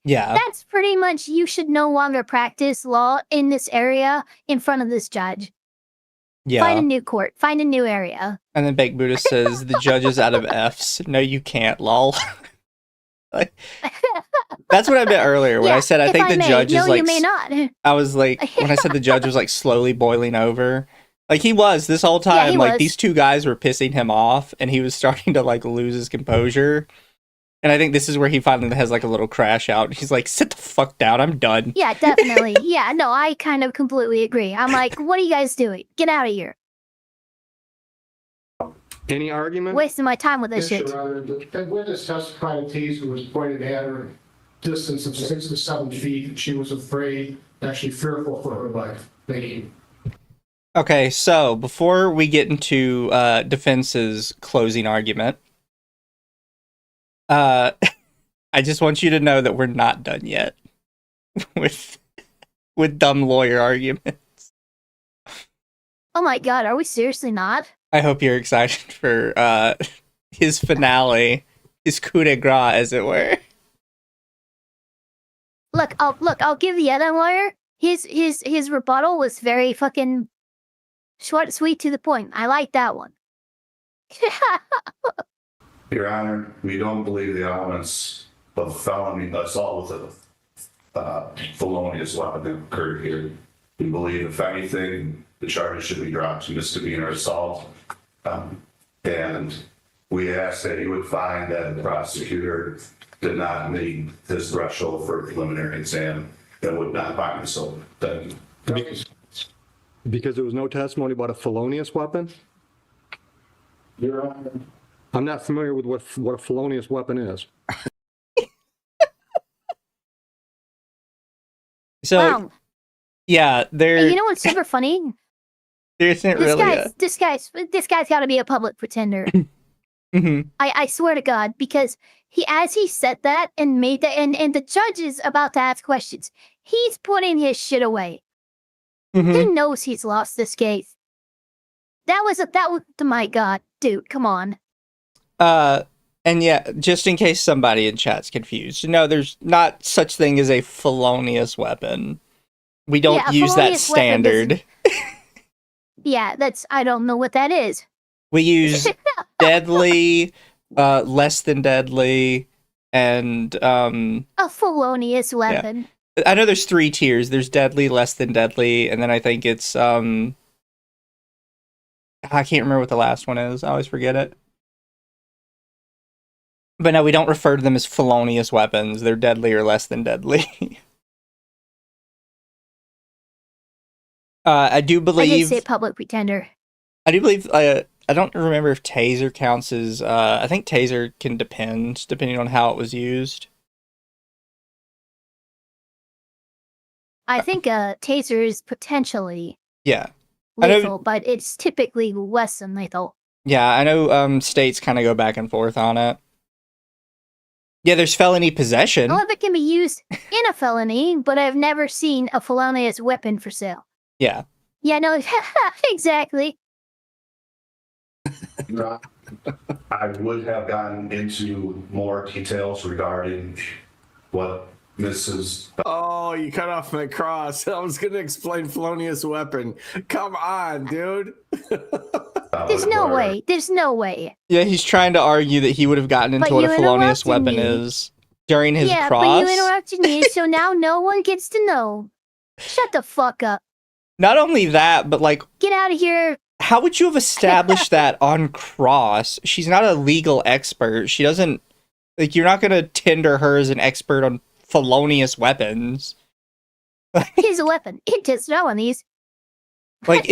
Yeah. That's pretty much, you should no longer practice law in this area in front of this judge. Yeah. Find a new court. Find a new area. And then Baked Buddha says, the judge is out of Fs. No, you can't, lol. Like, that's what I meant earlier when I said I think the judge is like... you may not. I was like, when I said the judge was like slowly boiling over, like he was this whole Yeah, time, he like was. these two guys were pissing him off and he was starting to like lose his composure. And I think this is where he finally has like a little crash out. He's like, sit the fuck down, I'm done. Yeah, definitely. Yeah, no, I kind of completely agree. I'm like, what are you guys doing? Get out of here. Any argument? Wasting my time with this Yes, shit. Your Honor, the witness testified a taser was pointed at her distance of 6 to 7 feet, and she was afraid, actually fearful for her life. Thank you. Okay, so before we get into defense's closing argument, I just want you to know that we're not done yet with dumb lawyer arguments. Oh my god, are we seriously not? I hope you're excited for his finale, his coup de grace, as it were. Look, I'll give the other lawyer. His rebuttal was very fucking short, sweet, to the point. I like that one. Your Honor, we don't believe the elements of felony assault with a felonious weapon occurred here. We believe, if anything, the charges should be dropped to misdemeanor assault. And we asked that he would find that the prosecutor did not meet his threshold for a preliminary exam and would not find so. Because there was no testimony about a felonious weapon? Your Honor. I'm not familiar with what a felonious weapon is. So, Wow. yeah, Hey, you know what's super funny? there isn't This really guy's got to be a public pretender. Mhm. I swear to God, because as he said that and made that, and the judge is about to ask questions, he's putting his shit away. Mhm. He knows he's lost this case. That was my God, dude, come on. And yeah, just in case somebody in chat's confused, no, there's not such thing as a felonious weapon. We don't Yeah, a use that felonious weapon standard. Yeah, I don't know what that is. We use deadly, less than deadly, and A felonious weapon. I know there's 3 tiers. There's deadly, less than deadly, and then I think it's I can't remember what the last one is. I always forget it. But no, we don't refer to them as felonious weapons. They're deadly or less than deadly. I do I did believe. say public pretender. I do believe. I don't remember if taser counts as. I think taser can depending on how it was used. I think taser is potentially Yeah. I know- lethal, but it's typically less than lethal. Yeah, I know. States kind of go back and forth on it. Yeah, there's felony possession. All of it can be used in a felony, but I've never seen a felonious weapon for sale. Yeah. Yeah, no, exactly. I would have gotten into more details regarding what Mrs. Oh, you cut off my cross. I was going to explain felonious weapon. Come on, dude. There's no way. There's no way. Yeah, he's trying to argue that he would have gotten into But what you a felonious interrupted weapon me. is during his Yeah, cross. but you interrupted me, so now no one gets to know. Shut the fuck up. Not only that, but like, Get out of here. how would you have established that on cross? She's not a legal expert. She doesn't, like, you're not going to tender her as an expert on felonious weapons. Here's a weapon. It does no on these. Like,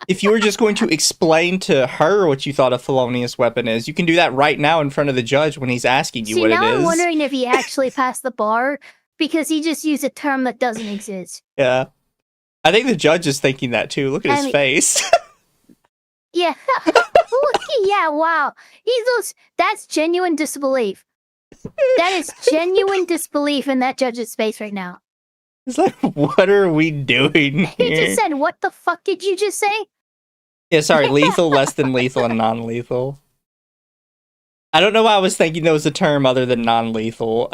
if you were just going to explain to her what you thought a felonious weapon is, you can do that right now in front of the judge when he's asking you See, what now it is. I'm wondering if he actually passed the bar because he just used a term that doesn't exist. Yeah. I think the judge is thinking that too. Look at his face. Yeah. Yeah, wow. That's genuine disbelief. That is genuine disbelief in that judge's face right now. It's like, what are we doing He here? just said, what the fuck did you just say? Yeah, sorry, lethal, less than lethal, and non-lethal. I don't know why I was thinking there was a term other than non-lethal.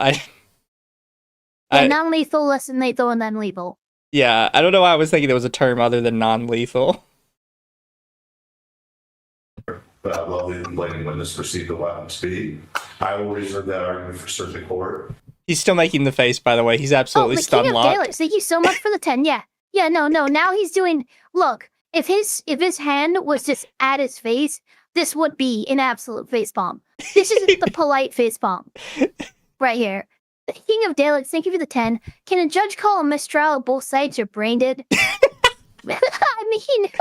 Yeah, non-lethal, less than lethal, and then lethal. Yeah, I don't know why I was thinking there was a term other than non-lethal. Well, the complaining witness perceived the weapon to be. I will reserve that argument for circuit court. He's still making the face, by the way. He's absolutely the stun King of locked. Daylight, thank you so much for the 10. Yeah. Yeah, no. Now he's doing... Look, if his hand was just at his face, this would be an absolute face palm. This is the polite face palm. Right here. The King of Daylight, thank you for the 10. Can a judge call a mistrial if both sides are brain dead? I mean...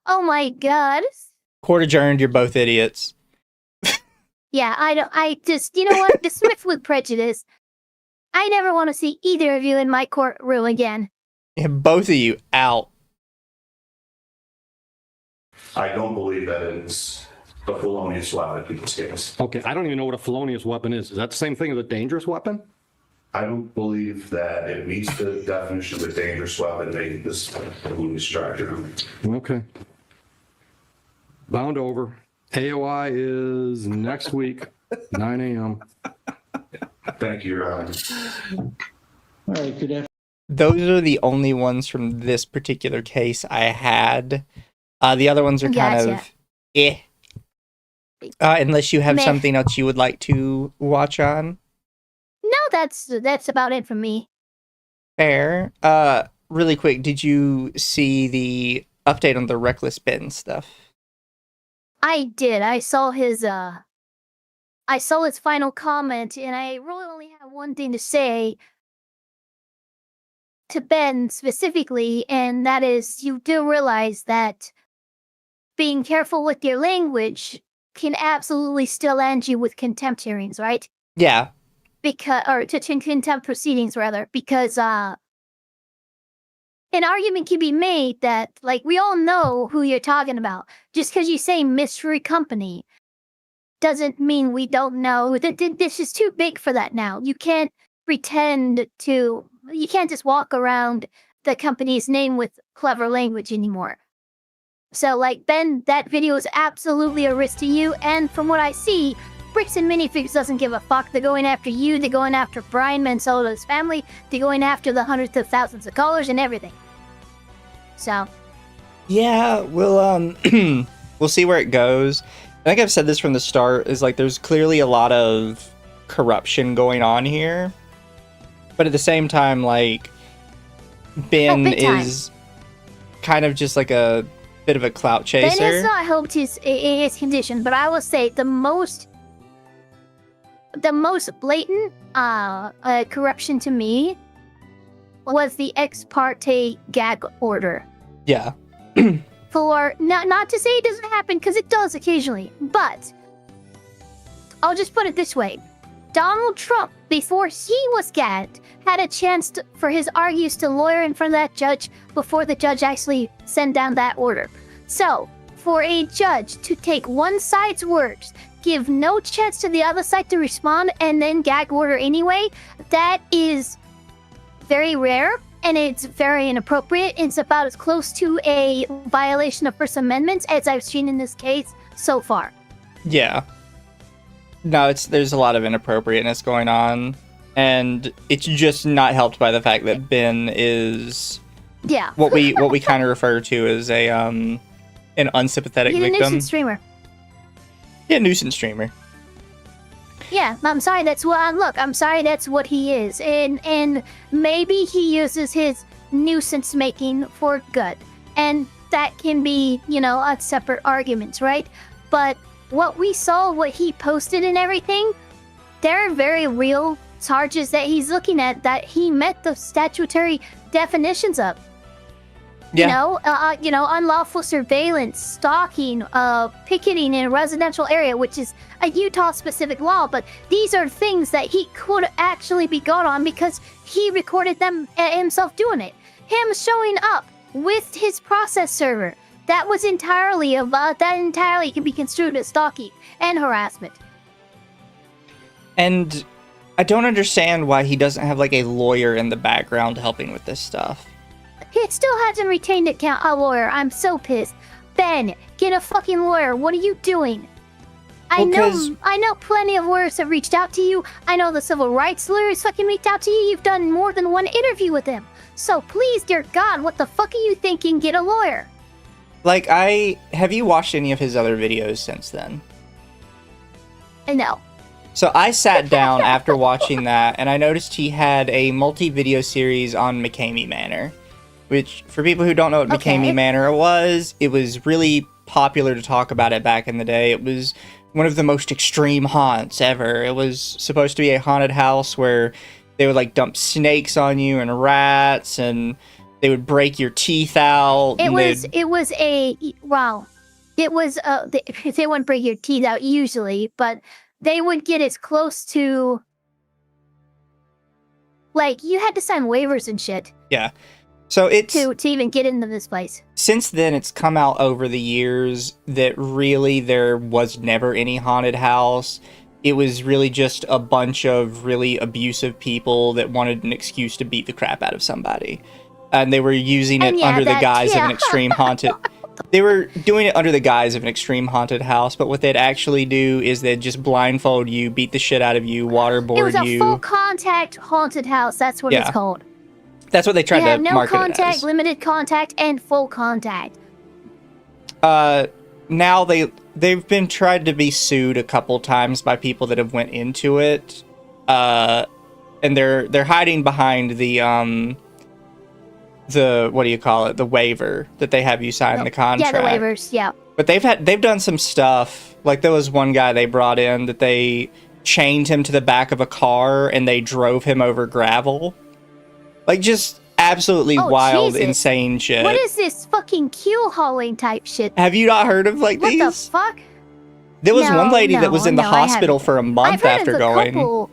Oh my god. Court adjourned, you're both idiots. Yeah, I just, you know what? Dismissed with prejudice. I never want to see either of you in my courtroom again. Yeah, both of you out. I don't believe that it's a felonious weapon in this case. Okay, I don't even know what a felonious weapon is. Is that the same thing as a dangerous weapon? I don't believe that it meets the definition of a dangerous weapon making this a felonious charge. Okay. Bound over. AOI is next week, 9 a.m. Thank you, Your Honor. All right, good afternoon. Those are the only ones from this particular case I had. The other ones are kind of unless you have something else you would like to watch on. No, that's about it from me. Fair. Really quick, did you see the update on the reckless Ben stuff? I did. I saw his final comment, and I really only have one thing to say to Ben specifically, and that is you do realize that being careful with your language can absolutely still land you with contempt hearings, right? Yeah. Contempt proceedings, rather, because an argument can be made that, like, we all know who you're talking about. Just because you say mystery company doesn't mean we don't know. This is too big for that now. You can't you can't just walk around the company's name with clever language anymore. So, like, Ben, that video is absolutely a risk to you, and from what I see, Bricks and Minifigs doesn't give a fuck. They're going after you, they're going after Brian Mansola's family, they're going after the hundreds of thousands of callers and everything. So. Yeah, we'll we'll see where it goes. I think I've said this from the start, is like there's clearly a lot of corruption going on here. But at the same time, like, Ben is kind of just like a bit of a clout chaser. Ben has not helped his condition, but I will say the most blatant corruption to me was the ex parte gag order. Yeah. For not to say it doesn't happen, because it does occasionally, but I'll just put it this way. Donald Trump, before he was gagged, had a chance for his argues to lawyer in front of that judge before the judge actually sent down that order. So, for a judge to take one side's words, give no chance to the other side to respond, and then gag order anyway, that is very rare, and it's very inappropriate. It's about as close to a violation of First Amendment as I've seen in this case so far. Yeah. No, there's a lot of inappropriateness going on, and it's just not helped by the fact that Ben is what we kind of refer to as an unsympathetic victim. He's a nuisance streamer. Yeah, nuisance streamer. Yeah, I'm sorry. I'm sorry. That's what he is, and maybe he uses his nuisance making for good, and that can be, a separate argument, right? But what we saw, what he posted and everything, there are very real charges that he's looking at that he met the statutory definitions of. Yeah. Unlawful surveillance, stalking, picketing in a residential area, which is a Utah-specific law, but these are things that he could actually be got on because he recorded them himself doing it. Him showing up with his process server. That entirely can be construed as stalking and harassment. And I don't understand why he doesn't have like a lawyer in the background helping with this stuff. He still hasn't retained a lawyer. I'm so pissed. Ben, get a fucking lawyer. What are you doing? I Because- know plenty of lawyers have reached out to you. I know the civil rights lawyers fucking reached out to you. You've done more than one interview with them. So please, dear God, what the fuck are you thinking? Get a lawyer. Like, have you watched any of his other videos since then? No. So I sat down after watching that, and I noticed he had a multi-video series on McCamey Manor, which, for people who don't know what McCamey Manor was, it was really popular to talk about it back in the day. It was one of the most extreme haunts ever. It was supposed to be a haunted house where they would, like, dump snakes on you and rats, and they would break your teeth out. They wouldn't break your teeth out usually, but they would get as close to, like, you had to sign waivers and shit. Yeah. So it's to even get into this place. Since then, it's come out over the years that really there was never any haunted house. It was really just a bunch of really abusive people that wanted an excuse to beat the crap out of somebody. And they were using it under the guise of an extreme haunted... They were doing it under the guise of an extreme haunted house, but what they'd actually do is they'd just blindfold you, beat the shit out of you, waterboard you. It was a full contact haunted house. That's what it's called. That's what they tried to market it as. No contact, limited contact, and full contact. Now they've been tried to be sued a couple times by people that have went into it, and they're hiding behind the what do you call it, the waiver that they have you sign the contract. Yeah, the waivers. Yeah. But they've done some stuff. Like, there was one guy they brought in that they chained him to the back of a car and they drove him over gravel. Like, just absolutely wild, insane shit. What is this fucking keel hauling type shit? Have you not heard of, like, these? What the fuck? There was one lady that was in the hospital for a month after going. Couple.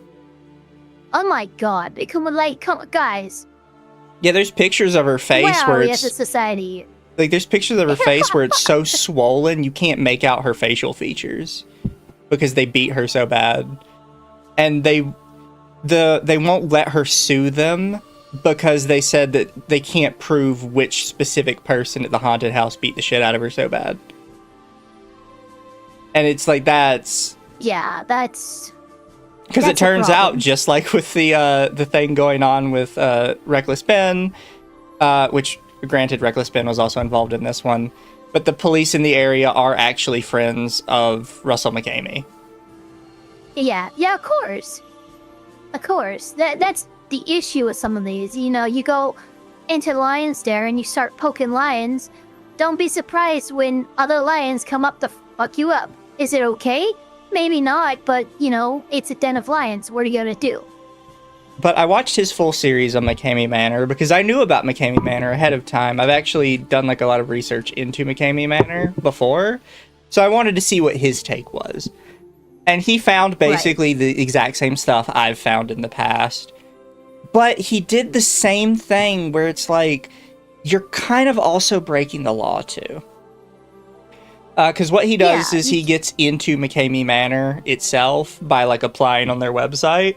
Oh my god. Guys. Yeah, there's pictures of her face where it's... as a society. Like, there's pictures of her face where it's so swollen you can't make out her facial features because they beat her so bad. And they won't let her sue them because they said that they can't prove which specific person at the haunted house beat the shit out of her so bad. And it's like, that's... Yeah, that's... Because it turns out, just like with the thing going on with Reckless Ben, which, granted, Reckless Ben was also involved in this one, but the police in the area are actually friends of Russell McCamey. Yeah, of course. Of course. That's the issue with some of these. You know, you go into Lion's Den and you start poking lions. Don't be surprised when other lions come up to fuck you up. Is it okay? Maybe not, but, you know, it's a den of lions. What are you gonna do? But I watched his full series on McCamey Manor because I knew about McCamey Manor ahead of time. I've actually done, like, a lot of research into McCamey Manor before, so I wanted to see what his take was. And he found basically the exact same stuff I've found in the past. But he did the same thing where it's like, you're kind of also breaking the law, too. Because what he does is he gets into McCamey Manor itself by, like, applying on their website.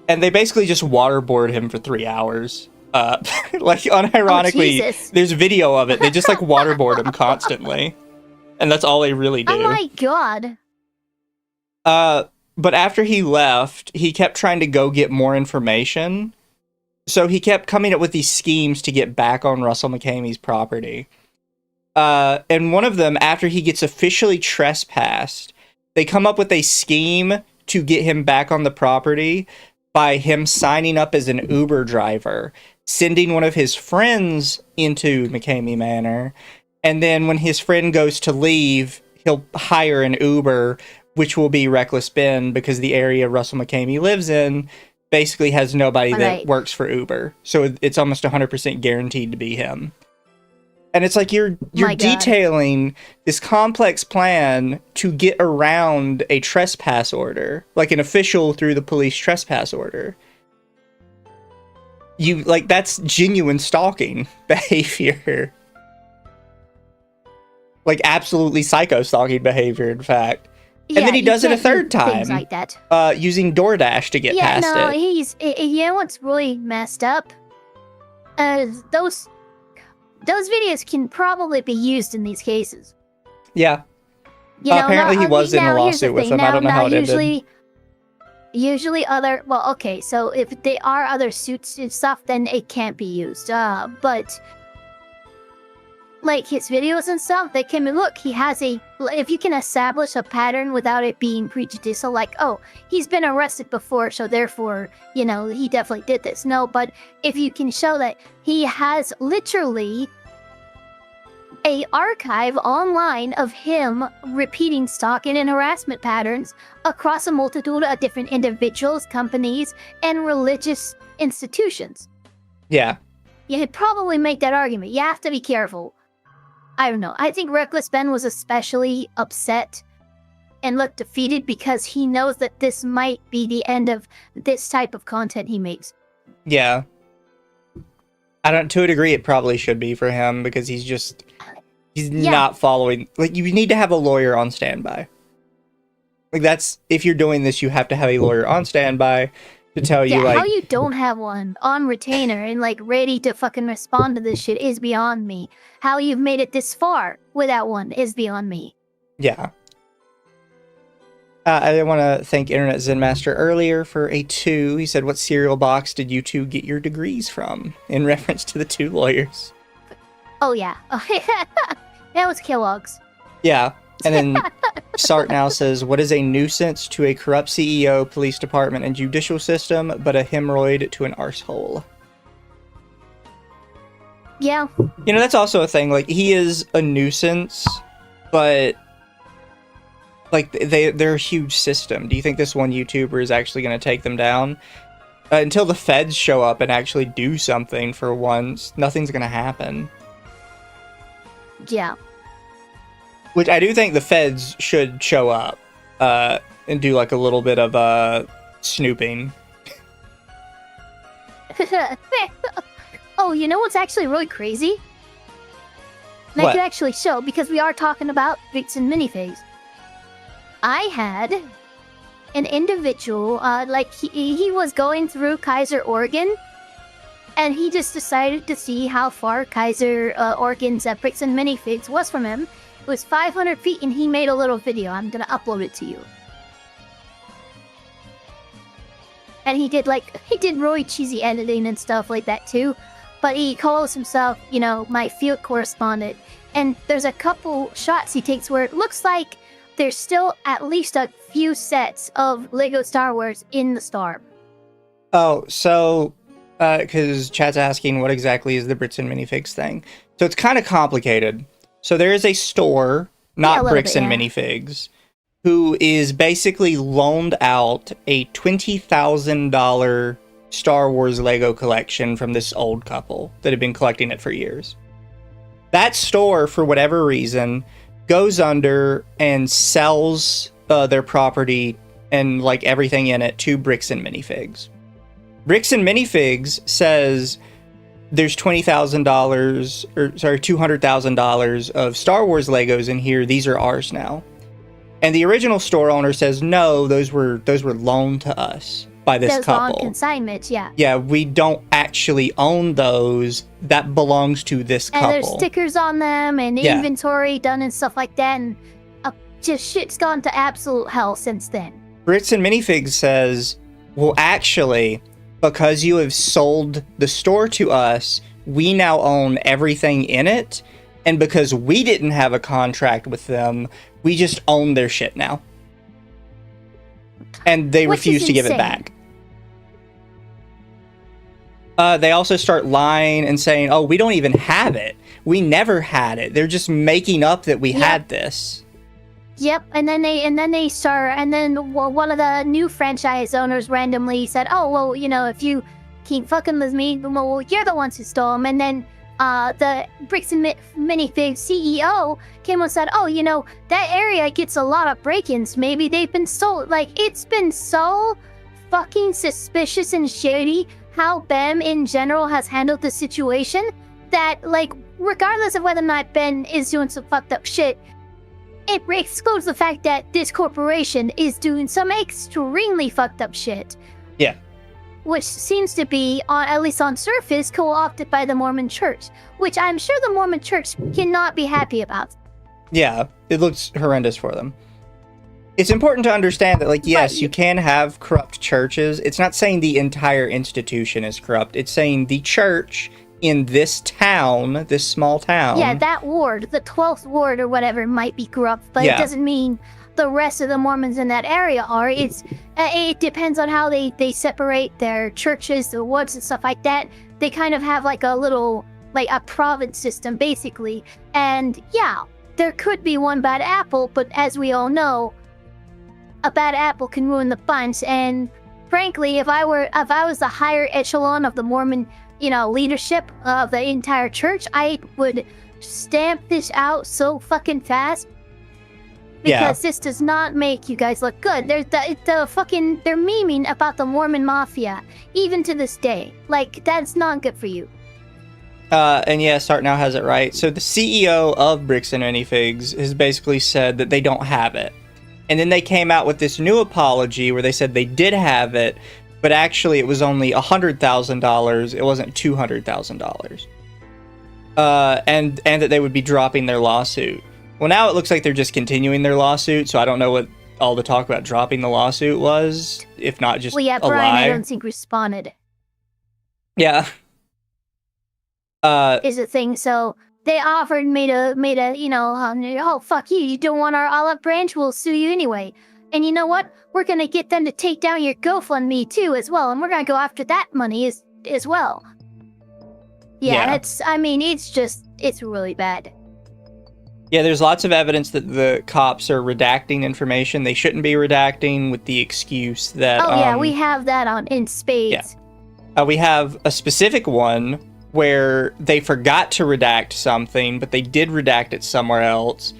And they basically just waterboard him for 3 hours. Like, unironically, there's video of it. They just, like, waterboard him constantly. And that's all they really do. Oh my god. But after he left, he kept trying to go get more information. So he kept coming up with these schemes to get back on Russell McCamey's property. And one of them, after he gets officially trespassed, they come up with a scheme to get him back on the property by him signing up as an Uber driver, sending one of his friends into McCamey Manor, and then when his friend goes to leave, he'll hire an Uber, which will be Reckless Ben, because the area Russell McCamey lives in basically has nobody that works for Uber. So it's almost 100% guaranteed to be him. And it's like you're detailing this complex plan to get around a trespass order, like an official through the police trespass order. That's genuine stalking behavior. Like, absolutely psycho stalking behavior, in fact. And then he does it a third time, like that. Using DoorDash to get past it. You know what's really messed up? Those videos can probably be used in these cases. Yeah. You know, apparently he was in a here's the lawsuit with thing. them. I don't know how it ended. Usually okay, so if they are other suits and stuff, then it can't be used. But like his videos and stuff, they can look, he has if you can establish a pattern without it being prejudicial, like, oh, he's been arrested before, so therefore, you know, he definitely did this. No, but if you can show that he has literally a archive online of him repeating stalking and harassment patterns across a multitude of different individuals, companies, and religious institutions. Yeah. You could probably make that argument. You have to be careful. I don't know. I think Reckless Ben was especially upset and looked defeated because he knows that this might be the end of this type of content he makes. Yeah. To a degree, it probably should be for him because he's not following. Like, you need to have a lawyer on standby. Like, that's, if you're doing this, you have to have a lawyer on standby to tell you, like, how you don't have one on retainer and, like, ready to fucking respond to this shit is beyond me. How you've made it this far without one is beyond me. Yeah. I want to thank Internet Zen Master earlier for a 2. He said, what cereal box did you two get your degrees from? In reference to the 2 lawyers. Oh, yeah. That was Kellogg's. Yeah. And then Sart now says, what is a nuisance to a corrupt CEO, police department, and judicial system, but a hemorrhoid to an arsehole? Yeah. You know, that's also a thing. Like, he is a nuisance, but like, they're a huge system. Do you think this one YouTuber is actually going to take them down? Until the feds show up and actually do something for once, nothing's going to happen. Yeah. Which I do think the feds should show up and do like a little bit of snooping. Oh, you know what's actually really crazy? And I could actually show, because we are talking about Vixen minifigs. I had an individual, like he was going through Kaiser, Oregon, and he just decided to see how far Kaiser, Oregon's Vixen minifigs was from him. It was 500 feet, and he made a little video. I'm gonna upload it to you. And he did really cheesy editing and stuff like that too. But he calls himself, you know, my field correspondent. And there's a couple shots he takes where it looks like there's still at least a few sets of Lego Star Wars in the store. Oh, so, because chat's asking what exactly is the Brixton minifigs thing. So it's kind of complicated. So there is a store, not Brixton minifigs, who is basically loaned out a $20,000 Star Wars Lego collection from this old couple that had been collecting it for years. That store, for whatever reason, goes under and sells their property and like everything in it to Brixton Minifigs. Brixton Minifigs says there's $200,000 of Star Wars Legos in here. These are ours now. And the original store owner says, no, those were loaned to us by this couple. On consignment, yeah. Yeah, we don't actually own those. That belongs to this couple. And there's stickers on them and inventory done and stuff like that. And just shit's gone to absolute hell since then. Brixton Minifigs says, well, actually, because you have sold the store to us, we now own everything in it. And because we didn't have a contract with them, we just own their shit now. And they refuse to give it back. They also start lying and saying, oh, we don't even have it. We never had it. They're just making up that we had this. Yep, and then one of the new franchise owners randomly said, oh, well, you know, if you keep fucking with me, well, you're the ones who stole them. And then the Brixton Minifig CEO came and said, oh, you know, that area gets a lot of break-ins. Maybe they've been stolen. Like, it's been so fucking suspicious and shady how Ben in general has handled the situation that, like, regardless of whether or not Ben is doing some fucked up shit, it excludes the fact that this corporation is doing some extremely fucked up shit. Yeah. Which seems to be, at least on surface, co-opted by the Mormon Church, which I'm sure the Mormon Church cannot be happy about. Yeah, it looks horrendous for them. It's important to understand that, like, yes, you can have corrupt churches. It's not saying the entire institution is corrupt. It's saying the church in this town, this small town. Yeah, that ward, the 12th ward or whatever, might be corrupt, but it doesn't mean the rest of the Mormons in that area are. It depends on how they separate their churches, the wards and stuff like that. They kind of have like a little, like a province system, basically. And yeah, there could be one bad apple, but as we all know, a bad apple can ruin the bunch. And frankly, if I was the higher echelon of the Mormon, leadership of the entire church, I would stamp this out so fucking fast. Because this does not make you guys look good. They're memeing about the Mormon Mafia, even to this day. Like, that's not good for you. And yes, Art now has it right. So the CEO of Bricks and Minifigs has basically said that they don't have it. And then they came out with this new apology where they said they did have it, but actually it was only $100,000. It wasn't $200,000. And that they would be dropping their lawsuit. Well, now it looks like they're just continuing their lawsuit, so I don't know what all the talk about dropping the lawsuit was, if not just Brian, a lie. I don't think responded. Yeah. Is a thing, so they offered me to, oh, fuck you, you don't want our olive branch, we'll sue you anyway. And you know what? We're gonna get them to take down your GoFundMe too, as well, and we're gonna go after that money as well. Yeah. It's really bad. Yeah, there's lots of evidence that the cops are redacting information they shouldn't be redacting with the excuse that... we have that in spades. Yeah. We have a specific one where they forgot to redact something, but they did redact it somewhere else.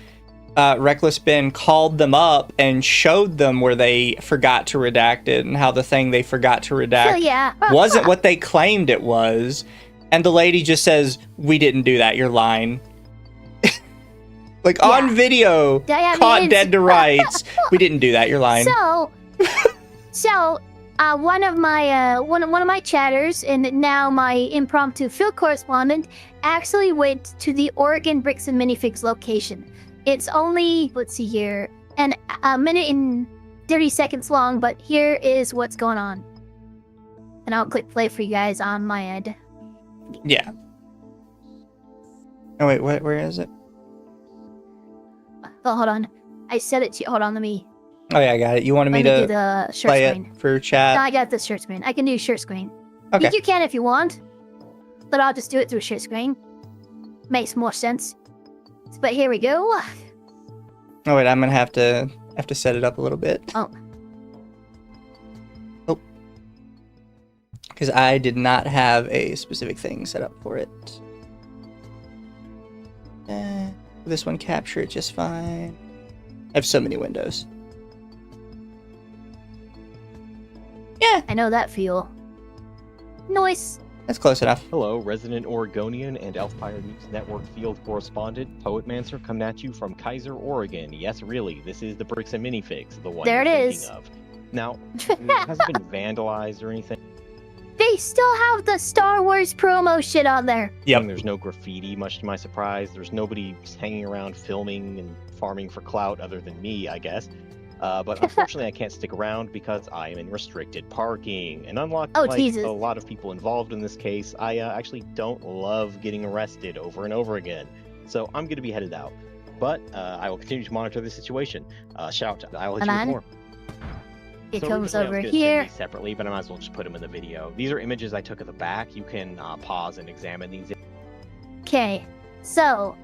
Reckless Ben called them up and showed them where they forgot to redact it and how the thing they forgot to redact wasn't what they claimed it was. And the lady just says, "We didn't do that, you're lying." On video, caught dead to rights. "We didn't do that, you're lying." So, one of my chatters and now my impromptu field correspondent actually went to the Oregon Bricks and Minifigs location. It's only, let's see here, a minute and 30 seconds long, but here is what's going on. And I'll click play for you guys on my end. Yeah. Oh wait, where is it? Oh, hold on. I said it to you. Hold on, let me... Oh yeah, I got it. You wanted me do to the shirt play screen. it for chat? No, I got the shirt screen. I can do shirt screen. Okay. You can if you want, but I'll just do it through shirt screen. Makes more sense. But here we go. Oh wait, I'm gonna have to set it up a little bit. Oh. Because I did not have a specific thing set up for it. This one capture it just fine. I have so many windows. Yeah. I know that feel. Noise. That's close enough. Hello, resident Oregonian and Elfire News Network field correspondent, Poetmancer, coming at you from Kaiser, Oregon. Yes, really, this is the Bricks and Minifigs, the one there you're it thinking is. of. Now, it hasn't been vandalized or anything. They still have the Star Wars promo shit on there. Yep. There's no graffiti, much to my surprise. There's nobody hanging around filming and farming for clout other than me, I guess. But unfortunately, I can't stick around because I am in restricted parking. And unlike a lot of people involved in this case, I actually don't love getting arrested over and over again. So I'm going to be headed out. But I will continue to monitor the situation. Shout out. I will let you know more. It So comes originally I was over gonna send here. these separately, but I might as well just put them in the video. These are images I took of the back. You can pause and examine these Okay, so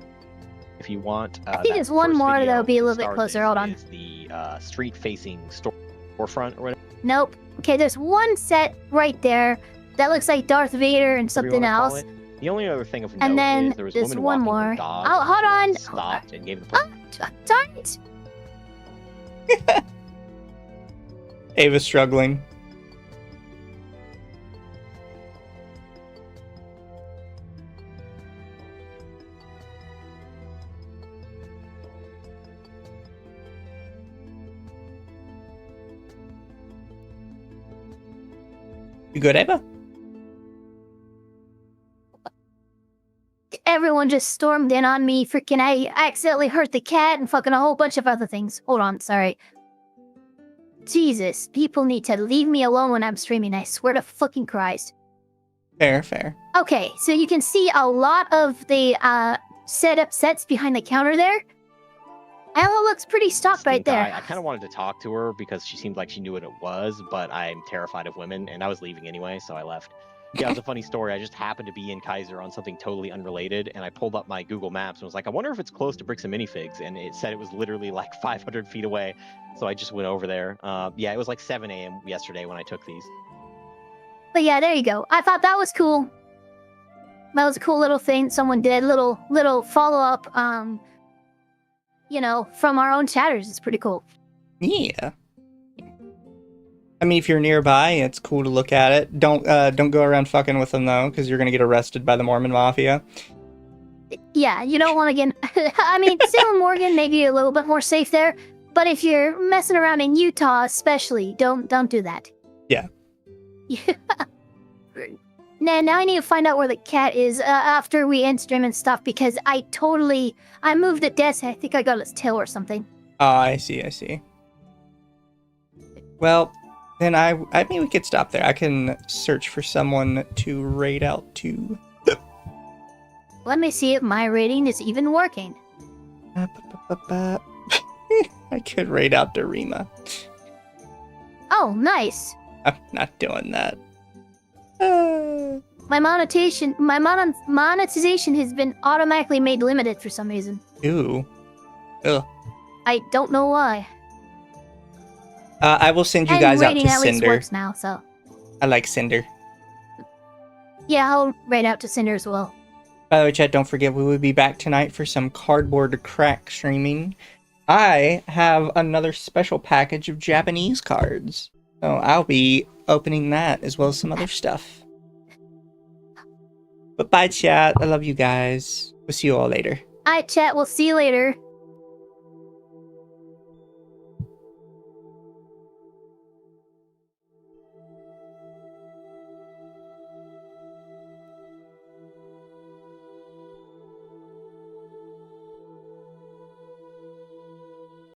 if you want. I think there's one more that'll be a little bit closer. Hold on. Is the street-facing storefront or whatever. Nope. Okay, there's one set right there that looks like Darth Vader and whatever you something wanna call else. it. The only other thing of And note then is there was a there's woman one walking more. her dog. Oh, hold on. Stopped and gave the. Darn it. Ava's struggling. You good, Ava? everyone just stormed in on me. Freaking, I accidentally hurt the cat and fucking a whole bunch of other things. Hold on, sorry. Jesus, people need to leave me alone when I'm streaming. I swear to fucking Christ. Fair. Okay, so you can see a lot of the setup sets behind the counter there. Ella looks pretty stocked right Stink eye. there. I kind of wanted to talk to her because she seemed like she knew what it was, but I'm terrified of women, and I was leaving anyway, so I left. Yeah, it was a funny story. I just happened to be in Kaiser on something totally unrelated, and I pulled up my Google Maps and was like, I wonder if it's close to Bricks and Minifigs, and it said it was literally like 500 feet away, so I just went over there. Yeah, it was like 7 a.m. yesterday when I took these. But yeah, there you go. I thought that was cool. That was a cool little thing someone did. Little follow-up, you know, from our own chatters. It's pretty cool. Yeah. I mean, if you're nearby, it's cool to look at it. Don't go around fucking with them though, because you're gonna get arrested by the Mormon Mafia. Yeah, you don't want to get... I mean, Salem, Oregon, maybe a little bit more safe there. But if you're messing around in Utah especially, don't do that. Yeah. Now I need to find out where the cat is after we end stream and stuff, because I moved the desk. I think I got its tail or something. Oh, I see. Well, then I mean, we could stop there. I can search for someone to raid out to. Let me see if my rating is even working. I could raid out to Rima. Oh, nice. I'm not doing that. My monetization has been automatically made limited for some reason. Ew. Ugh. I don't know why. I will send you guys out to rating at least Cinder. works now, so I like Cinder. yeah, I'll raid out to Cinder as well. By the way, chat, don't forget we will be back tonight for some Cardboard Crack streaming. I have another special package of Japanese cards, so I'll be opening that as well as some other stuff. But bye, chat. I love you guys. We'll see you all later. Alright, chat. We'll see you later.